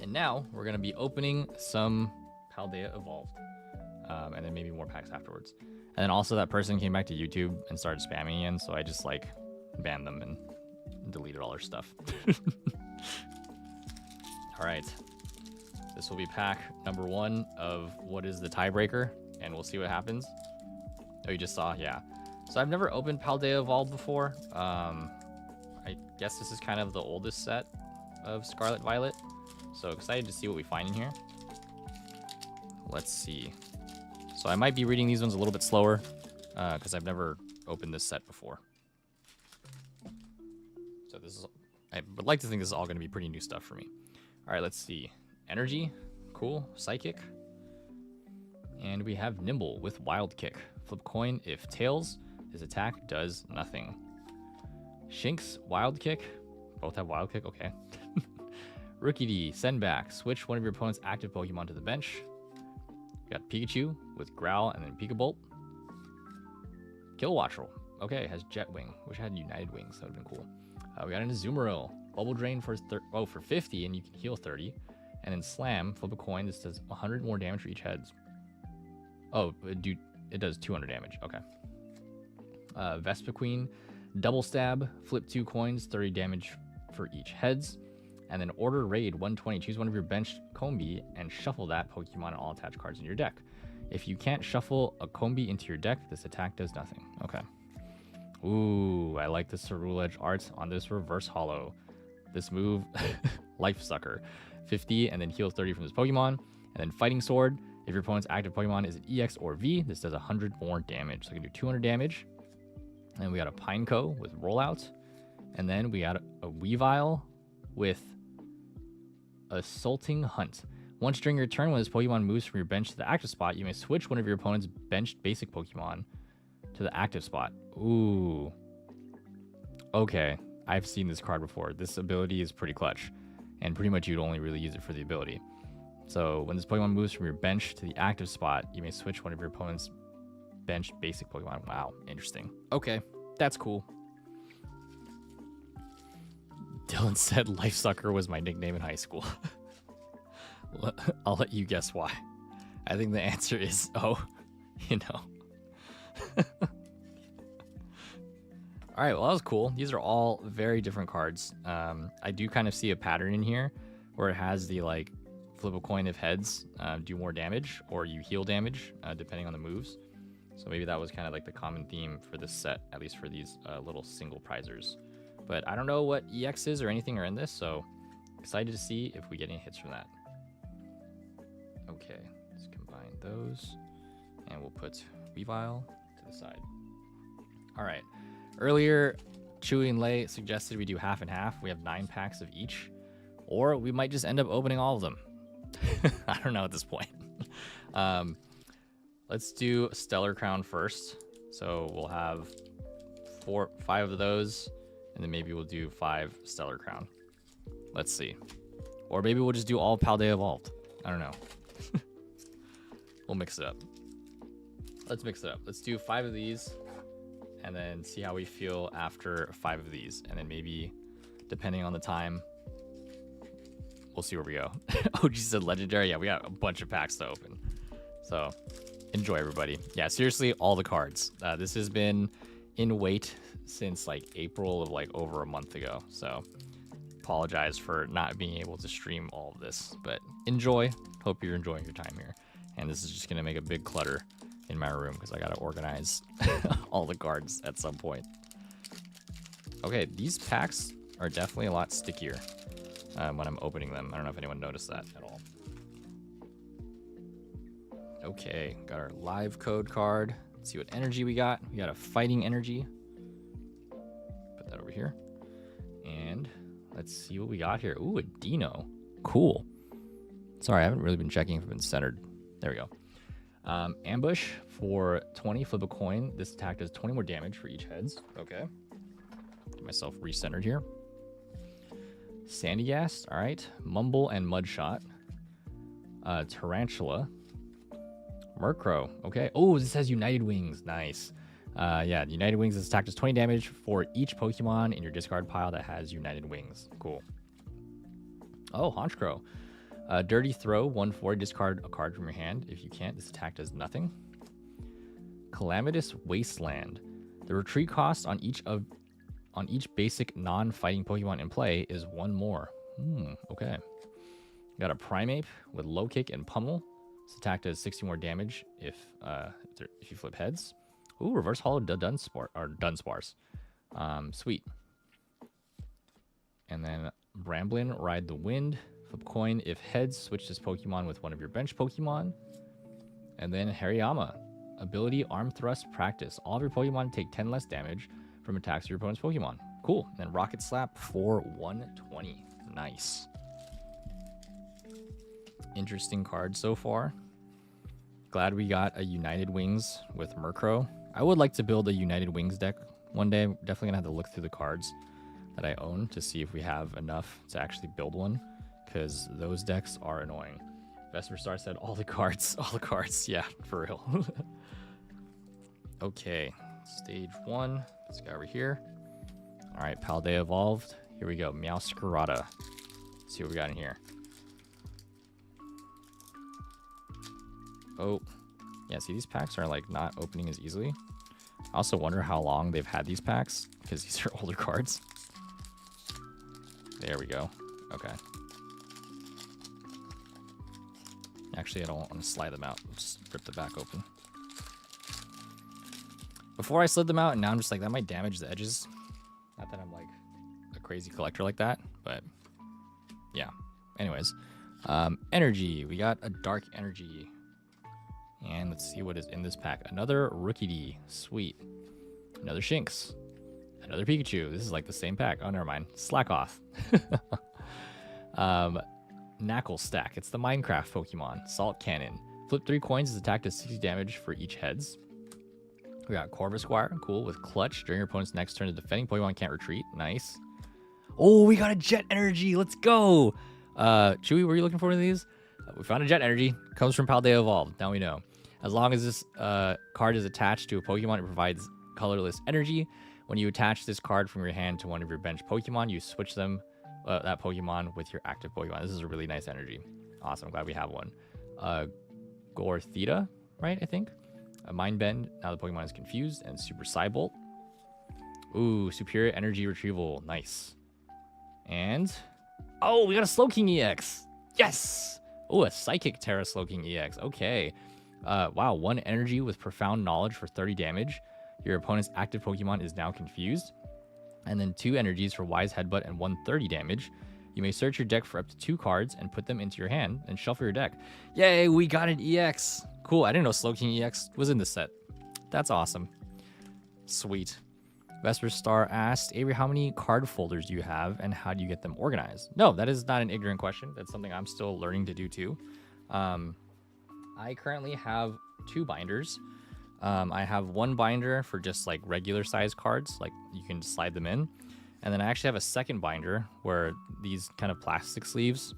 And now we're going to be opening some Paldea Evolved. And then maybe more packs afterwards. And then also that person came back to YouTube and started spamming again. So I just like banned them and deleted all their stuff. All right. This will be pack number 1 of what is the tiebreaker. And we'll see what happens. Oh, you just saw? Yeah. So I've never opened Paldea Evolved before. I guess this is kind of the oldest set of Scarlet Violet. So excited to see what we find in here. Let's see. So I might be reading these ones a little bit slower because I've never opened this set before. So this is, I would like to think this is all going to be pretty new stuff for me. All right, let's see. Energy, cool. Psychic. And we have Nimble with Wild Kick. Flip coin if tails, his attack does nothing. Shinx, Wild Kick. Both have Wild Kick, okay. Rookie D, send back. Switch one of your opponent's active Pokemon to the bench. We got Pikachu with Growl and then Pikabolt. Killwattrel. Okay, has Jet Wing. Wish I had United Wings. That would have been cool. We got an Azumarill. Bubble Drain for for 50 and you can heal 30. And then Slam. Flip a coin. This does 100 more damage for each heads. Oh, it does 200 damage. Okay. Vespiquen. Double Stab. Flip 2 coins. 30 damage for each heads. And then Order Raid 120. Choose one of your benched Combi and shuffle that Pokemon and all attached cards in your deck. If you can't shuffle a Combi into your deck, this attack does nothing. Okay. Ooh, I like the Ceruledge Edge art on this reverse holo. This move, Life Sucker. 50 and then heals 30 from this Pokemon. And then Fighting Sword. If your opponent's active Pokemon is an EX or V, this does 100 more damage. So I can do 200 damage. And then we got a Pineco with Rollout. And then we got a Weavile with Assaulting Hunt. Once during your turn, when this Pokemon moves from your bench to the active spot, you may switch one of your opponent's benched basic Pokemon to the active spot. Ooh. Okay, I've seen this card before. This ability is pretty clutch. And pretty much you'd only really use it for the ability. So when this Pokemon moves from your bench to the active spot, you may switch one of your opponent's benched basic Pokemon. Wow, interesting. Okay, that's cool. Dylan said Life Sucker was my nickname in high school. I'll let you guess why. I think the answer is, oh, you know. All right, well, that was cool. These are all very different cards. I do kind of see a pattern in here where it has the, like, flip a coin if heads do more damage or you heal damage, depending on the moves. So maybe that was kind of like the common theme for this set, at least for these little single prizers. But I don't know what EXs or anything are in this, so excited to see if we get any hits from that. Okay, let's combine those. And we'll put Weavile to the side. All right. Earlier, Chewy and Lei suggested we do half and half. We have 9 packs of each. Or we might just end up opening all of them. I don't know at this point. Let's do Stellar Crown first. So we'll have 5 of those. And then maybe we'll do 5 Stellar Crown. Let's see. Or maybe we'll just do all Paldea Evolved. I don't know. We'll mix it up. Let's mix it up. Let's do 5 of these. And then see how we feel after 5 of these. And then maybe, depending on the time, we'll see where we go. OG said Legendary. Yeah, we got a bunch of packs to open. So, enjoy, everybody. Yeah, seriously, all the cards. This has been in wait since like April of like over a month ago. So apologize for not being able to stream all of this, but enjoy. Hope you're enjoying your time here. And this is just gonna make a big clutter in my room because I gotta organize all the cards at some point. Okay, these packs are definitely a lot stickier when I'm opening them. I don't know if anyone noticed that at all. Okay, got our live code card. Let's see what energy we got. We got a fighting energy. Put that over here. And let's see what we got here. Ooh, a Dino. Cool. Sorry, I haven't really been checking if it's been centered. There we go. Ambush for 20, flip a coin. This attack does 20 more damage for each heads. Okay. Get myself recentered here. Sandygast, all right. Mumble and Mudshot. Tarantula. Murkrow, okay. Oh, this has United Wings, nice. Yeah, United Wings, this attack does 20 damage for each Pokemon in your discard pile that has United Wings. Cool. Oh, Honchkrow. Dirty Throw, 1/4, discard a card from your hand. If you can't, this attack does nothing. Calamitous Wasteland. The retreat cost on each basic non-fighting Pokemon in play is 1 more. Okay. Got a Primeape with Low Kick and Pummel. This attack does 60 more damage if you flip heads. Ooh, Reverse Hollow Dunsparce. Sweet. And then Bramblin, Ride the Wind. Flip coin. If heads, switch this Pokemon with one of your bench Pokemon. And then Hariyama. Ability, Arm Thrust, Practice. All of your Pokemon take 10 less damage from attacks of your opponent's Pokemon. Cool. And then Rocket Slap for 120. Nice. Interesting card so far. Glad we got a United Wings with Murkrow. I would like to build a United Wings deck one day. I'm definitely gonna have to look through the cards that I own to see if we have enough to actually build one, because those decks are annoying. Vesper Star said all the cards. Yeah, for real. Okay, stage 1. This guy over here. All right, Paldea evolved. Here we go. Meowscarada. Let's see what we got in here. Oh, yeah, see, these packs are like not opening as easily. I also wonder how long they've had these packs, because these are older cards. There we go. Okay. Actually, I don't want to slide them out. Just rip the back open. Before I slid them out, and now I'm just like, that might damage the edges. Not that I'm like a crazy collector like that, but yeah. Anyways, energy. We got a dark energy. And let's see what is in this pack. Another Rookidee. Sweet. Another Shinx. Another Pikachu. This is like the same pack. Oh, never mind. Slack off. Knuckle Stack. It's the Minecraft Pokemon. Salt Cannon. Flip 3 coins. This attack does 60 damage for each heads. We got Corvisquire. Cool. With Clutch. During your opponent's next turn, the defending Pokemon can't retreat. Nice. Oh, we got a Jet Energy. Let's go. Chewy, were you looking for one of these? We found a Jet Energy. Comes from Paldea Evolved. Now we know. As long as this card is attached to a Pokemon, it provides colorless energy. When you attach this card from your hand to one of your bench Pokemon, you switch that Pokemon with your active Pokemon. This is a really nice energy. Awesome. I'm glad we have one. Gorthita, right? I think. A Mind Bend. Now the Pokemon is confused. And Super Psybolt. Ooh, Superior Energy Retrieval. Nice. And... oh, we got a Slowking EX. Yes! Oh, a Psychic Terra Slowking EX. Okay. Wow, 1 energy with Profound Knowledge for 30 damage. Your opponent's active Pokemon is now confused. And then 2 energies for Wise Headbutt and 130 damage. You may search your deck for up to 2 cards and put them into your hand and shuffle your deck. Yay, we got an EX. Cool, I didn't know Slowking EX was in this set. That's awesome. Sweet. Vesper Star asked, Avery, how many card folders do you have and how do you get them organized? No, that is not an ignorant question. That's something I'm still learning to do too. I currently have 2 binders. I have 1 binder for just like regular size cards, like you can slide them in. And then I actually have a second binder where these kind of plastic sleeves,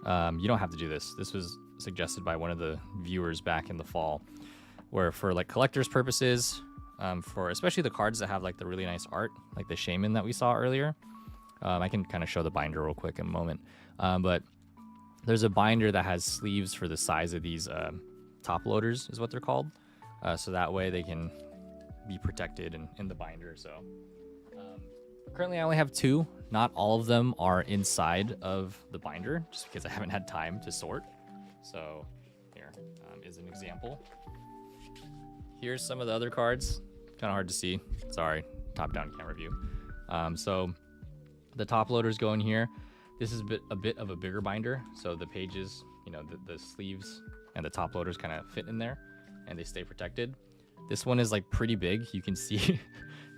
you don't have to do this. This was suggested by one of the viewers back in the fall, where for like collector's purposes, for especially the cards that have like the really nice art, like the Shaman that we saw earlier. I can kind of show the binder real quick in a moment. But there's a binder that has sleeves for the size of these top loaders is what they're called. So that way they can be protected in the binder. So currently I only have 2. Not all of them are inside of the binder just because I haven't had time to sort. So here is an example. Here's some of the other cards. Kind of hard to see. Sorry, top-down camera view. So the top loaders go in here. This is a bit of a bigger binder, so the pages, you know, the sleeves and the top loaders kind of fit in there, and they stay protected. This one is like pretty big, you can see,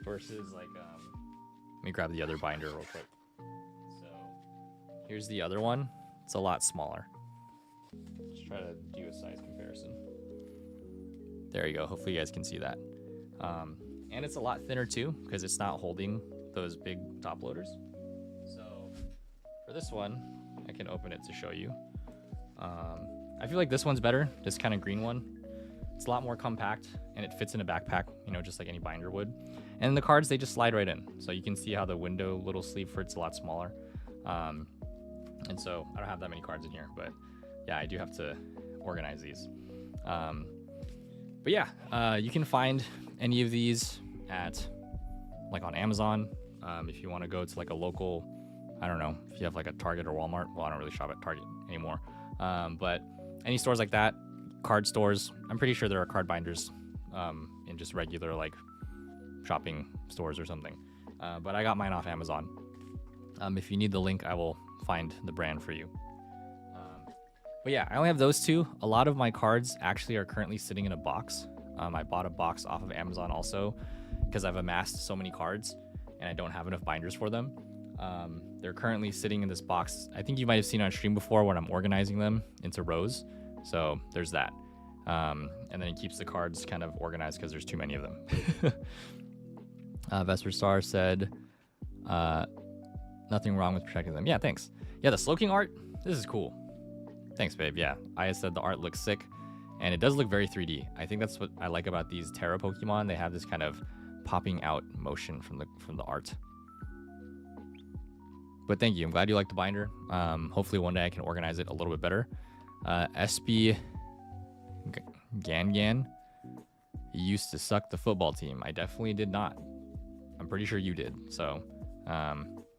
versus like, let me grab the other binder real quick. So here's the other one. It's a lot smaller. Let's try to do a size comparison. There you go. Hopefully you guys can see that. And it's a lot thinner too, because it's not holding those big top loaders. So for this one, I can open it to show you. I feel like this one's better, this kind of green one. It's a lot more compact, and it fits in a backpack, you know, just like any binder would. And the cards, they just slide right in. So you can see how the window little sleeve for it's a lot smaller. And so I don't have that many cards in here, but yeah, I do have to organize these. But yeah, you can find any of these at, like, on Amazon. If you want to go to like a local, I don't know, if you have like a Target or Walmart. Well, I don't really shop at Target anymore. But any stores like that, card stores, I'm pretty sure there are card binders in just regular like shopping stores or something. But I got mine off Amazon. If you need the link, I will find the brand for you. But yeah, I only have those two. A lot of my cards actually are currently sitting in a box. I bought a box off of Amazon also because I've amassed so many cards and I don't have enough binders for them. They're currently sitting in this box. I think you might have seen on stream before when I'm organizing them into rows. So there's that. And then it keeps the cards kind of organized because there's too many of them. Vesper Star said, nothing wrong with protecting them. Yeah, thanks. Yeah, the Slowking art, this is cool. Thanks, babe. Yeah, I said the art looks sick, and it does look very 3D. I think that's what I like about these Terra Pokemon. They have this kind of popping out motion from the art. But thank you. I'm glad you like the binder. Hopefully one day I can organize it a little bit better. SB Gan used to suck the football team. I definitely did not. I'm pretty sure you did. So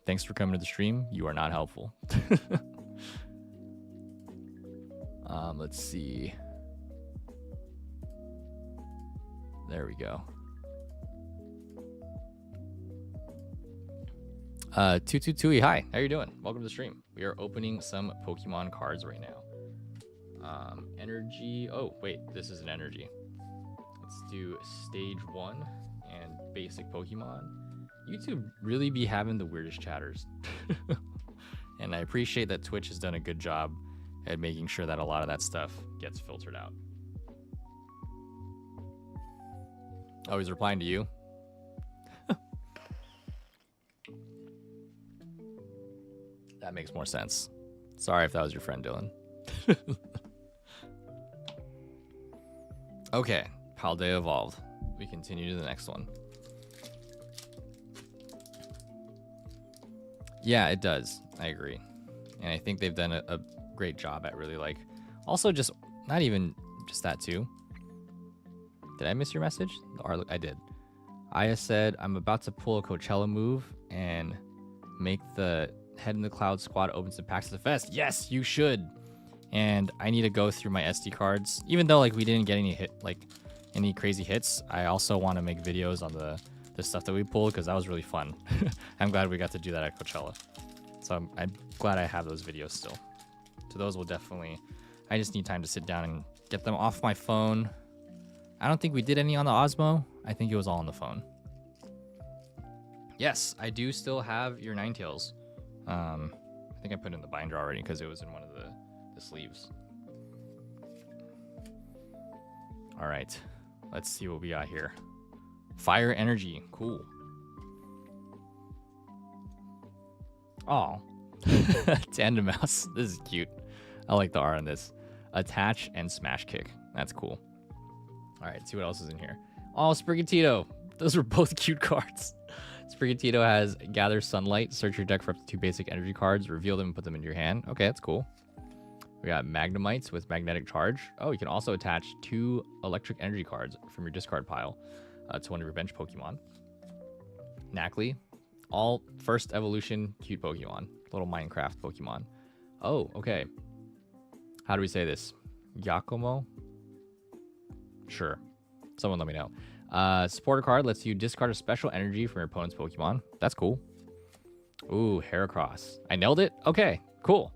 thanks for coming to the stream. You are not helpful. Let's see. There we go. 222, hi, how you doing? Welcome to the stream. We are opening some Pokemon cards right now. Energy, oh wait, this is an energy. Let's do stage 1 and basic Pokemon. YouTube really be having the weirdest chatters. And I appreciate that Twitch has done a good job at making sure that a lot of that stuff gets filtered out. Oh, he's replying to you? That makes more sense. Sorry if that was your friend, Dylan. Okay, Paldea evolved. We continue to the next one. Yeah, it does. I agree. And I think they've done a great job at really like, also just, not even just that too. Did I miss your message? I did. Aya said, I'm about to pull a Coachella move and make the Head in the Cloud squad open some packs at the fest. Yes, you should. And I need to go through my SD cards. Even though like we didn't get any crazy hits, I also want to make videos on the stuff that we pulled because that was really fun. I'm glad we got to do that at Coachella. So I'm glad I have those videos still. So those will definitely, I just need time to sit down and get them off my phone. I don't think we did any on the Osmo. I think it was all on the phone. Yes, I do still have your Ninetales. I think I put it in the binder already because it was in one of the sleeves. All right, let's see what we got here. Fire Energy, cool. Oh, Tandem Mouse, this is cute. I like the art on this. Attach and Smash Kick, that's cool. All right, see what else is in here. Oh, Sprigatito, those were both cute cards. Sprigatito has Gather Sunlight, search your deck for up to 2 basic energy cards, reveal them and put them in your hand. Okay, that's cool. We got Magnemites with Magnetic Charge. Oh, you can also attach 2 electric energy cards from your discard pile to one of your bench Pokemon. Knackley, all first evolution cute Pokemon, little Minecraft Pokemon. Oh, okay. How do we say this? Yakumo? Sure. Someone let me know. Supporter card lets you discard a special energy from your opponent's Pokemon. That's cool. Ooh, Heracross. I nailed it? Okay, cool.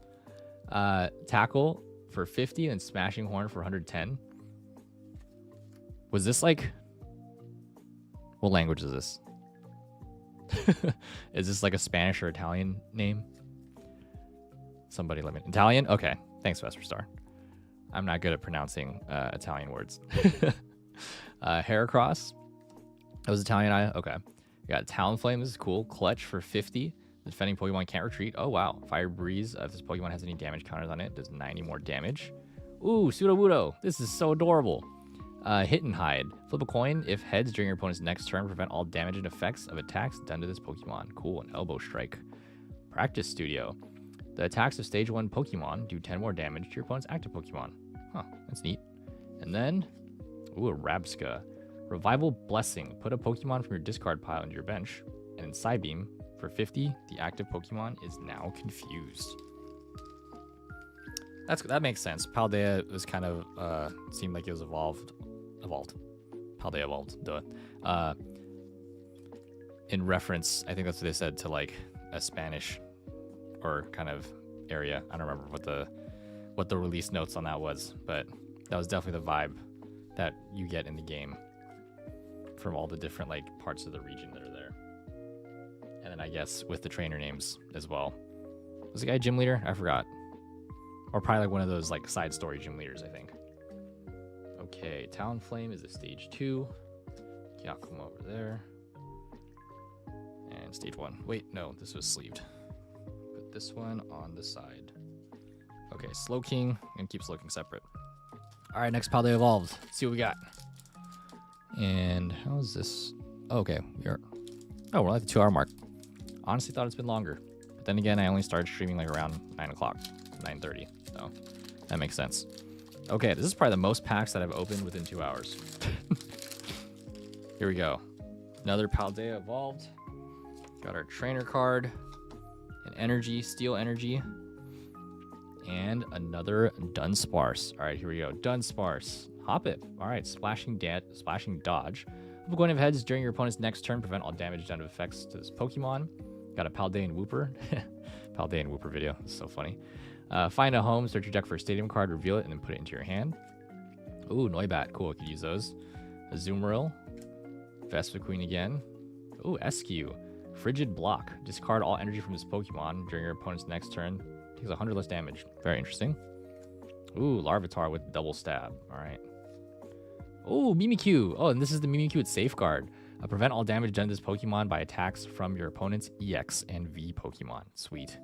Tackle for 50 and Smashing Horn for 110. Was this like... What language is this? Is this like a Spanish or Italian name? Somebody let me. Italian? Okay. Thanks, Vesper Star. I'm not good at pronouncing Italian words. Heracross. That was Italian. Okay. We got Talonflame. This is cool. Clutch for 50. The defending Pokemon can't retreat. Oh, wow. Fire Breeze. If this Pokemon has any damage counters on it, does 90 more damage. Ooh, Sudowoodo. This is so adorable. Hit and Hide. Flip a coin. If heads during your opponent's next turn, prevent all damage and effects of attacks done to this Pokemon. Cool. An Elbow Strike. Practice Studio. The attacks of Stage 1 Pokemon do 10 more damage to your opponent's active Pokemon. Huh, that's neat. And then, ooh, a Rabsca. Revival Blessing. Put a Pokemon from your discard pile into your bench. And in Psybeam, for 50, the active Pokemon is now confused. That makes sense. Paldea was kind of, seemed like it was evolved. Paldea evolved, duh. In reference, I think that's what they said, to like a Spanish or kind of area. I don't remember what the release notes on that was, but that was definitely the vibe that you get in the game from all the different like parts of the region that are there. And then I guess with the trainer names as well. Was the guy gym leader? I forgot. Or probably like one of those like side story gym leaders, I think. Okay, Talonflame is a stage 2. Yakuma over there. And stage 1. Wait, no, this was sleeved. Put this one on the side. Okay, Slowking, and keep Slowking separate. Alright, next Paldea evolved. Let's see what we got. And how is this? Oh, okay, we're at the 2-hour mark. Honestly thought it's been longer. But then again, I only started streaming like around 9 o'clock, 9:30. So that makes sense. Okay, this is probably the most packs that I've opened within 2 hours. Here we go. Another Paldea evolved. Got our trainer card, an energy, steel energy, and another Dunsparce. All right, here we go. Dunsparce. Hop it. All right, splashing dodge. Flip a coin of heads during your opponent's next turn. Prevent all damage done to effects to this Pokemon. Got a Paldean Wooper. Paldean Wooper video. It's so funny. Find a home, search your deck for a stadium card, reveal it, and then put it into your hand. Ooh, Noibat. Cool, I could use those. Azumarill. Vespiquen again. Ooh, Eskew. Frigid Block. Discard all energy from this Pokemon during your opponent's next turn. Takes 100 less damage. Very interesting. Ooh, Larvitar with double stab. All right. Ooh, Mimikyu. Oh, and this is the Mimikyu with Safeguard. Prevent all damage done to this Pokemon by attacks from your opponent's EX and V Pokemon. Sweet.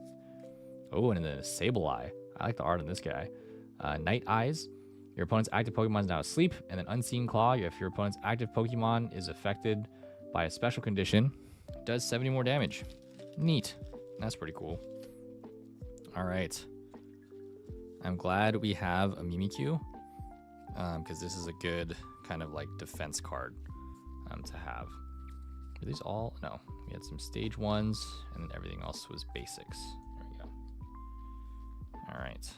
Oh, and then a Sableye. I like the art on this guy. Night Eyes. Your opponent's active Pokemon is now asleep. And then Unseen Claw. If your opponent's active Pokemon is affected by a special condition, it does 70 more damage. Neat. That's pretty cool. All right. I'm glad we have a Mimikyu. Because this is a good kind of like defense card to have. Are these all? No. We had some stage 1s, and then everything else was basics. There we go. All right.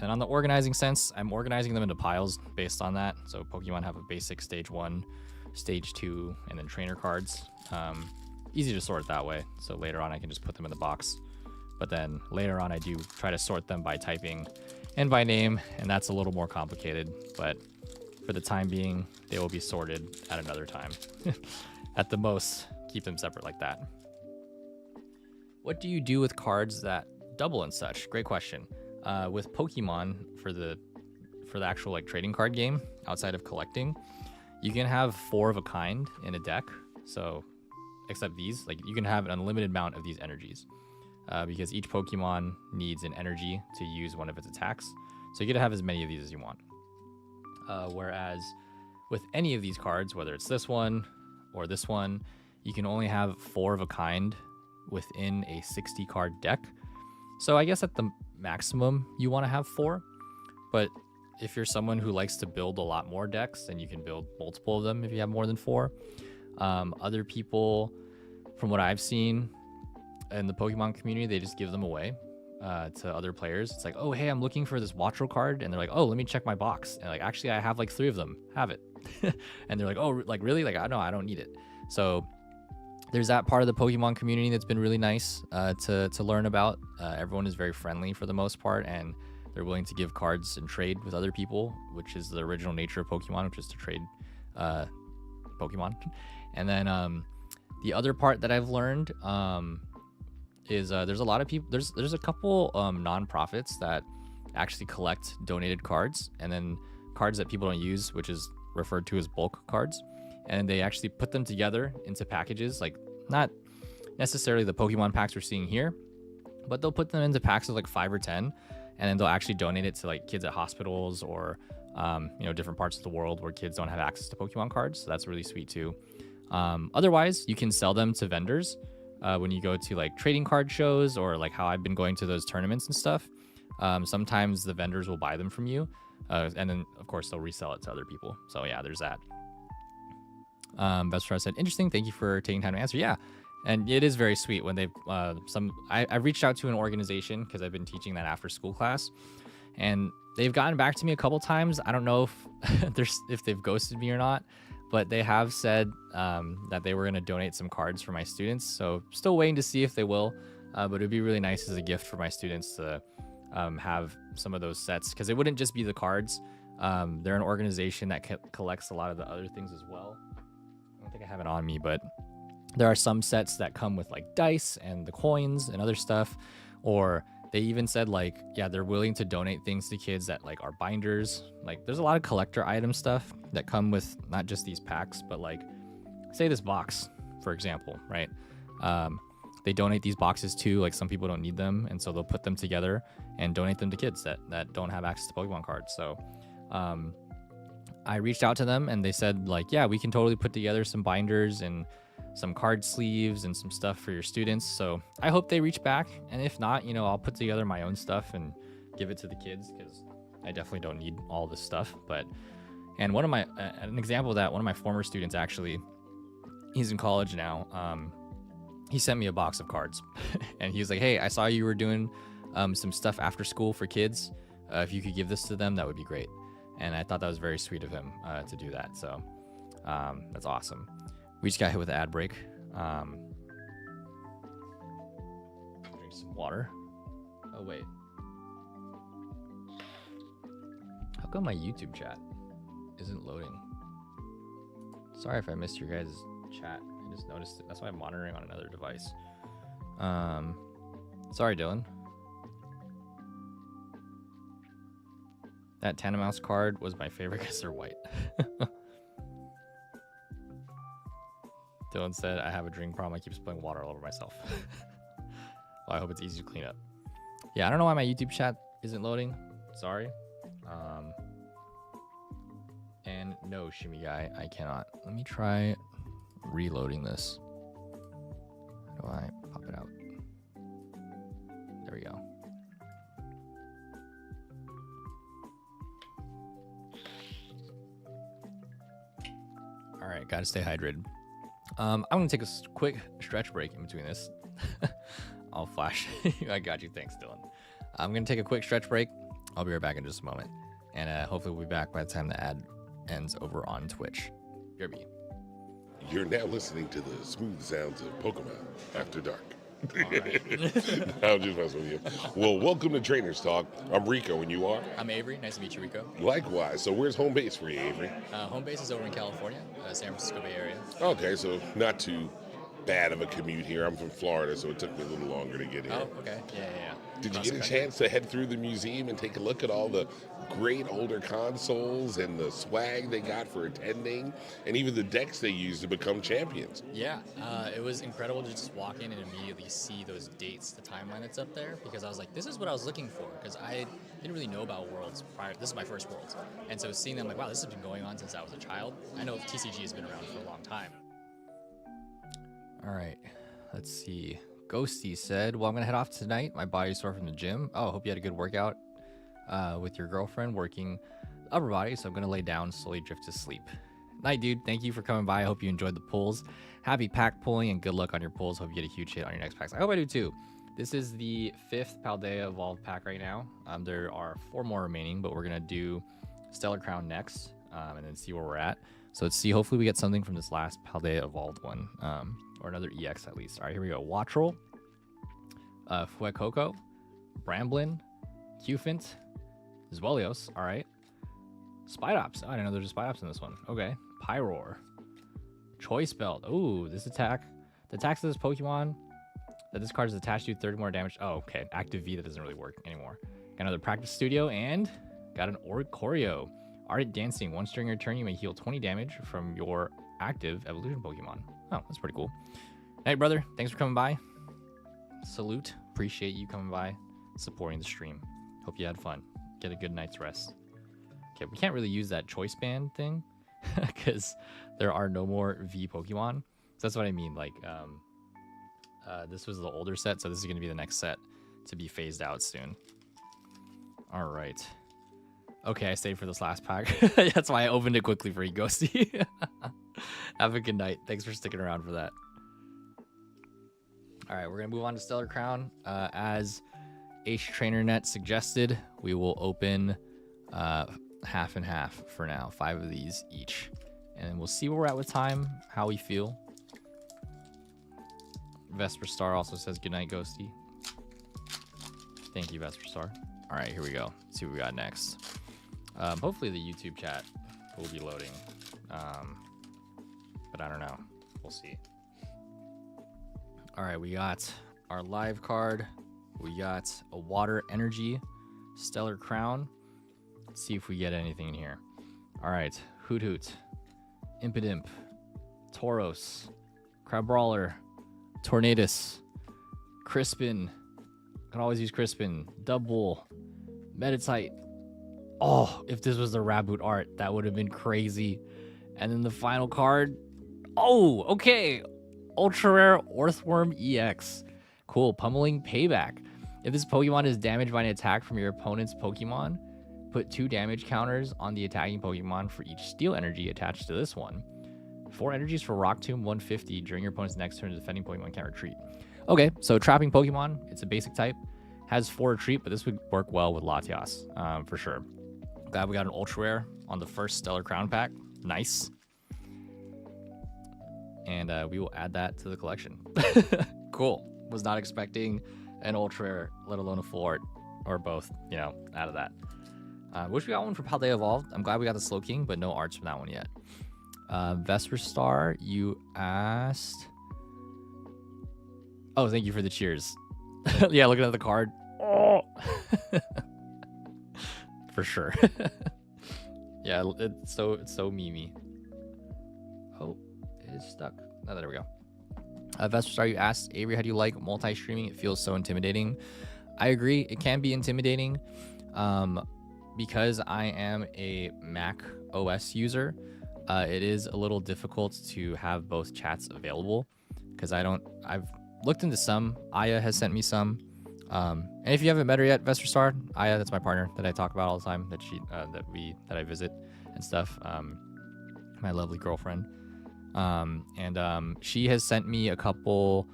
And on the organizing sense, I'm organizing them into piles based on that. So Pokemon have a basic stage 1, stage 2, and then trainer cards. Easy to sort that way. So later on, I can just put them in the box. But then later on, I do try to sort them by typing and by name, and that's a little more complicated. But for the time being, they will be sorted at another time. At the most, keep them separate like that. What do you do with cards that double and such? Great question. With Pokemon, for the actual like trading card game, outside of collecting, you can have 4 of a kind in a deck. So, except these, like you can have an unlimited amount of these energies. Because each Pokemon needs an energy to use one of its attacks. So you get to have as many of these as you want. Whereas with any of these cards, whether it's this one or this one, you can only have 4 of a kind within a 60 card deck. So I guess at the maximum you want to have 4. But if you're someone who likes to build a lot more decks, then you can build multiple of them if you have more than 4. Other people, from what I've seen, in the Pokemon community, they just give them away to other players. It's like, oh, hey, I'm looking for this Wattrel card. And they're like, oh, let me check my box. And like, actually, I have like 3 of them. Have it. And they're like, oh, like really? Like, no, I don't need it. So there's that part of the Pokemon community that's been really nice to learn about. Everyone is very friendly for the most part, and they're willing to give cards and trade with other people, which is the original nature of Pokemon, which is to trade Pokemon. And then the other part that I've learned is there's a lot of people. There's a couple nonprofits that actually collect donated cards, and then cards that people don't use, which is referred to as bulk cards, and they actually put them together into packages, like not necessarily the Pokemon packs we're seeing here, but they'll put them into packs of like 5 or 10, and then they'll actually donate it to like kids at hospitals or different parts of the world where kids don't have access to Pokemon cards. So that's really sweet too. Otherwise, you can sell them to vendors when you go to like trading card shows, or like how I've been going to those tournaments and stuff. Sometimes the vendors will buy them from you, and then of course they'll resell it to other people. So yeah, there's that. Best friend said, interesting. Thank you for taking time to answer. Yeah. And it is very sweet when they've I reached out to an organization because I've been teaching that after school class, and they've gotten back to me a couple times. I don't know if they've ghosted me or not, but they have said that they were going to donate some cards for my students. So still waiting to see if they will, but it'd be really nice as a gift for my students to have some of those sets, because it wouldn't just be the cards. They're an organization that collects a lot of the other things as well. I don't think I have it on me, but there are some sets that come with like dice and the coins and other stuff, or they even said like, yeah, they're willing to donate things to kids that like are binders. Like there's a lot of collector item stuff that come with not just these packs, but like say this box, for example, right? They donate these boxes too. Like some people don't need them, and so they'll put them together and donate them to kids that don't have access to Pokemon cards. So I reached out to them and they said like, yeah, we can totally put together some binders and some card sleeves and some stuff for your students. So I hope they reach back, and if not, I'll put together my own stuff and give it to the kids, because I definitely don't need all this stuff. And one of my an example of that, one of my former students, actually, he's in college now. He sent me a box of cards and he was like, hey, I saw you were doing some stuff after school for kids. If you could give this to them, that would be great. And I thought that was very sweet of him to do that. So that's awesome. We just got hit with an ad break. Drink some water. Oh, wait. How come my YouTube chat isn't loading? Sorry if I missed your guys' chat. I just noticed it. That's why I'm monitoring on another device. Sorry, Dylan. That Tanamouse card was my favorite because they're white. Dylan said, I have a drinking problem. I keep spilling water all over myself. Well, I hope it's easy to clean up. Yeah, I don't know why my YouTube chat isn't loading. Sorry. And no, Shimmy Guy, I cannot. Let me try reloading this. How do I pop it out? There we go. All right, gotta stay hydrated. I'm gonna take a quick stretch break in between this. I'll flash. I got you. Thanks, Dylan. I'm gonna take a quick stretch break. I'll be right back in just a moment, and hopefully we'll be back by the time the ad ends over on Twitch. BRB. You're now listening to the smooth sounds of Pokemon After Dark. Right. I'm just messing with you. Well, welcome to Trainers Talk. I'm Rico, and you are? I'm Avery. Nice to meet you, Rico. Likewise. So where's home base for you, Avery? Home base is over in California, San Francisco Bay Area. Okay, so not too bad of a commute here. I'm from Florida, so it took me a little longer to get here. Oh, okay. Yeah. Did you get a chance to head through the museum and take a look at all the great older consoles and the swag they got for attending, and even the decks they used to become champions? Yeah, it was incredible to just walk in and immediately see those dates, the timeline that's up there, because I was like, this is what I was looking for, because I didn't really know about Worlds prior. This is my first Worlds, and so seeing them, like, wow, this has been going on since I was a child. I know TCG has been around for a long time. All right, let's see. Ghosty said, well, I'm gonna head off tonight. My body's sore from the gym. Oh, hope you had a good workout with your girlfriend working upper body. So I'm gonna lay down, slowly drift to sleep. Night, dude. Thank you for coming by. I hope you enjoyed the pulls. Happy pack pulling and good luck on your pulls. Hope you get a huge hit on your next packs. I hope I do too. This is the 5th Paldea Evolved pack right now. There are 4 more remaining, but we're gonna do Stellar Crown next, and then see where we're at. So let's see. Hopefully we get something from this last Paldea Evolved one, or another EX at least. All right, here we go. Wattrel, Fuecoco, Bramblin, Cufant, Zwelios. All right. Spidops. Oh, I didn't know there's a Spidops in this one. Okay. Pyroar. Choice Belt. Ooh, this attack. The attacks of this Pokemon that this card is attached to 30 more damage. Oh, okay. Active V, that doesn't really work anymore. Got another Practice Studio and got an Choreo. Ardent Dancing. Once during your turn, you may heal 20 damage from your active evolution Pokemon. Oh, that's pretty cool. Hey, brother. Thanks for coming by. Salute. Appreciate you coming by, supporting the stream. Hope you had fun. Get a good night's rest. Okay, we can't really use that choice band thing because there are no more V Pokemon. So that's what I mean. Like, this was the older set, so this is going to be the next set to be phased out soon. All right. Okay, I stayed for this last pack. That's why I opened it quickly for you, Ghosty. Have a good night. Thanks for sticking around for that. All right, we're going to move on to Stellar Crown. As HTrainerNet suggested, we will open half and half for now. 5 of these each. And then we'll see where we're at with time, how we feel. Vesper Star also says goodnight, Ghosty. Thank you, Vesper Star. All right, here we go. Let's see what we got next. Hopefully the YouTube chat will be loading. But I don't know. We'll see. All right, we got our live card. We got a Water Energy Stellar Crown. Let's see if we get anything in here. All right, Hoot Hoot, Impidimp, Tauros, Crabrawler, Tornadus, Crispin. Can always use Crispin. Double, Meditite. Oh, if this was the Raboot art, that would have been crazy. And then the final card. Oh, okay. Ultra Rare Earthworm EX. Cool. Pummeling Payback. If this Pokemon is damaged by an attack from your opponent's Pokemon, put 2 damage counters on the attacking Pokemon for each Steel Energy attached to this one. 4 energies for Rock Tomb, 150 during your opponent's next turn. The defending Pokemon can't retreat. Okay, so trapping Pokemon. It's a basic type. Has 4 retreat, but this would work well with Latias, for sure. Glad we got an Ultra Rare on the first Stellar Crown pack. Nice. And we will add that to the collection. Cool. Was not expecting an Ultra Rare, let alone a full art, or both, you know, out of that. Wish we got one for Paldea Evolved. I'm glad we got the Slowking, but no arts from that one yet. Vesper Star, you asked... Oh, thank you for the cheers. Yeah, looking at the card. Oh! For sure. Yeah, it's so memey. Oh, it is stuck. Oh, there we go. Vesper Star, you asked, Avery, how do you like multi-streaming? It feels so intimidating. I agree. It can be intimidating. Because I am a Mac OS user, it is a little difficult to have both chats available because I've looked into some. Aya has sent me some. And if you haven't met her yet, Vesper Star, Aya, that's my partner that I talk about all the time, that I visit and stuff. My lovely girlfriend. She has sent me a couple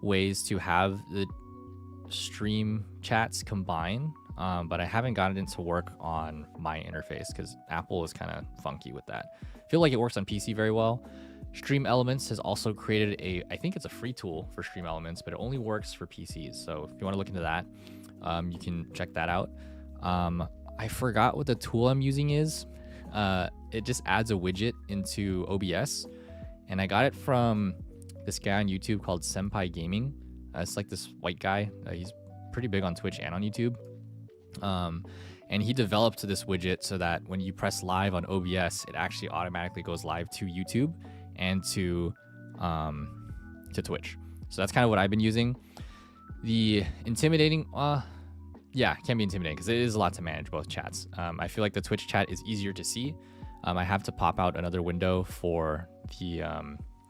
ways to have the stream chats combine. But I haven't gotten it to work on my interface because Apple is kind of funky with that. I feel like it works on PC very well. Stream Elements has also created I think it's a free tool for Stream Elements, but it only works for PCs. So if you want to look into that, you can check that out. I forgot what the tool I'm using is. It just adds a widget into OBS. And I got it from this guy on YouTube called Senpai Gaming. It's like this white guy. He's pretty big on Twitch and on YouTube. And he developed this widget so that when you press live on OBS, it actually automatically goes live to YouTube and to Twitch. So that's kind of what I've been using. The intimidating, yeah, it can be intimidating because it is a lot to manage both chats. I feel like the Twitch chat is easier to see. I have to pop out another window for the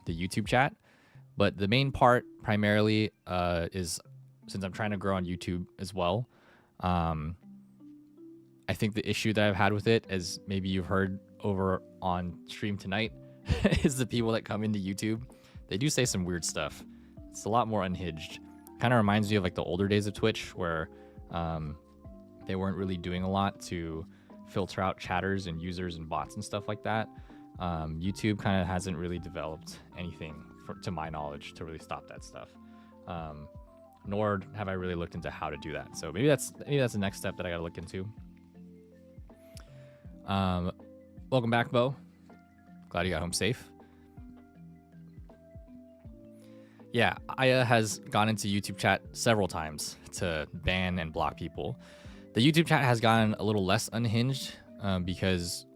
YouTube chat, but the main part primarily is, since I'm trying to grow on YouTube as well. I think the issue that I've had with it, as maybe you've heard over on stream tonight, is the people that come into YouTube. They do say some weird stuff. It's a lot more unhinged. Kind of reminds me of like the older days of Twitch where they weren't really doing a lot to filter out chatters and users and bots and stuff like that. YouTube kind of hasn't really developed anything, to my knowledge, to really stop that stuff. Nor have I really looked into how to do that. So maybe that's the next step that I got to look into. Welcome back, Bo. Glad you got home safe. Yeah, Aya has gone into YouTube chat several times to ban and block people. The YouTube chat has gotten a little less unhinged because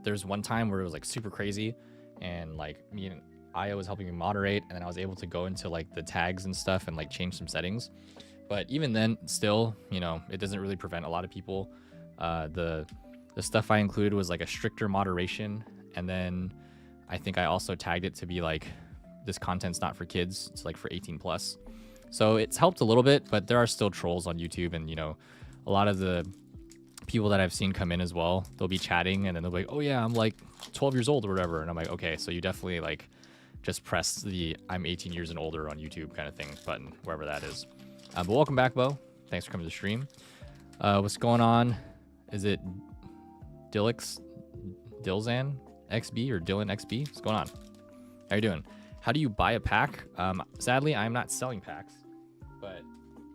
there's one time where it was like super crazy, and like me and Aya was helping me moderate, and then I was able to go into like the tags and stuff and like change some settings. But even then, still, you know, it doesn't really prevent a lot of people. The stuff I included was like a stricter moderation, and then I think I also tagged it to be like, this content's not for kids, it's like for 18 plus. So it's helped a little bit, but there are still trolls on YouTube, and you know, a lot of the people that I've seen come in as well, they'll be chatting and then they'll be like, oh yeah, I'm like 12 years old or whatever, and I'm like, okay, so you definitely like just press the I'm 18 years and older on YouTube kind of thing button, wherever that is. But welcome back, Bo. Thanks for coming to the stream. What's going on? Is it Dilzan XB or Dylan XB? What's going on? How you doing? How do you buy a pack? Sadly, I'm not selling packs, but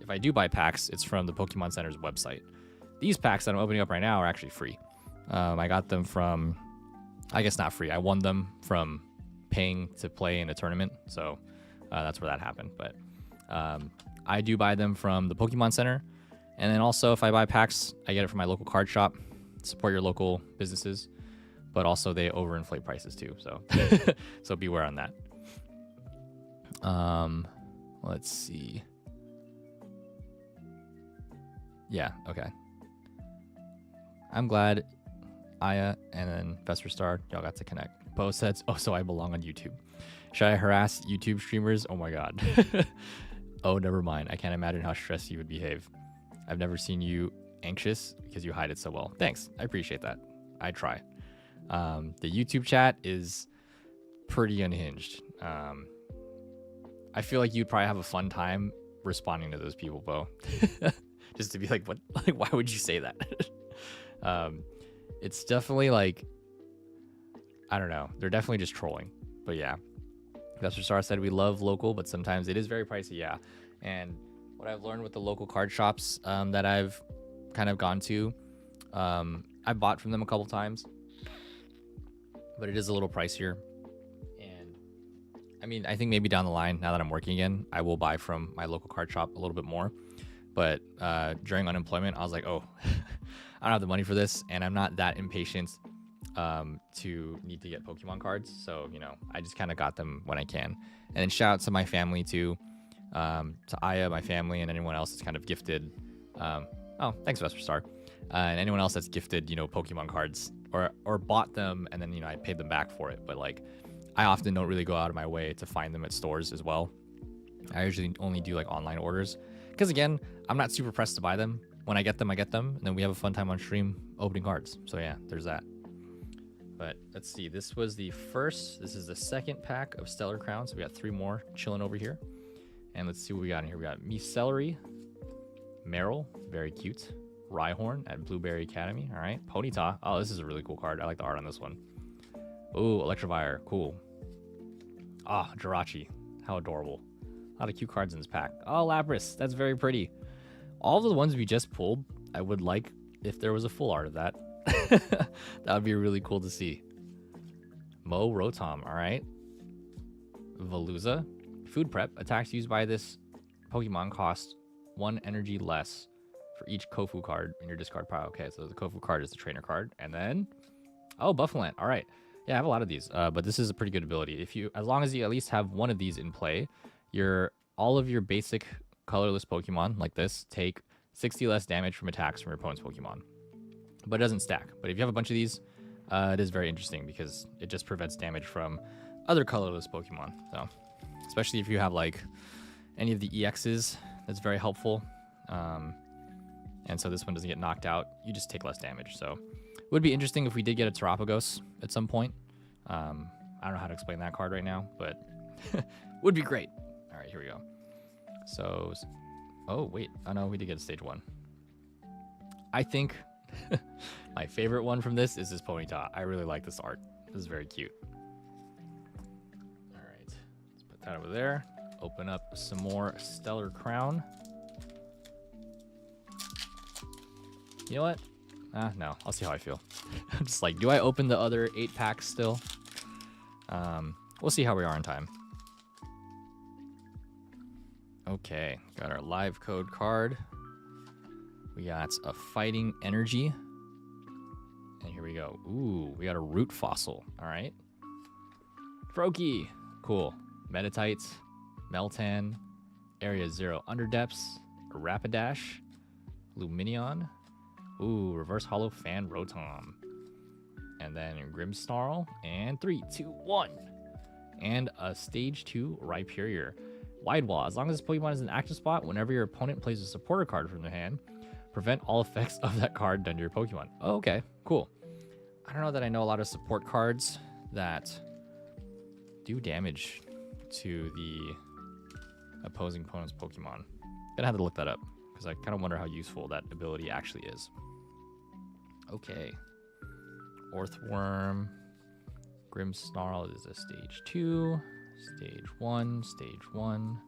if I do buy packs, it's from the Pokemon Center's website. These packs that I'm opening up right now are actually free. I got them from, I guess not free. I won them from paying to play in a tournament, so that's where that happened. But I do buy them from the Pokemon Center, and then also if I buy packs, I get it from my local card shop. Support your local businesses, but also they overinflate prices too, so so beware on that. Let's see. Yeah, okay. I'm glad Aya and then Vesper Star, y'all got to connect. Bo says, oh, so I belong on YouTube. Should I harass YouTube streamers? Oh my god. Oh, never mind. I can't imagine how stressed you would behave. I've never seen you anxious because you hide it so well. Thanks. I appreciate that. I try. The YouTube chat is pretty unhinged. I feel like you'd probably have a fun time responding to those people, Bo. Just to be like, what? Like, why would you say that? It's definitely like, I don't know. They're definitely just trolling. But yeah. Vesper Star said we love local, but sometimes it is very pricey. Yeah. And what I've learned with the local card shops that I've kind of gone to, I bought from them a couple times, but it is a little pricier. And I mean, I think maybe down the line, now that I'm working again, I will buy from my local card shop a little bit more. But during unemployment, I was like, oh, I don't have the money for this, and I'm not that impatient to need to get Pokemon cards. So, you know, I just kind of got them when I can. And then shout out to my family too, to Aya, my family, and anyone else that's kind of gifted. Oh, thanks, Vesper Star. And anyone else that's gifted, you know, Pokemon cards or bought them, and then, you know, I paid them back for it. But like, I often don't really go out of my way to find them at stores as well. I usually only do like online orders. Because again, I'm not super pressed to buy them. When I get them, and then we have a fun time on stream opening cards. So yeah, there's that. But let's see, this is the second pack of Stellar Crowns. So we got 3 more chilling over here. And let's see what we got in here. We got Celery, Meryl, very cute. Rhyhorn at Blueberry Academy. All right, Ponyta. Oh, this is a really cool card. I like the art on this one. Ooh, Electivire, cool. Ah, Jirachi, how adorable. A lot of cute cards in this pack. Oh, Lapras, that's very pretty. All of the ones we just pulled, I would like if there was a full art of that. That would be really cool to see. Mo Rotom, all right. Veluza, Food Prep. Attacks used by this Pokemon cost 1 energy less for each Kofu card in your discard pile. Okay, so the Kofu card is the trainer card. And then, oh, Buffalo. All right. Yeah, I have a lot of these, but this is a pretty good ability. As long as you at least have one of these in play, all of your basic colorless Pokemon like this take 60 less damage from attacks from your opponent's Pokemon. But it doesn't stack. But if you have a bunch of these, it is very interesting because it just prevents damage from other colorless Pokemon. So, especially if you have like any of the EXs, that's very helpful. And so this one doesn't get knocked out. You just take less damage. So it would be interesting if we did get a Terapagos at some point. I don't know how to explain that card right now, but would be great. All right, here we go. So, oh wait, oh no, we did get a stage 1. I think my favorite one from this is this Ponyta. I really like this art. This is very cute. All right, let's put that over there. Open up some more Stellar Crown. You know what? No, I'll see how I feel. I'm just like, do I open the other 8 packs still? We'll see how we are in time. Okay, got our live code card. We got a fighting energy. And here we go. Ooh, we got a root fossil. All right. Froakie. Cool. Metatites. Meltan. Area 0 Underdepths. Rapidash. Luminion. Ooh, reverse hollow fan Rotom. And then Grimmsnarl. And 3, 2, 1. And a stage 2 Rhyperior. Wide Wall. As long as this Pokemon is in an active spot, whenever your opponent plays a supporter card from their hand, prevent all effects of that card done to your Pokemon. Oh, okay. Cool. I don't know that I know a lot of support cards that do damage to the opposing opponent's Pokemon. Gonna have to look that up because I kind of wonder how useful that ability actually is. Okay. Orthworm. Grimmsnarl is a stage 2. Stage 1. Stage 1.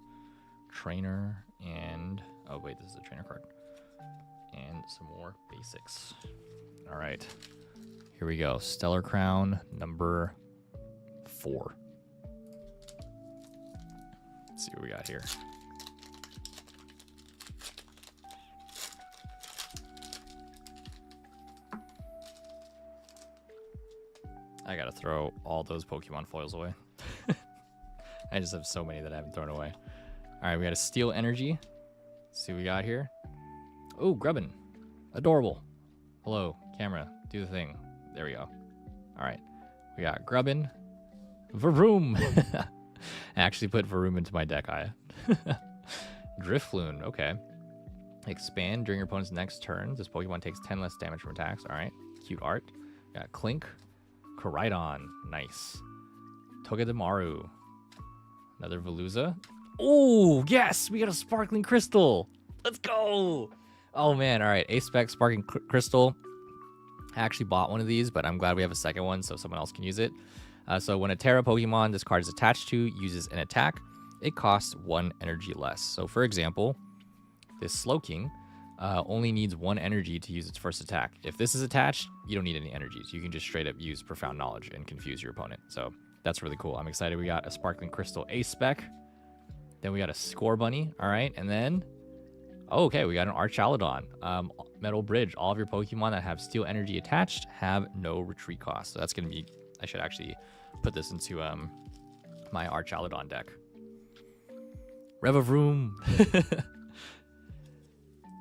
Trainer. And... oh, wait, this is a trainer card. And some more basics. All right. Here we go. Stellar Crown number 4. Let's see what we got here. I gotta throw all those Pokemon foils away. I just have so many that I haven't thrown away. All right, we got a Steel Energy. Let's see what we got here. Oh, Grubbin. Adorable. Hello, camera. Do the thing. There we go. All right. We got Grubbin. Varoom. I actually put Varoom into my deck. Drifloon. Okay. Expand during your opponent's next turn. This Pokemon takes 10 less damage from attacks. All right. Cute art. Got Clink. Koraidon. Nice. Togedemaru. Another Veluza. Oh, yes. We got a Sparkling Crystal. Let's go. Oh, man. All right. A-Spec Sparkling Crystal. I actually bought one of these, but I'm glad we have a second one so someone else can use it. So when a Terra Pokemon this card is attached to uses an attack, it costs 1 energy less. So for example, this Slowking only needs 1 energy to use its first attack. If this is attached, you don't need any energies. You can just straight up use Profound Knowledge and confuse your opponent. So that's really cool. I'm excited we got a Sparkling Crystal A-Spec. Then we got a Score Bunny. All right. And then, oh, okay, we got an Archaludon. Metal Bridge. All of your Pokemon that have Steel Energy attached have no retreat cost. So that's going to be, I should actually put this into my Archaludon deck. Revavroom.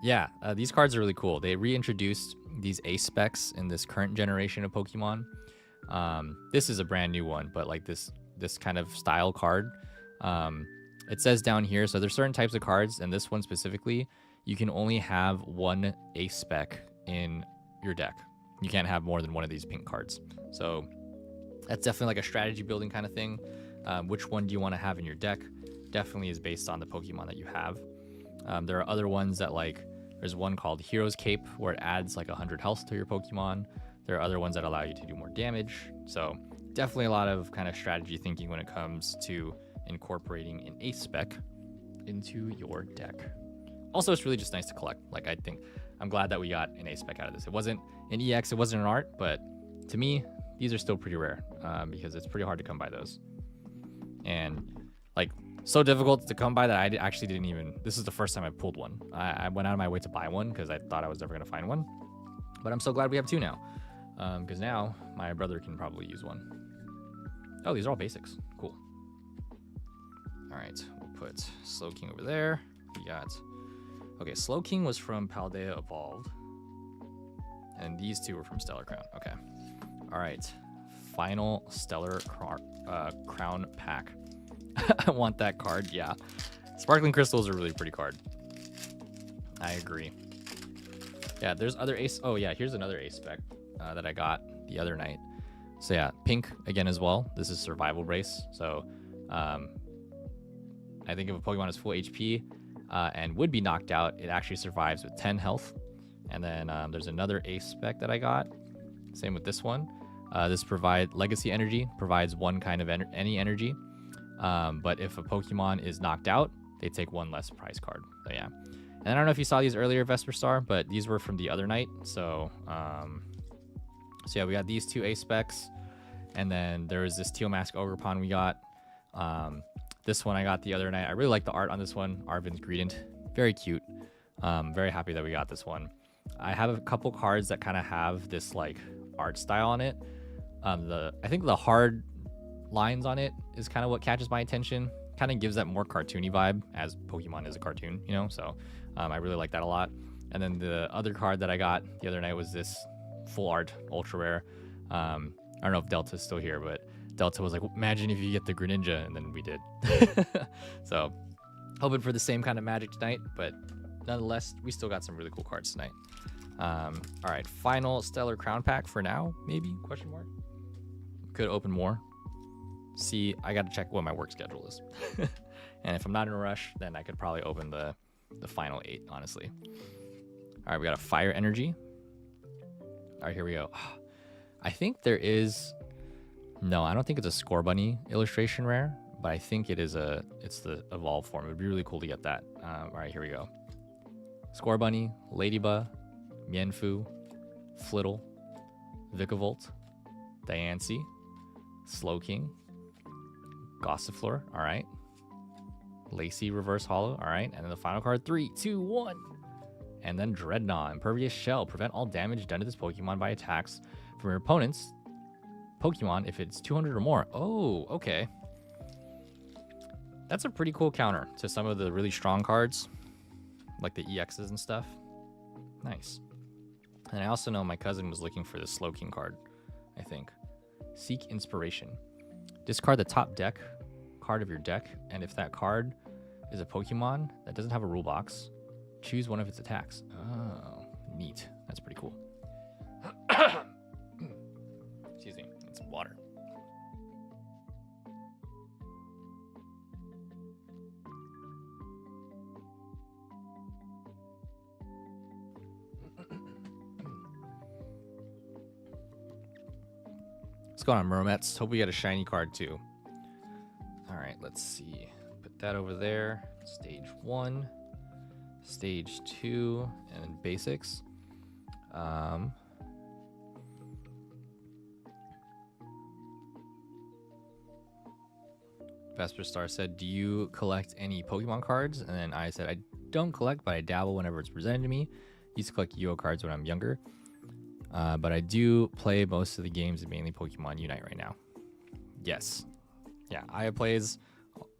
Yeah, these cards are really cool. They reintroduced these A-Specs in this current generation of Pokemon. This is a brand new one, but like this kind of style card. It says down here, so there's certain types of cards, and this one specifically, you can only have 1 A-Spec in your deck. You can't have more than 1 of these pink cards. So that's definitely like a strategy building kind of thing. Which one do you want to have in your deck? Definitely is based on the Pokemon that you have. There are other ones that like, there's one called Hero's Cape where it adds like 100 health to your Pokemon. There are other ones that allow you to do more damage. So definitely a lot of kind of strategy thinking when it comes to incorporating an A-Spec into your deck. Also, it's really just nice to collect. Like, I'm glad that we got an A-Spec out of this. It wasn't an EX, it wasn't an art, but to me, these are still pretty rare because it's pretty hard to come by those. And like, so difficult to come by that I actually didn't even, this is the first time I pulled one. I went out of my way to buy one because I thought I was never going to find one. But I'm so glad we have 2 now because now my brother can probably use one. Oh, these are all basics. Cool. All right, we'll put Slowking over there. We got, okay, Slowking was from Paldea Evolved. And these 2 were from Stellar Crown. Okay. All right. Final Stellar Crown pack. I want that card. Yeah. Sparkling Crystals are a really pretty card. I agree. Yeah, there's other Ace. Oh, yeah. Here's another A-Spec that I got the other night. So, yeah. Pink again as well. This is Survival Brace. So, I think if a Pokemon is full HP and would be knocked out, it actually survives with 10 health. And then there's another A-Spec that I got. Same with this one. This Legacy Energy provides 1 kind of any energy. But if a Pokemon is knocked out, they take 1 less prize card. So yeah. And I don't know if you saw these earlier, Vesper Star, but these were from the other night. So, so yeah, we got these 2 A-Specs. And then there was this Teal Mask Ogerpon we got. This one I got the other night. I really like the art on this one. Arvin's Greedent. Very cute. Very happy that we got this one. I have a couple cards that kind of have this like art style on it. I think the hard lines on it is kind of what catches my attention. Kind of gives that more cartoony vibe, as Pokemon is a cartoon, you know. So I really like that a lot. And then the other card that I got the other night was this full art ultra rare. I don't know if Delta's still here, but Delta was like, imagine if you get the Greninja, and then we did. So hoping for the same kind of magic tonight, but nonetheless, we still got some really cool cards tonight. All right, final Stellar Crown Pack for now, maybe, question mark. Could open more. See, I got to check what my work schedule is. And if I'm not in a rush, then I could probably open the final 8, honestly. All right, we got a Fire Energy. All right, here we go. I think there is... No, I don't think it's a Score Bunny illustration rare, but I think it's the evolved form. It would be really cool to get that. All right, here we go. Score Bunny, Ladybug, Mienfoo, Flittle, Vikavolt, Diancie, Slowking, Gossifleur, all right. Lacey Reverse Hollow, all right. And then the final card, 3, 2, 1. And then Dreadnought, Impervious Shell. Prevent all damage done to this Pokemon by attacks from your opponent's Pokemon if it's 200 or more. Oh, okay. That's a pretty cool counter to some of the really strong cards, like the EXs and stuff. Nice. And I also know my cousin was looking for the Slowking card, I think. Seek Inspiration. Discard the top deck card of your deck, and if that card is a Pokemon that doesn't have a rule box, choose one of its attacks. Oh, neat. That's pretty cool. Excuse me. It's water. What's going on, Meromets? Hope we get a shiny card too. All right, let's see. Put that over there. Stage 1, Stage 2, and then basics. Vesper Star said, do you collect any Pokemon cards? And then I said, I don't collect, but I dabble whenever it's presented to me. Used to collect Yu-Gi-Oh cards when I'm younger. But I do play most of the games, and mainly Pokemon Unite right now. Yes. Yeah, Aya plays,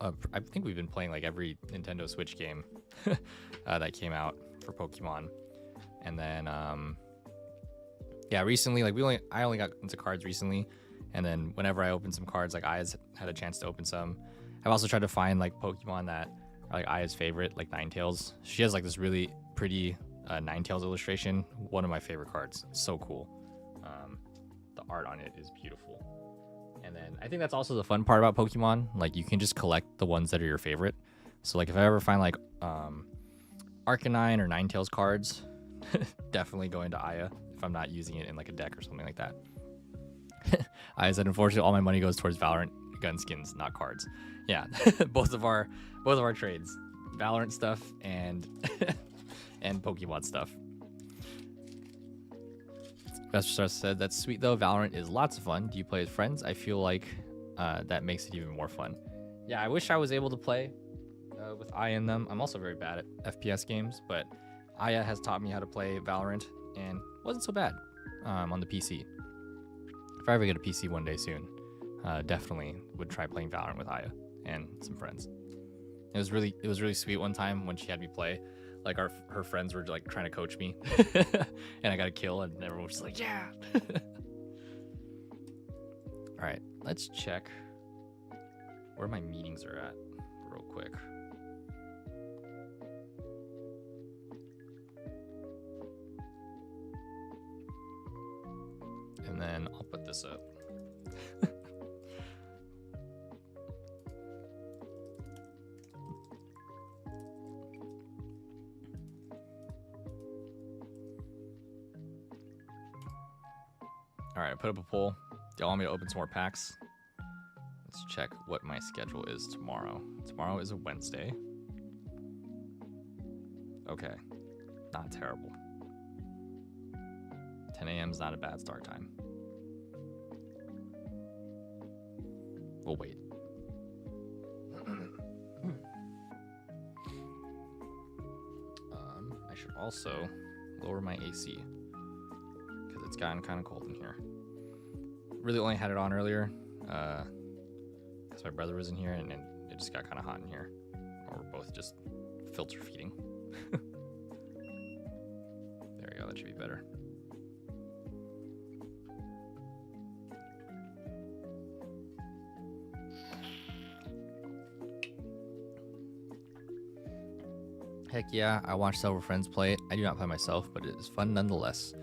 I think we've been playing like every Nintendo Switch game that came out for Pokemon. And then, yeah, recently, like I only got into cards recently. And then whenever I open some cards, like Aya's had a chance to open some. I've also tried to find like Pokemon that are like Aya's favorite, like Ninetales. She has like this really pretty Ninetales illustration. One of my favorite cards. It's so cool. The art on it is beautiful. And then I think that's also the fun part about Pokemon. Like you can just collect the ones that are your favorite. So like if I ever find like Arcanine or Ninetales cards, definitely go into Aya if I'm not using it in like a deck or something like that. I said, unfortunately, all my money goes towards Valorant gun skins, not cards. Yeah, both of our trades, Valorant stuff and and Pokemon stuff. Vesper said, that's sweet though. Valorant is lots of fun. Do you play with friends? I feel like that makes it even more fun. Yeah, I wish I was able to play with Aya in them. I'm also very bad at FPS games, but Aya has taught me how to play Valorant and wasn't so bad on the PC. If I ever get a PC one day soon, definitely would try playing Valorant with Aya and some friends. It was really sweet one time when she had me play. Like her friends were like trying to coach me, and I got a kill, and everyone was just like, yeah. All right, let's check where my meetings are at real quick. And then I'll put this up. All right, I put up a poll. Do y'all want me to open some more packs? Let's check what my schedule is tomorrow. Tomorrow is a Wednesday. Okay, not terrible. 10 a.m. is not a bad start time. We'll wait. also lower my AC because it's gotten kind of cold in here. Really only had it on earlier because my brother was in here and it just got kind of hot in here. Or we're both just filter feeding. There we go, that should be better. Heck yeah, I watched several friends play it. I do not play myself, but it is fun nonetheless.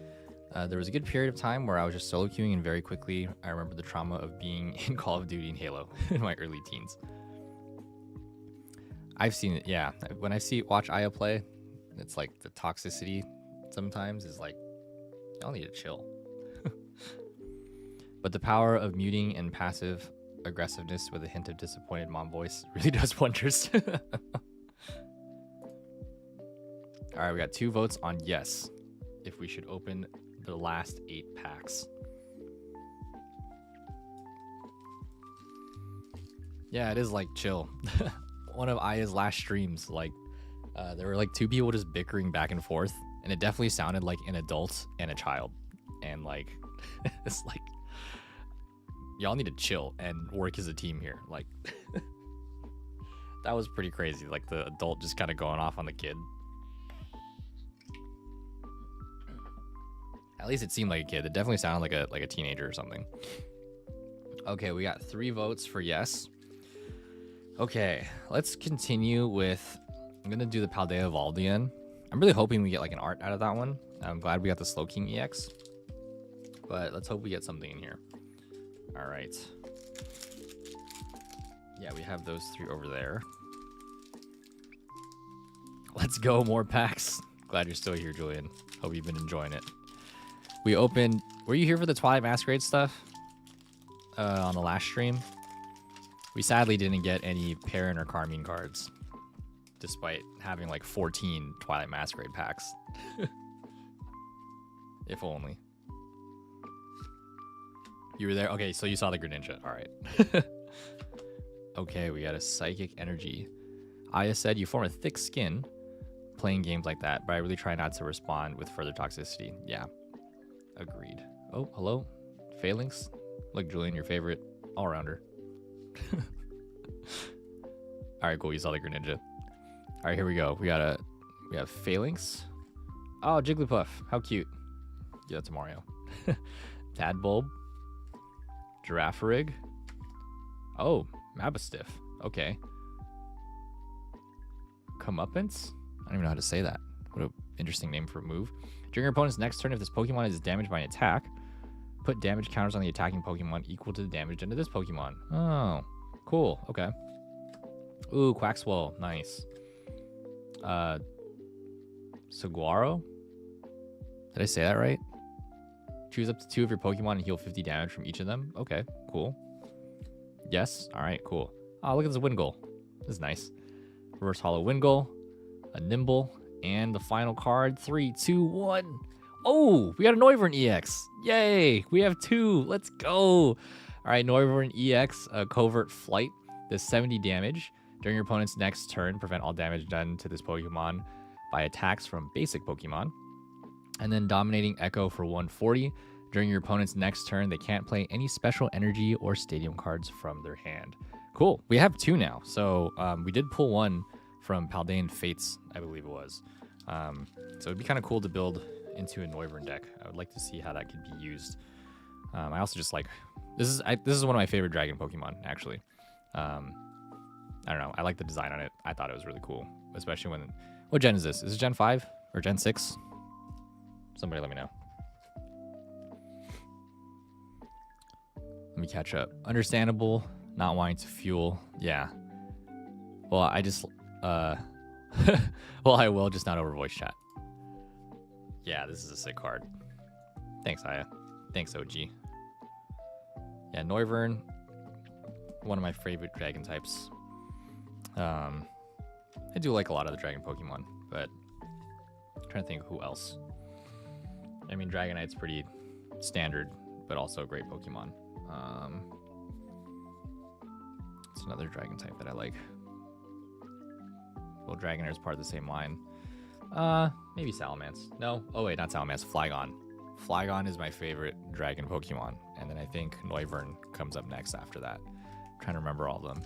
There was a good period of time where I was just solo queuing, and very quickly I remember the trauma of being in Call of Duty and Halo in my early teens. I've seen it, yeah. When I watch Aya play, it's like the toxicity sometimes is like, y'all need to chill. But the power of muting and passive aggressiveness with a hint of disappointed mom voice really does wonders. All right, we got 2 votes on yes, if we should open the last 8 packs. Yeah, it is like chill. One of Aya's last streams, like there were like 2 people just bickering back and forth, and it definitely sounded like an adult and a child. And like, it's like, y'all need to chill and work as a team here. Like, that was pretty crazy. Like the adult just kind of going off on the kid. At least it seemed like a kid. It definitely sounded like a teenager or something. Okay, we got 3 votes for yes. Okay, let's continue with, I'm gonna do the Paldea Valdian. I'm really hoping we get like an art out of that one. I'm glad we got the Slow King EX, but let's hope we get something in here. All right. Yeah, we have those 3 over there. Let's go, more packs. Glad you're still here, Julian. Hope you've been enjoying it. We opened, were you here for the Twilight Masquerade stuff on the last stream? We sadly didn't get any Perrin or Carmine cards, despite having like 14 Twilight Masquerade packs. If only. You were there? Okay, so you saw the Greninja. All right. Okay, we got a Psychic Energy. Aya said, you form a thick skin playing games like that, but I really try not to respond with further toxicity. Yeah. Agreed. Oh, hello. Phalanx. Look, Julian, your favorite all-rounder. All right, cool. You saw the Greninja. All right, here we go. We have Phalanx. Oh, Jigglypuff. How cute. Yeah, that's Mario. Tadbulb. Girafarig. Oh, Mabastiff. Okay. Comeuppance? I don't even know how to say that. What an interesting name for a move. During your opponent's next turn, if this Pokemon is damaged by an attack, put damage counters on the attacking Pokemon equal to the damage done to this Pokemon. Oh, cool. Okay. Ooh, Quaxwell. Nice. Saguaro? Did I say that right? Choose up to 2 of your Pokemon and heal 50 damage from each of them. Okay, cool. Yes. All right, cool. Oh, look at this Wingull. This is nice. Reverse Hollow Wingull, a Nimble, and the final card. 3, 2, 1. Oh, we got a Noivern EX. Yay. We have 2. Let's go. All right, Noivern EX, Covert Flight. Does 70 damage. During your opponent's next turn, prevent all damage done to this Pokemon by attacks from basic Pokemon. And then Dominating Echo for 140. During your opponent's next turn, they can't play any special energy or stadium cards from their hand. Cool. We have 2 now. So we did pull 1 from Paldean Fates, I believe it was. So it'd be kind of cool to build into a Noivern deck. I would like to see how that could be used. I also just like, this is one of my favorite dragon Pokemon, actually. I don't know. I like the design on it. I thought it was really cool, especially when, what gen is this? Is it Gen 5 or Gen 6? Somebody let me know. Let me catch up. Understandable, not wanting to fuel. Yeah. Well, I just, well, I will, just not over voice chat. Yeah, this is a sick card. Thanks, Aya. Thanks, OG. Yeah, Noivern, one of my favorite dragon types. I do like a lot of the dragon Pokemon, but I'm trying to think who else. I mean, Dragonite's pretty standard, but also a great Pokemon. It's another dragon type that I like. Well, Dragonair is part of the same line. Maybe Salamence. No. Oh wait, not Salamence. Flygon. Flygon is my favorite dragon Pokemon, and then I think Noivern comes up next after that. I'm trying to remember all of them.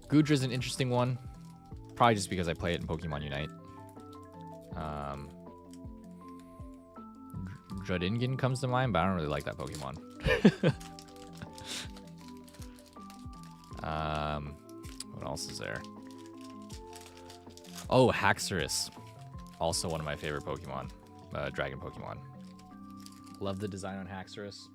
Goodra's an interesting one, probably just because I play it in Pokemon Unite. Dredingen comes to mind, but I don't really like that Pokemon. What else is there? Oh, Haxorus. Also one of my favorite Pokemon, dragon Pokemon. Love the design on Haxorus.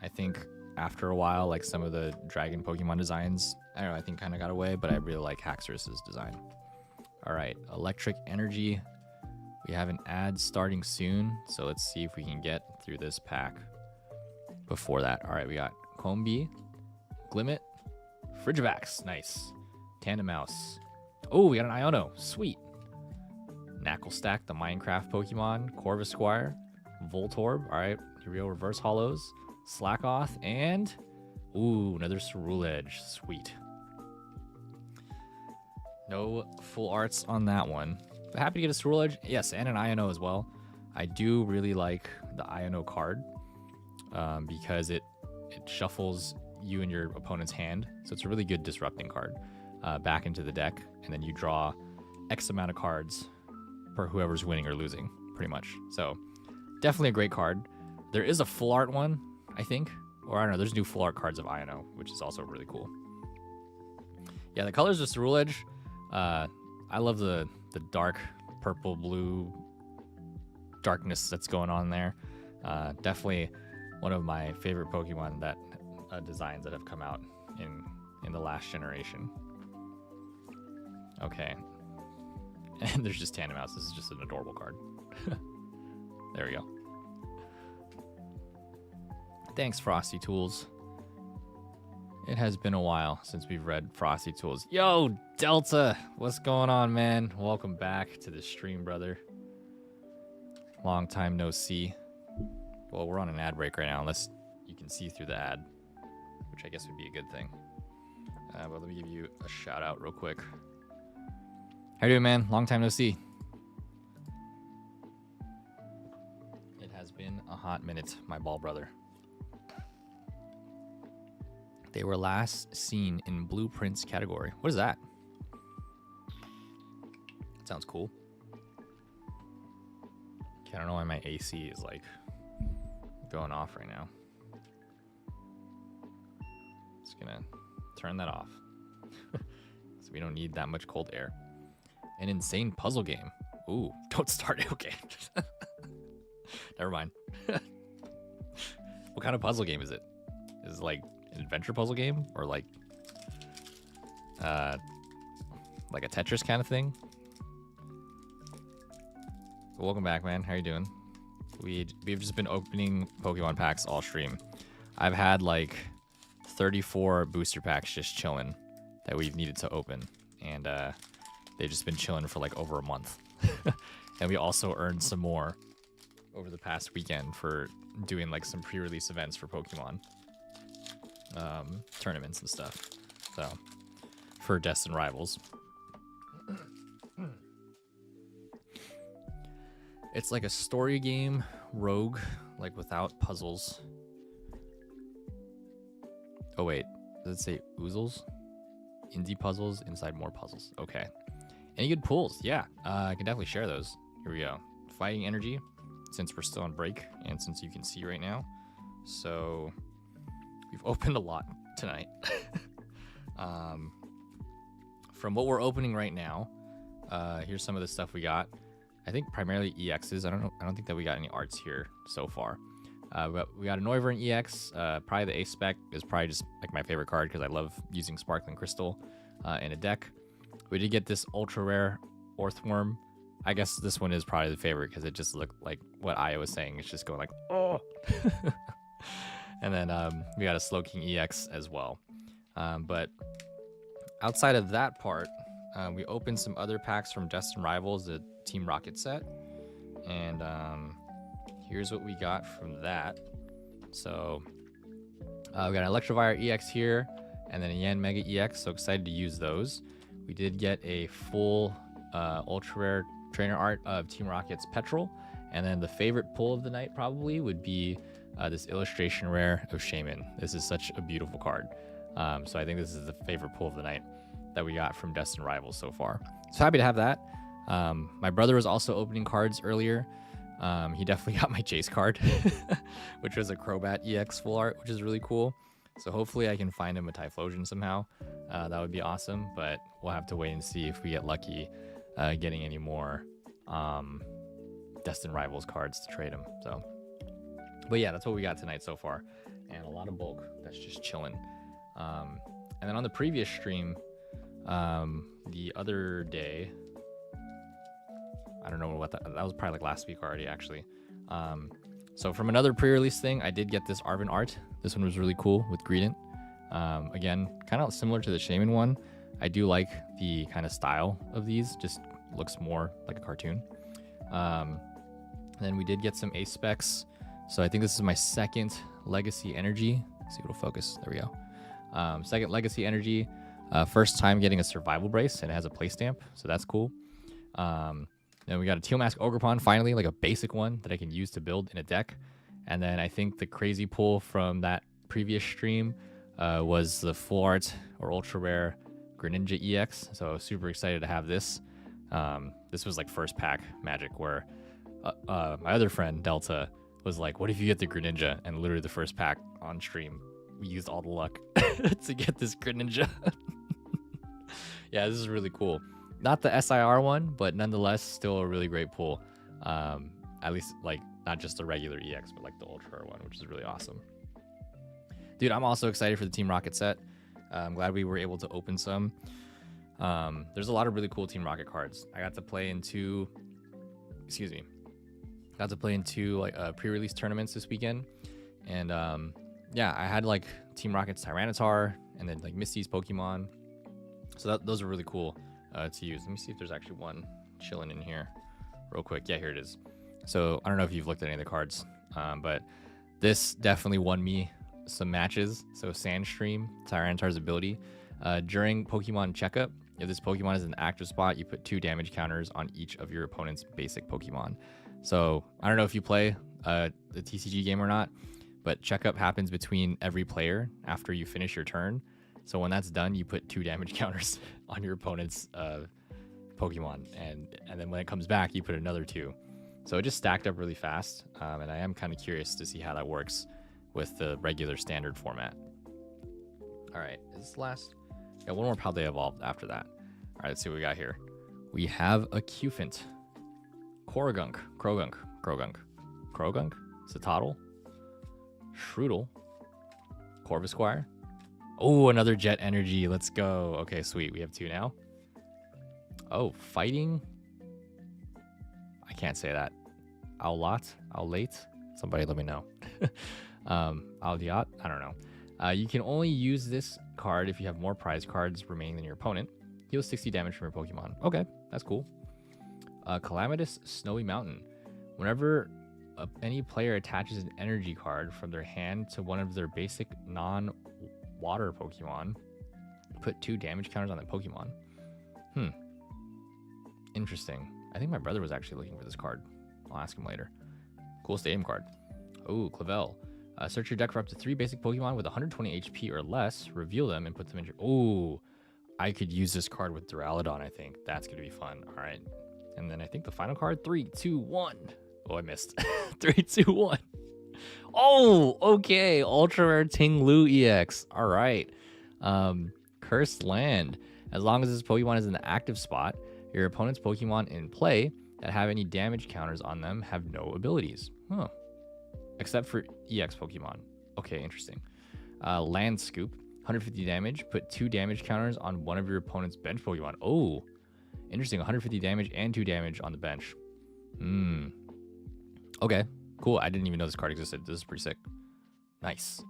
I think after a while, like some of the dragon Pokemon designs, I don't know, I think kind of got away, but I really like Haxorus's design. All right, Electric Energy. We have an ad starting soon, so let's see if we can get through this pack before that. All right, we got Combi, Glimmet, Frigivax, nice. Tandemaus. Oh, we got an Iono, sweet. Knacklestack, the Minecraft Pokemon, Corvisquire, Voltorb, all right, here we go, Reverse Hollows, Slackoth, and, ooh, another Ceruledge, sweet. No full arts on that one. But happy to get a Ceruledge, yes, and an Iono as well. I do really like the Iono card because it shuffles you and your opponent's hand, so it's a really good disrupting card back into the deck, and then you draw X amount of cards for whoever's winning or losing, pretty much. So definitely a great card. There is a full art one, I think, or I don't know, there's new full art cards of Iono, which is also really cool. Yeah, the colors of Ceruledge, I love the dark purple blue darkness that's going on there. Definitely one of my favorite Pokemon that designs that have come out in the last generation. Okay. And there's just Tandemaus. This is just an adorable card. There we go. Thanks, Frosty Tools. It has been a while since we've read Frosty Tools. Yo, Delta! What's going on, man? Welcome back to the stream, brother. Long time no see. Well, we're on an ad break right now, unless you can see through the ad, which I guess would be a good thing. But let me give you a shout out real quick. How you doing, man? Long time no see. It has been a hot minute, my ball brother. They were last seen in Blueprints category. What is that? Sounds cool. Okay, I don't know why my AC is like going off right now. Just gonna turn that off. So we don't need that much cold air. An insane puzzle game. Ooh, don't start it. Okay. Never mind. What kind of puzzle game is it? Is it like an adventure puzzle game or like a Tetris kind of thing? Welcome back, man. How you doing? We've just been opening Pokemon packs all stream. I've had like 34 booster packs just chilling that we've needed to open, and they've just been chilling for like over a month. And we also earned some more over the past weekend for doing like some pre-release events for Pokemon tournaments and stuff. So for Destined Rivals. It's like a story game, rogue, like without puzzles. Oh wait, does it say oozles? Indie puzzles inside more puzzles. Okay. Any good pulls? Yeah, I can definitely share those. Here we go. Fighting Energy, since we're still on break and since you can see right now. So we've opened a lot tonight. From what we're opening right now, here's some of the stuff we got. I think primarily EXs. I don't think that we got any arts here so far. But we got a Noivern EX. Probably the Ace Spec is probably just like my favorite card because I love using Sparkling Crystal in a deck. We did get this ultra rare Orthworm. I guess this one is probably the favorite because it just looked like what Aya was saying. It's just going like, oh. And then we got a Slowking EX as well. But outside of that part, we opened some other packs from Destined Rivals, the Team Rocket set. And here's what we got from that. So we got an Electivire EX here and then a Yanmega EX. So excited to use those. We did get a full ultra rare trainer art of Team Rocket's Petrol. And then the favorite pull of the night probably would be this illustration rare of Shaman. This is such a beautiful card. So I think this is the favorite pull of the night that we got from Destined Rivals so far. So happy to have that. My brother was also opening cards earlier. He definitely got my Chase card, which was a Crobat EX full art, which is really cool. So hopefully I can find him a Typhlosion somehow. That would be awesome, but we'll have to wait and see if we get lucky getting any more Destined Rivals cards to trade him. So, but yeah, that's what we got tonight so far, and a lot of bulk that's just chilling. And then on the previous stream, the other day, I don't know what that was, probably like last week already actually. So from another pre-release thing, I did get this Arven art. This one was really cool with Greedent. Again, kind of similar to the Shaman one. I do like the kind of style of these, just looks more like a cartoon. Then we did get some ace specs. So I think this is my second Legacy Energy. Let's see if it'll focus. There we go. Second Legacy Energy. First time getting a survival brace, and it has a play stamp, so that's cool. Then we got a Teal Mask Ogrepon, finally, like a basic one that I can use to build in a deck. And then I think the crazy pull from that previous stream was the full art or ultra rare Greninja EX. So I was super excited to have this. This was like first pack magic, where my other friend Delta was like, what if you get the Greninja? And literally the first pack on stream, we used all the luck to get this Greninja. Yeah, this is really cool. Not the SIR one, but nonetheless, still a really great pull. At least, like, not just the regular EX, but like the Ultra one, which is really awesome. Dude, I'm also excited for the Team Rocket set. I'm glad we were able to open some. There's a lot of really cool Team Rocket cards. I got to play in two like pre-release tournaments this weekend. And yeah, I had like Team Rocket's Tyranitar and then like Misty's Pokemon. So those are really cool to use. Let me see if there's actually one chilling in here real quick. Yeah, here it is. So I don't know if you've looked at any of the cards, but this definitely won me some matches. So Sandstream, Tyranitar's ability. During Pokemon checkup, if this Pokemon is in an active spot, you put 2 damage counters on each of your opponent's basic Pokemon. So I don't know if you play the TCG game or not, but checkup happens between every player after you finish your turn. So when that's done, you put 2 damage counters on your opponent's Pokemon, and then when it comes back, you put another 2. So it just stacked up really fast, and I am kind of curious to see how that works with the regular standard format. All right, is this last? Yeah, one more Paldea Evolved after that. All right, let's see what we got here. We have a Cufant, Korrigunk, Krogunk, Citadel, Shroodle, Corvisquire. Oh, another Jet Energy. Let's go. Okay, sweet. We have 2 now. Oh, Fighting. I can't say that. Owlate. Somebody let me know. Aldiot. I don't know. You can only use this card if you have more prize cards remaining than your opponent. Heals 60 damage from your Pokemon. Okay, that's cool. Calamitous Snowy Mountain. Whenever any player attaches an energy card from their hand to one of their basic non-water Pokemon, put 2 damage counters on that Pokemon. Interesting. I think my brother was actually looking for this card. I'll ask him later. Cool stadium card. Oh, Clavel. Search your deck for up to 3 basic Pokemon with 120 HP or less. Reveal them and put them in your... Oh, I could use this card with Duraludon, I think. That's going to be fun. All right. And then I think the final card, 3, 2, 1. Oh, I missed. 3, 2, 1. Oh, okay. Ultra Rare Ting-Lu EX. All right. Cursed Land. As long as this Pokemon is in the active spot, your opponent's Pokemon in play that have any damage counters on them have no abilities. Huh. Except for EX Pokemon. Okay, interesting. Land Scoop. 150 damage. Put 2 damage counters on one of your opponent's bench Pokemon. Oh, interesting. 150 damage and 2 damage on the bench. Okay, cool. I didn't even know this card existed. This is pretty sick. Nice.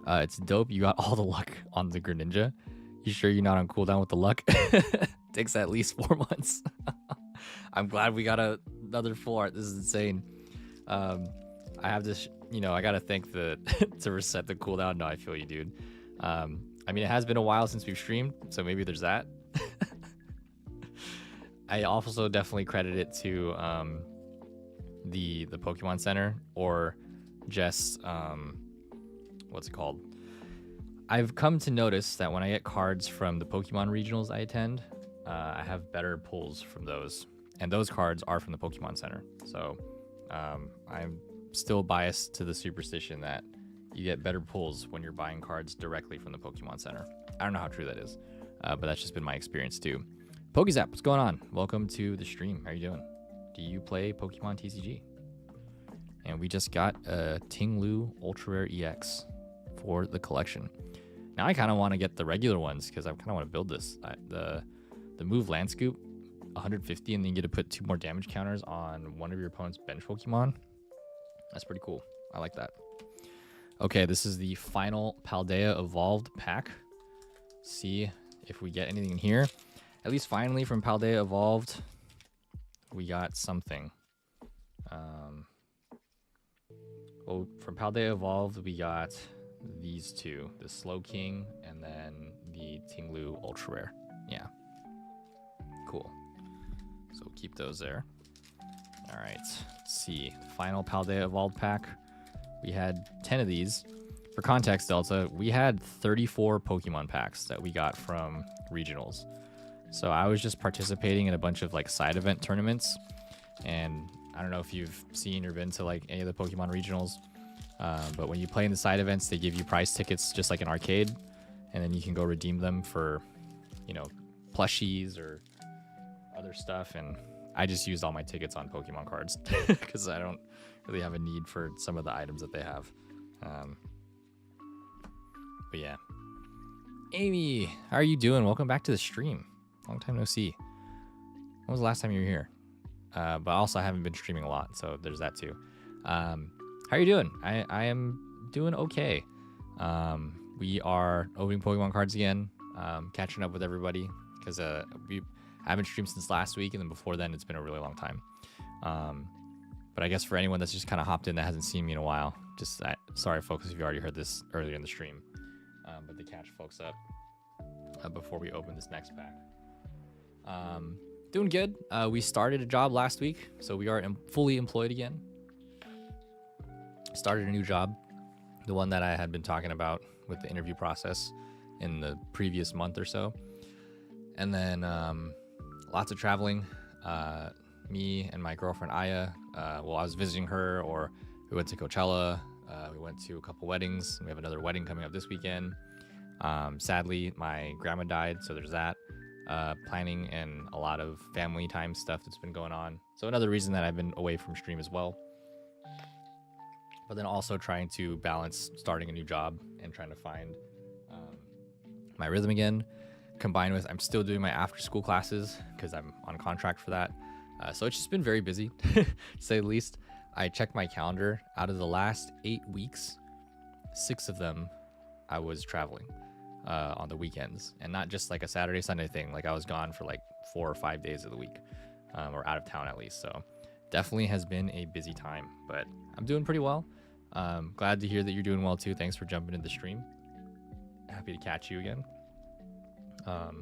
It's dope. You got all the luck on the Greninja. You sure you're not on cooldown with the luck? Takes at least 4 months. I'm glad we got another full art. This is insane. I have this, I got to thank to reset the cooldown. No, I feel you, dude. I mean, it has been a while since we've streamed, so maybe there's that. I also definitely credit it to the Pokemon Center, or just what's it called? I've come to notice that when I get cards from the Pokemon regionals I attend, I have better pulls from those, and those cards are from the Pokemon Center. So I'm still biased to the superstition that you get better pulls when you're buying cards directly from the Pokemon Center. I don't know how true that is, but that's just been my experience too. Pokezap, what's going on? Welcome to the stream. How are you doing? Do you play Pokemon TCG? And we just got a Tinglu Ultra Rare EX for the collection. Now I kind of want to get the regular ones because I kind of want to build this. The move Land Scoop, 150, and then you get to put 2 more damage counters on one of your opponent's bench Pokemon. That's pretty cool. I like that. Okay, this is the final Paldea Evolved pack. See if we get anything in here. At least finally from Paldea Evolved, we got something. Well, from Paldea Evolved, we got these 2, the Slow King and then the Tinglu Ultra Rare. Yeah. Cool. So we'll keep those there. All right, let's see. Final Paldea Evolved pack. We had 10 of these. For context, Delta, we had 34 Pokemon packs that we got from regionals. So I was just participating in a bunch of like side event tournaments, and I don't know if you've seen or been to like any of the Pokemon regionals, but when you play in the side events, they give you prize tickets just like an arcade, and then you can go redeem them for, you know, plushies or other stuff. And I just used all my tickets on Pokemon cards because I don't really have a need for some of the items that they have. But yeah. Amy, how are you doing? Welcome back to the stream. Long time no see. When was the last time you were here? But also I haven't been streaming a lot, so there's that too. How are you doing? I am doing okay. We are opening Pokemon cards again, catching up with everybody because I haven't streamed since last week, and then before then it's been a really long time. But I guess for anyone that's just kind of hopped in that hasn't seen me in a while, just sorry folks if you already heard this earlier in the stream, but to catch folks up before we open this next pack. Doing good. We started a job last week, so we are fully employed again. Started a new job, the one that I had been talking about with the interview process in the previous month or so. And then lots of traveling. Me and my girlfriend Aya, I was visiting her, or we went to Coachella. We went to a couple weddings. We have another wedding coming up this weekend. Sadly, my grandma died, so there's that. Planning and a lot of family time stuff that's been going on. So another reason that I've been away from stream as well. But then also trying to balance starting a new job and trying to find my rhythm again, combined with I'm still doing my after school classes because I'm on contract for that. So it's just been very busy, to say the least. I checked my calendar. Out of the last 8 weeks, 6 of them I was traveling on the weekends, and not just like a Saturday, Sunday thing. Like I was gone for like 4 or 5 days of the week, or out of town at least. So definitely has been a busy time, but I'm doing pretty well. Glad to hear that you're doing well too. Thanks for jumping into the stream. Happy to catch you again. All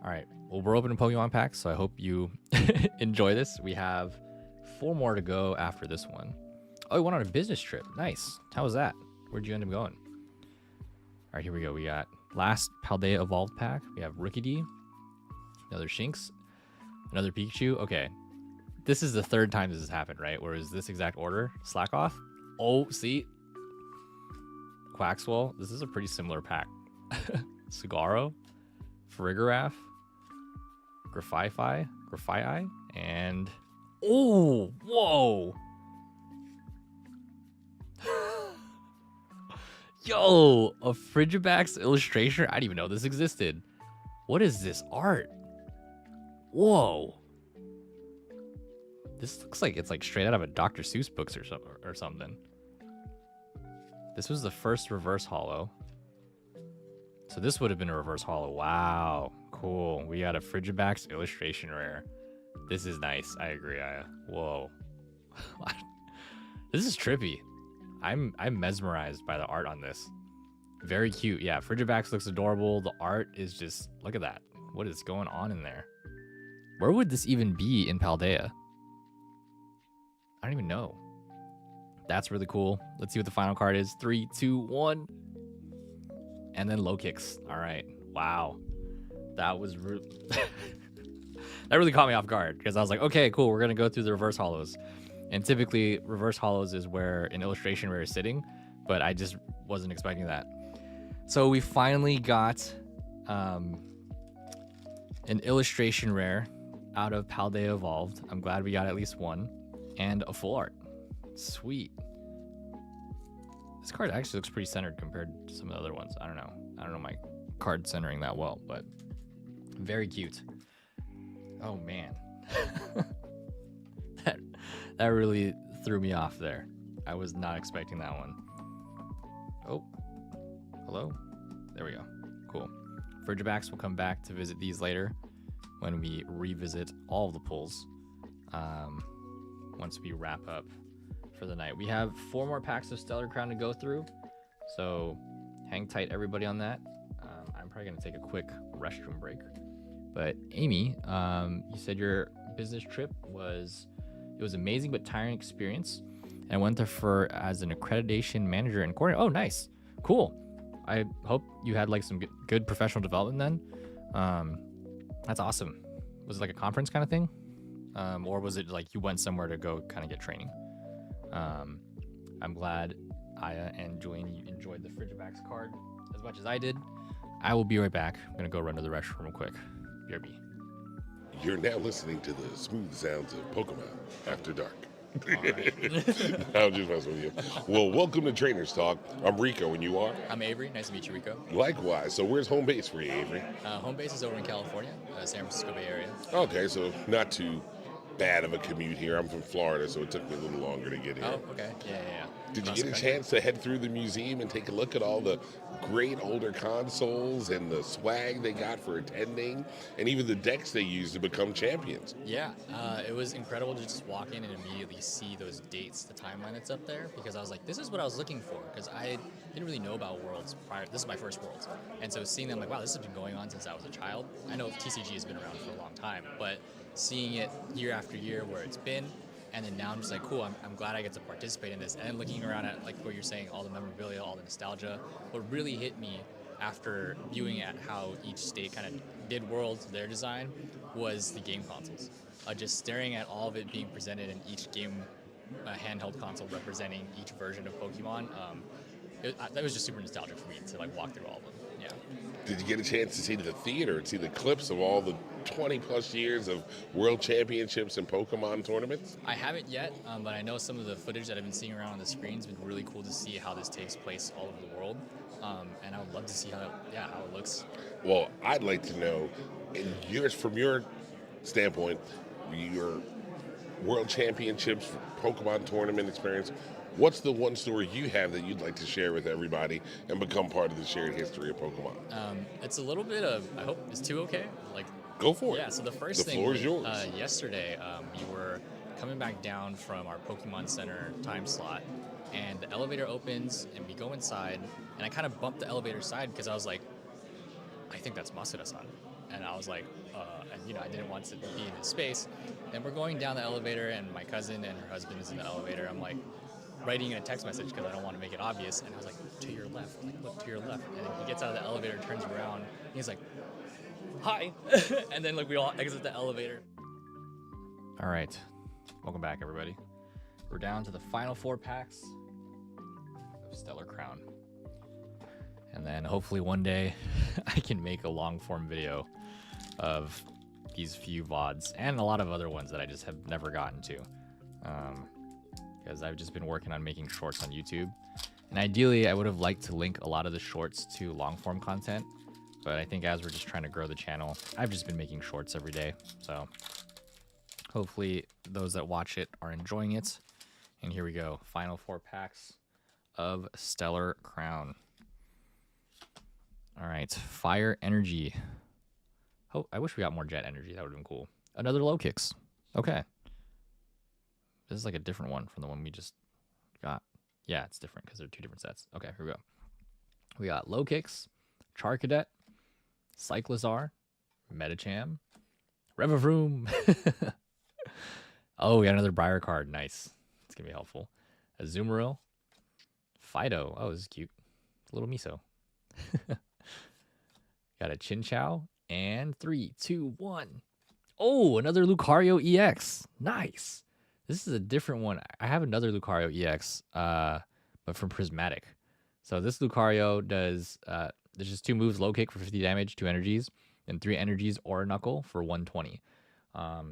right, well, we're opening Pokemon packs, so I hope you enjoy this. We have 4 more to go after this one. Oh, you went on a business trip. Nice. How was that? Where'd you end up going? All right, here we go. We got last Paldea Evolved pack. We have Rookidee, another Shinx, another Pikachu. Okay, this is the 3rd time this has happened, right? Where is this exact order? Slack off. Oh, see? Quaxwell. This is a pretty similar pack. Sagaro, Farigiraf, Grafii, and oh, whoa. Yo, a Frigibax illustration? I didn't even know this existed. What is this art? Whoa. This looks like it's like straight out of a Dr. Seuss books or something. This was the first reverse holo. So this would have been a reverse holo. Wow, cool. We got a Frigibax illustration rare. This is nice. I agree. Whoa. This is trippy. I'm mesmerized by the art on this. Very cute. Yeah, Frigibax looks adorable. The art is just, look at that. What is going on in there? Where would this even be in Paldea? I don't even know. That's really cool. Let's see what the final card is. 3, 2, 1. And then low kicks. All right. Wow. That was that really caught me off guard because I was like, okay, cool. We're going to go through the reverse hollows. And typically reverse hollows is where an illustration rare is sitting, but I just wasn't expecting that. So we finally got an illustration rare out of Paldea Evolved. I'm glad we got at least one. And a full art. Sweet. This card actually looks pretty centered compared to some of the other ones. I don't know my card centering that well, but very cute. Oh man. that really threw me off there. I was not expecting that one. Oh. Hello? There we go. Cool. Frigibacks will come back to visit these later when we revisit all of the pulls. Once we wrap up for the night. We have 4 more packs of Stellar Crown to go through, so hang tight everybody on that. I'm probably gonna take a quick restroom break. But Amy, you said your business trip was amazing but tiring experience, and I went there for as an accreditation manager and coordinator. Oh, nice, cool. I hope you had like some good professional development then. That's awesome. Was it like a conference kind of thing? Or was it like you went somewhere to go kind of get training? I'm glad Aya and Julian, you enjoyed the Frigibacks card as much as I did. I will be right back. I'm going to go run to the restroom real quick. BRB. You're now listening to the smooth sounds of Pokemon After Dark. I'm just messing with you. Well, welcome to Trainers Talk. I'm Rico, and you are? I'm Avery. Nice to meet you, Rico. Likewise. So where's home base for you, Avery? Home base is over in California, San Francisco Bay Area. Okay, so not too bad of a commute here. I'm from Florida, so it took me a little longer to get here. Oh, okay. Yeah. Did you get a chance to head through the museum and take a look at all the great older consoles and the swag they got for attending, and even the decks they used to become champions? Yeah, it was incredible to just walk in and immediately see those dates, the timeline that's up there, because I was like, this is what I was looking for, because I didn't really know about Worlds prior. This is my first Worlds, and so seeing them, like, wow, this has been going on since I was a child. I know TCG has been around for a long time, but seeing it year after year where it's been, and then now I'm just like, cool, I'm glad I get to participate in this. And then looking around at, like what you're saying, all the memorabilia, all the nostalgia, what really hit me after viewing at how each state kind of did Worlds, their design, was the game consoles. Just staring at all of it being presented in each game handheld console representing each version of Pokemon, that was just super nostalgic for me to like walk through all of them. Yeah. Did you get a chance to see the theater and see the clips of all the 20 plus years of world championships and Pokemon tournaments? I haven't yet, but I know some of the footage that I've been seeing around on the screen's been really cool to see how this takes place all over the world. And I would love to see how it looks. Well, I'd like to know, from your standpoint, your world championships, Pokemon tournament experience, what's the one story you have that you'd like to share with everybody and become part of the shared history of Pokemon? It's a little bit of, I hope, is 2 okay? Like, go for it. Yeah, so the first floor is yours. Yesterday, we were coming back down from our Pokemon Center time slot, and the elevator opens, and we go inside, and I kind of bumped the elevator side because I was like, I think that's Masuda-san. And I was like, I didn't want to be in his space. And we're going down the elevator, and my cousin and her husband is in the elevator. I'm like, writing in a text message because I don't want to make it obvious, and I was like, to your left, like, look to your left. And then he gets out of the elevator, turns around, and he's like, hi. And then like we all exit the elevator. All right, welcome back, everybody. We're down to the final 4 packs of Stellar Crown, and then hopefully one day I can make a long form video of these few VODs and a lot of other ones that I just have never gotten to. Because I've just been working on making shorts on YouTube. And ideally, I would have liked to link a lot of the shorts to long form content. But I think as we're just trying to grow the channel, I've just been making shorts every day. So hopefully those that watch it are enjoying it. And here we go. Final 4 packs of Stellar Crown. All right. Fire Energy. Oh, I wish we got more Jet Energy. That would have been cool. Another Low Kicks. Okay. This is like a different one from the one we just got. Yeah, it's different because they're 2 different sets. Okay, here we go. We got Low Kicks, Charcadet, Cyclizar, Metacham, Revavroom. Oh, we got another Briar card. Nice. It's going to be helpful. Azumarill. Fido. Oh, this is cute. It's a little miso. Got a Chinchou. And 3, 2, 1. Oh, another Lucario EX. Nice. This is a different one. I have another Lucario EX, but from Prismatic. So this Lucario does, there's just 2 moves, low kick for 50 damage, 2 energies, and 3 energies or Knuckle for 120. I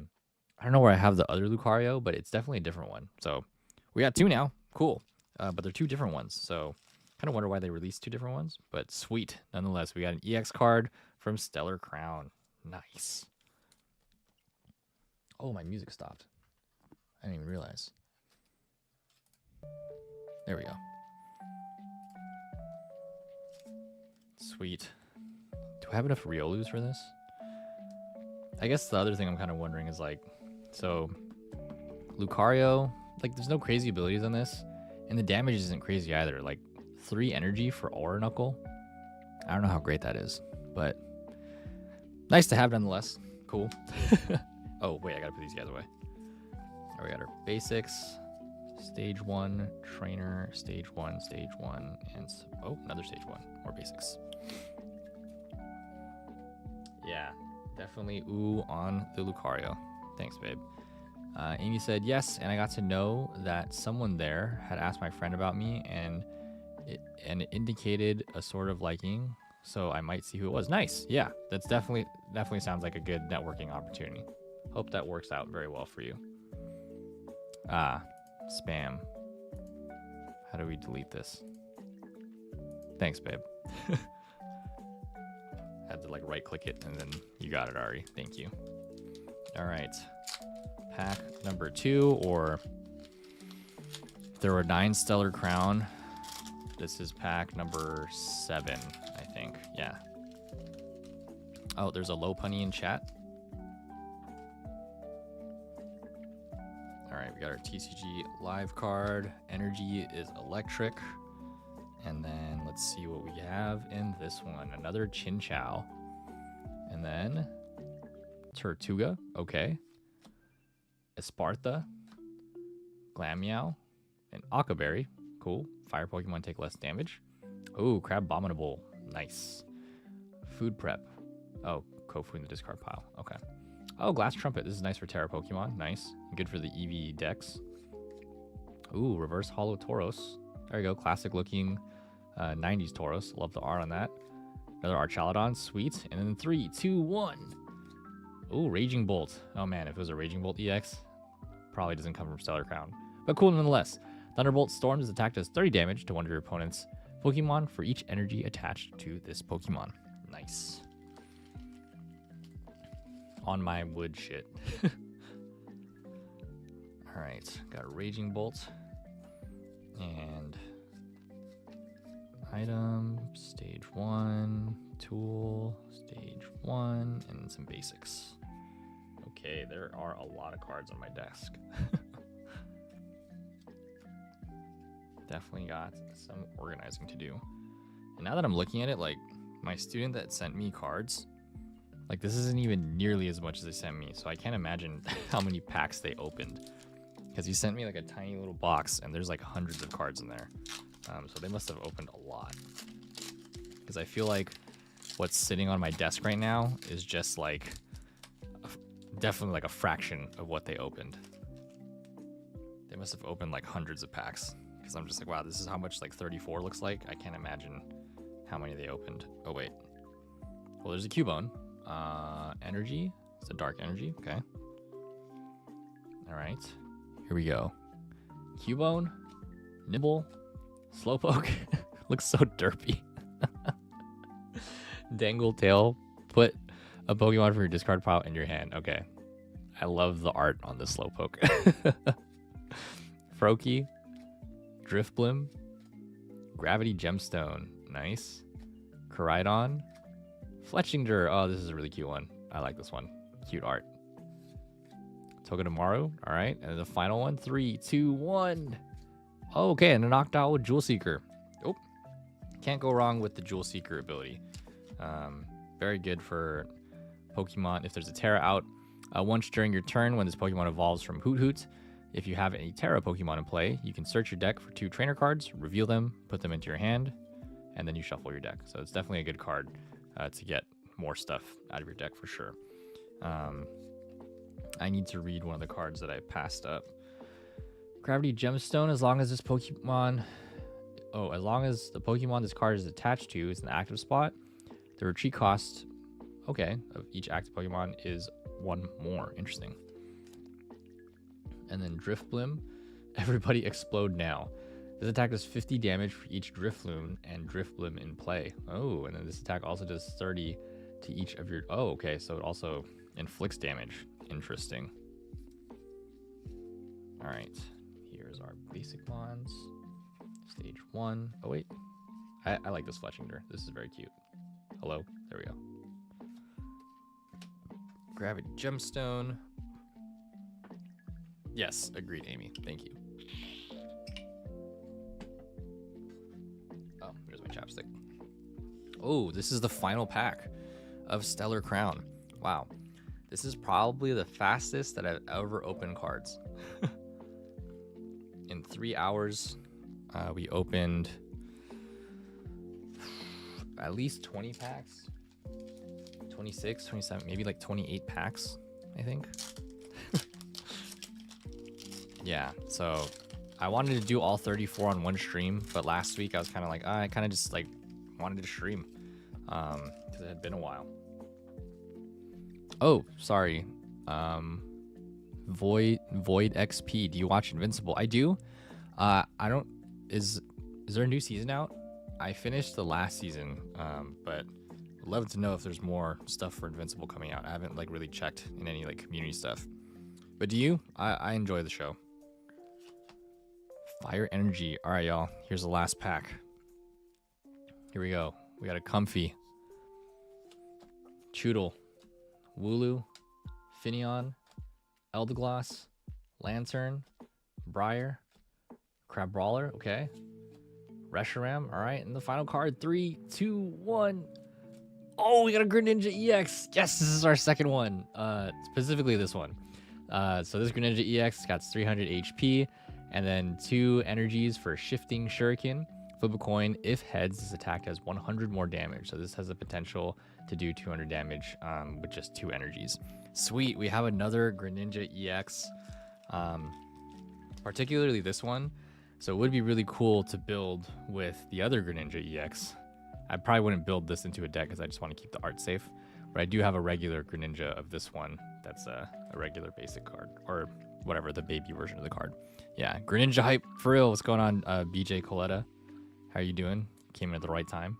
don't know where I have the other Lucario, but it's definitely a different one. So we got 2 now. Cool. But they're 2 different ones. So kind of wonder why they released 2 different ones, but sweet. Nonetheless, we got an EX card from Stellar Crown. Nice. Oh, my music stopped. I didn't even realize. There we go. Sweet. Do I have enough Riolus for this? I guess the other thing I'm kind of wondering is like, so Lucario, like there's no crazy abilities on this, and the damage isn't crazy either. Like 3 energy for Aura Knuckle. I don't know how great that is, but nice to have nonetheless. Cool. Oh, wait, I gotta put these guys away. All right, we got our basics. Stage 1, trainer, stage 1, and oh, another stage 1. More basics. Yeah, definitely ooh on the Lucario. Thanks, babe. Amy said yes, and I got to know that someone there had asked my friend about me, and it indicated a sort of liking, so I might see who it was. Nice. Yeah, that's definitely sounds like a good networking opportunity. Hope that works out very well for you. Spam. How do we delete this? Thanks, babe. Had to like right click it and then you got it, Ari. Thank you. All right. Pack number 2, or if there were 9 Stellar Crown, this is pack number 7, I think. Yeah. Oh, there's a low punny in chat. All right, we got our TCG live card. Energy is electric. And then let's see what we have in this one. Another Chinchou. And then Tortuga. Okay. Esparta. Glameow. And Akaberry. Cool. Fire Pokemon take less damage. Oh, Crabominable. Nice. Food prep. Oh, Kofu in the discard pile. Okay. Oh, Glass Trumpet. This is nice for Terra Pokemon. Nice. Good for the EV decks. Ooh, Reverse Hollow Tauros. There you go. Classic looking 90s Tauros. Love the art on that. Another Archaludon. Sweet. And then 3, 2, 1. Ooh, Raging Bolt. Oh, man. If it was a Raging Bolt EX, probably doesn't come from Stellar Crown. But cool nonetheless. Thunderbolt Storms is attacked as 30 damage to one of your opponent's Pokemon for each energy attached to this Pokemon. Nice. On my wood shit. Alright, got a Raging Bolt. And item, stage 1, tool, stage 1, and some basics. Okay, there are a lot of cards on my desk. Definitely got some organizing to do. And now that I'm looking at it, like, my student that sent me cards, like, this isn't even nearly as much as they sent me, so I can't imagine how many packs they opened. Because he sent me, like, a tiny little box, and there's, like, hundreds of cards in there. So they must have opened a lot. Because I feel like what's sitting on my desk right now is just, like, definitely, like, a fraction of what they opened. They must have opened, like, hundreds of packs. Because I'm just like, wow, this is how much, like, 34 looks like. I can't imagine how many they opened. Oh, wait. Well, there's a Cubone. Energy. It's a dark energy. Okay. All right. Here we go. Cubone. Nibble. Slowpoke. Looks so derpy. Dangle tail. Put a Pokemon from your discard pile in your hand. Okay. I love the art on this Slowpoke. Froakie. Driftblim. Gravity Gemstone. Nice. Koraidon. Fletchinger. Oh, this is a really cute one. I like this one. Cute art. Togedemaru. All right. And the final one. 3, 2, 1. Oh, okay. And a Noctowl with Jewel Seeker. Oh. Can't go wrong with the Jewel Seeker ability. Very good for Pokemon. If there's a Terra out, Once during your turn, when this Pokemon evolves from Hoot Hoot, if you have any Terra Pokemon in play, you can search your deck for 2 trainer cards, reveal them, put them into your hand, and then you shuffle your deck. So it's definitely a good card to get more stuff out of your deck for sure. I need to read one of the cards that I passed up. Gravity Gemstone, as long as this Pokemon... Oh, as long as the Pokemon this card is attached to is an active spot, the retreat cost, okay, of each active Pokemon is 1 more. Interesting. And then Drifblim, everybody explode now. This attack does 50 damage for each Drifloon and Drifblim in play. Oh, and then this attack also does 30 to each of your... Oh, okay, so it also inflicts damage. Interesting. All right, here's our basic mons. Stage 1. Oh, wait. I like this Fletchinger. This is very cute. Hello. There we go. Gravity Gemstone. Yes, agreed, Amy. Thank you. Oh, there's my chapstick. Oh, this is the final pack of Stellar Crown. Wow. This is probably the fastest that I've ever opened cards. In 3 hours, we opened at least 20 packs. 26, 27, maybe like 28 packs, I think. Yeah, so I wanted to do all 34 on one stream, but last week I was kind of like, I kind of just like wanted to stream because it had been a while. Oh, sorry. Void XP. Do you watch Invincible? I do. I don't. Is there a new season out? I finished the last season, but I'd love to know if there's more stuff for Invincible coming out. I haven't like really checked in any like community stuff. But do you? I enjoy the show. Fire Energy. All right, y'all. Here's the last pack. Here we go. We got a Comfy, Choodle, Wooloo, Finneon, Eldegoss, Lantern, Briar, Crabrawler, okay. Reshiram, all right. And the final card, 3, 2, 1. Oh, we got a Greninja EX. Yes, this is our second one. Specifically this one. So this Greninja EX got 300 HP, and then 2 energies for Shifting Shuriken. Flip a coin. If heads, this attack does 100 more damage. So this has the potential to do 200 damage with just 2 energies. Sweet, we have another Greninja EX, particularly this one. So it would be really cool to build with the other Greninja EX. I probably wouldn't build this into a deck because I just want to keep the art safe. But I do have a regular Greninja of this one that's a regular basic card, or whatever, the baby version of the card. Yeah, Greninja hype for real. What's going on, BJ Coletta? How are you doing? Came in at the right time.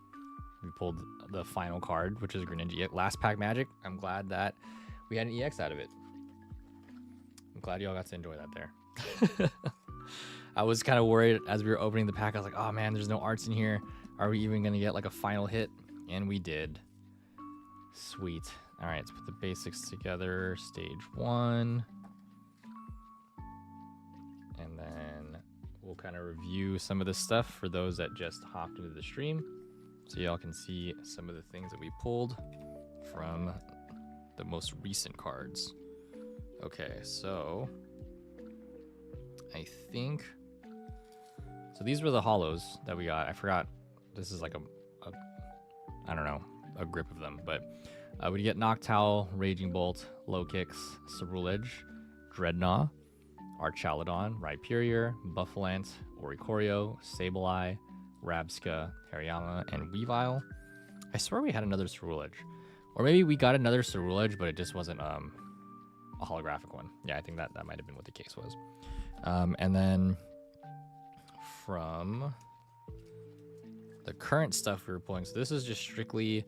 We pulled the final card, which is Greninja EX. Last pack magic. I'm glad that we had an EX out of it. I'm glad y'all got to enjoy that there. I was kind of worried as we were opening the pack. I was like, oh man, there's no arts in here. Are we even going to get like a final hit? And we did. Sweet. All right, let's put the basics together. Stage 1. And then we'll kind of review some of the stuff for those that just hopped into the stream. So y'all can see some of the things that we pulled from the most recent cards. Okay, so I think... So these were the holos that we got. I forgot. This is like I don't know, a grip of them. But we get Noctowl, Raging Bolt, Low Kicks, Cerulege, Dreadnought, Archaludon, Rhyperior, Buffalant, Oricorio, Sableye, Rabska, Hariyama, and Weavile. I swear we had another Cerulege. Or maybe we got another Cerulege, but it just wasn't a holographic one. Yeah, I think that might have been what the case was. And then from the current stuff we were pulling, so this is just strictly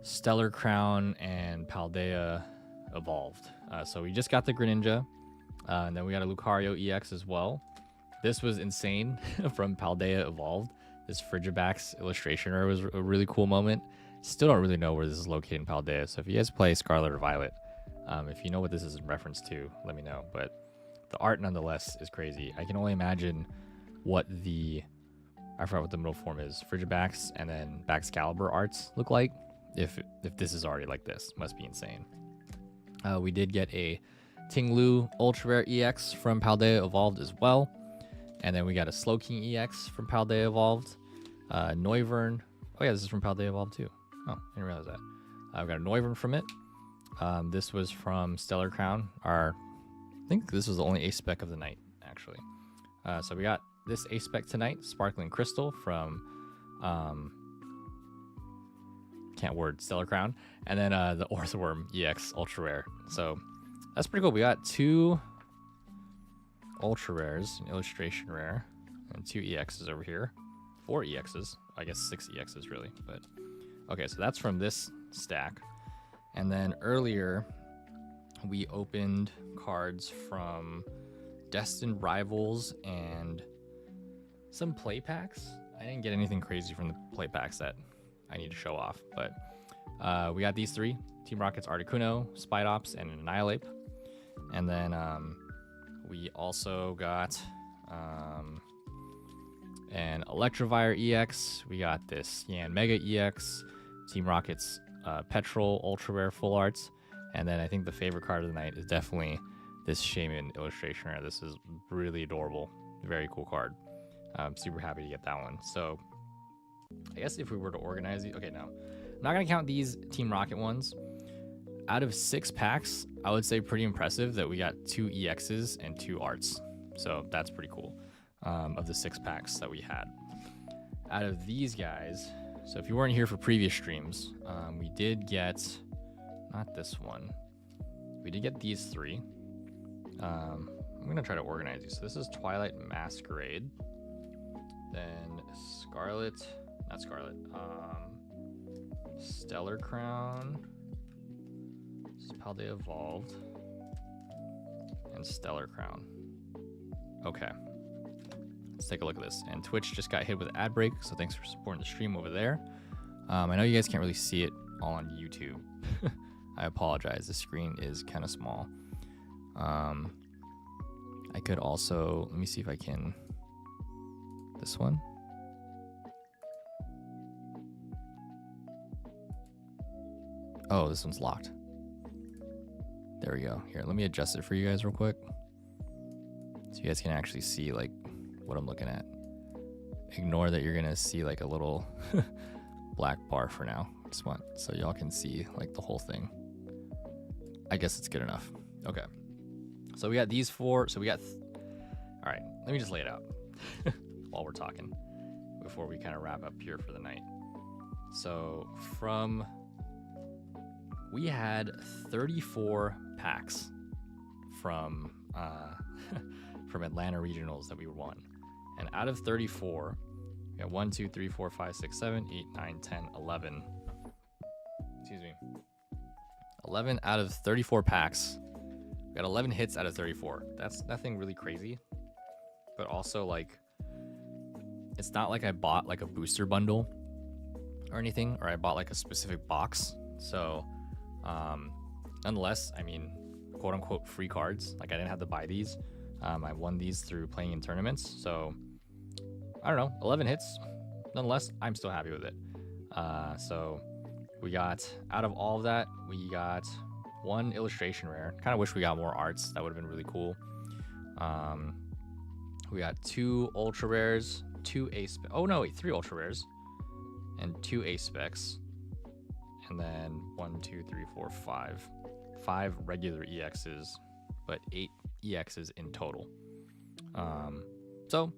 Stellar Crown and Paldea evolved. So we just got the Greninja, and then we got a Lucario EX as well. This was insane from Paldea evolved. This Frigibax illustration was a really cool moment. Still don't really know where this is located in Paldea, so if you guys play Scarlet or Violet, if you know what this is in reference to, let me know. But the art nonetheless is crazy. I can only imagine what I forgot what the middle form is, Frigibax and then Baxcalibur arts look like if this is already like this. Must be insane. We did get a Tinglu Ultra Rare EX from Paldea Evolved as well. And then we got a Slowking EX from Paldea Evolved. Noivern. Oh yeah, this is from Paldea Evolved too. Oh, I didn't realize that. I've got a Noivern from it. This was from Stellar Crown. I think this was the only ace spec of the night, actually. So we got this ace spec tonight, Sparkling Crystal from Stellar Crown, and then the Orthworm EX Ultra Rare. So that's pretty cool. We got 2 Ultra Rares, an Illustration Rare, and 2 EXs over here. 4 EXs. I guess 6 EXs really, but okay, so that's from this stack. And then earlier we opened cards from Destined Rivals and some play packs. I didn't get anything crazy from the play packs that I need to show off, but we got these 3: Team Rocket's Articuno, Spidops, and Annihilate. And then we also got an Electivire EX. We got this Yan Mega EX, Team Rocket's Petrol Ultra Rare Full Arts. And then I think the favorite card of the night is definitely this Shaman Illustration Rare. This is really adorable. Very cool card. I'm super happy to get that one. So I guess if we were to organize these, okay, no, I'm not gonna count these Team Rocket ones. Out of 6 packs, I would say pretty impressive that we got 2 EXs and 2 arts. So that's pretty cool. Of the 6 packs that we had. Out of these guys, so if you weren't here for previous streams, we did get, not this one, we did get these 3. I'm gonna try to organize these. So this is Twilight Masquerade, then Stellar Crown, this is Paldea Evolved, and Stellar Crown. Okay, let's take a look at this. And Twitch just got hit with ad break, so thanks for supporting the stream over there. I know you guys can't really see it all on YouTube. I apologize, the screen is kind of small. I could also, let me see if I can, this one. Oh, this one's locked. There we go. Here, let me adjust it for you guys real quick, so you guys can actually see like what I'm looking at. Ignore that you're gonna see like a little black bar for now. Just want so y'all can see like the whole thing. I guess it's good enough. Okay. So we got these 4. So we got, all right, let me just lay it out while we're talking before we kind of wrap up here for the night. So we had 34 packs from Atlanta Regionals that we won. And out of 34, we got 1, 2, 3, 4, 5, 6, 7, 8, 9, 10, 11. Excuse me. 11 out of 34 packs. We got 11 hits out of 34. That's nothing really crazy, but also like, it's not like I bought like a booster bundle or anything, or I bought like a specific box. So, nonetheless, I mean, quote unquote free cards. Like I didn't have to buy these. I won these through playing in tournaments. So I don't know, 11 hits. Nonetheless, I'm still happy with it. So we got, out of all of that, we got 1 illustration rare. Kind of wish we got more arts. That would have been really cool. We got 2 ultra rares, 2 ace. Oh no, wait, 3 ultra rares and 2 ace specs, and then 1, 2, 3, 4, 5 regular EXs, but 8 EXs in total. So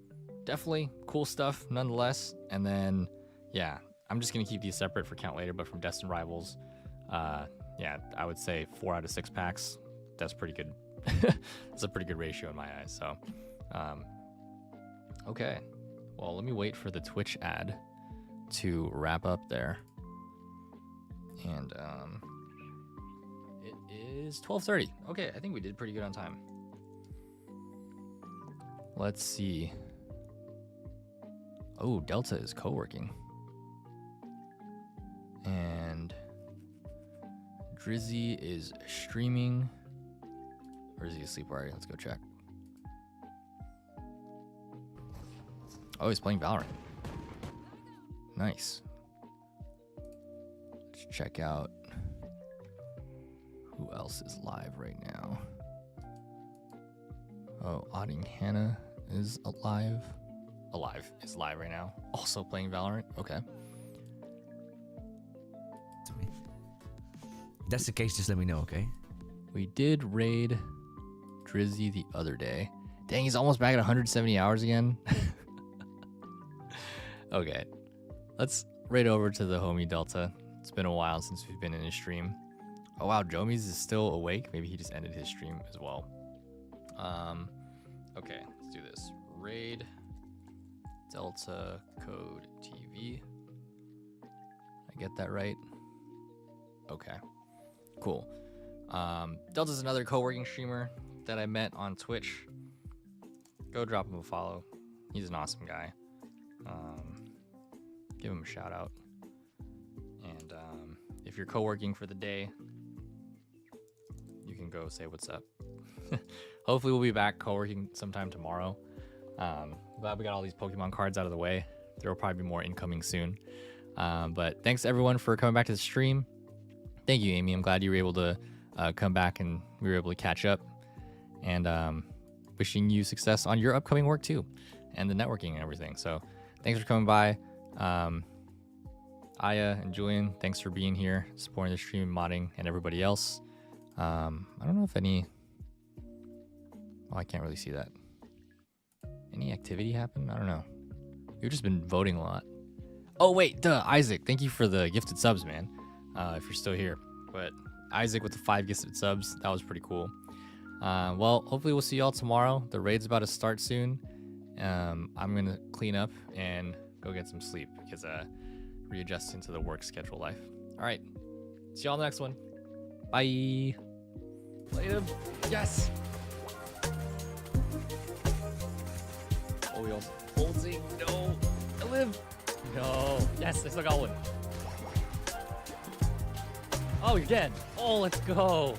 definitely cool stuff nonetheless. And then yeah, I'm just gonna keep these separate for count later, but from Destined Rivals, yeah, I would say 4 out of 6 packs. That's pretty good. That's a pretty good ratio in my eyes. So okay, well, let me wait for the Twitch ad to wrap up there. And it is 12:30. Okay, I think we did pretty good on time. Let's see. Oh, Delta is co-working. And Drizzy is streaming. Or is he asleep already? Let's go check. Oh, he's playing Valorant. Nice. Let's check out Who else is live right now? Oh, Odding Hannah is alive. Is live right now. Also playing Valorant. Okay. If that's the case, just let me know, okay? We did raid Drizzy the other day. Dang, he's almost back at 170 hours again. Okay. Let's raid over to the homie Delta. It's been a while since we've been in his stream. Oh wow, Jomies is still awake. Maybe he just ended his stream as well. Okay, let's do this. Raid Delta Code TV. I get that right? Okay, cool. Delta's another co-working streamer that I met on Twitch. Go drop him a follow. He's an awesome guy. Give him a shout out. And if you're co-working for the day, you can go say what's up. Hopefully we'll be back co-working sometime tomorrow. Glad we got all these Pokemon cards out of the way. There will probably be more incoming soon. But thanks everyone for coming back to the stream. Thank you, Amy. I'm glad you were able to come back and we were able to catch up. And wishing you success on your upcoming work too, and the networking and everything. So thanks for coming by. Aya and Julian, thanks for being here, supporting the stream, modding, and everybody else. I don't know if any... Oh, I can't really see that. Any activity happened? I don't know. We've just been voting a lot. Oh, wait, duh, Isaac. Thank you for the gifted subs, man, if you're still here. But Isaac with the 5 gifted subs, that was pretty cool. Well, hopefully we'll see y'all tomorrow. The raid's about to start soon. I'm going to clean up and go get some sleep because readjusting to the work schedule life. All right. See y'all in the next one. Bye. Played him. Yes. Oh, he also holding. No. I live. No. Yes, I still got one. Oh, you're dead. Oh, let's go.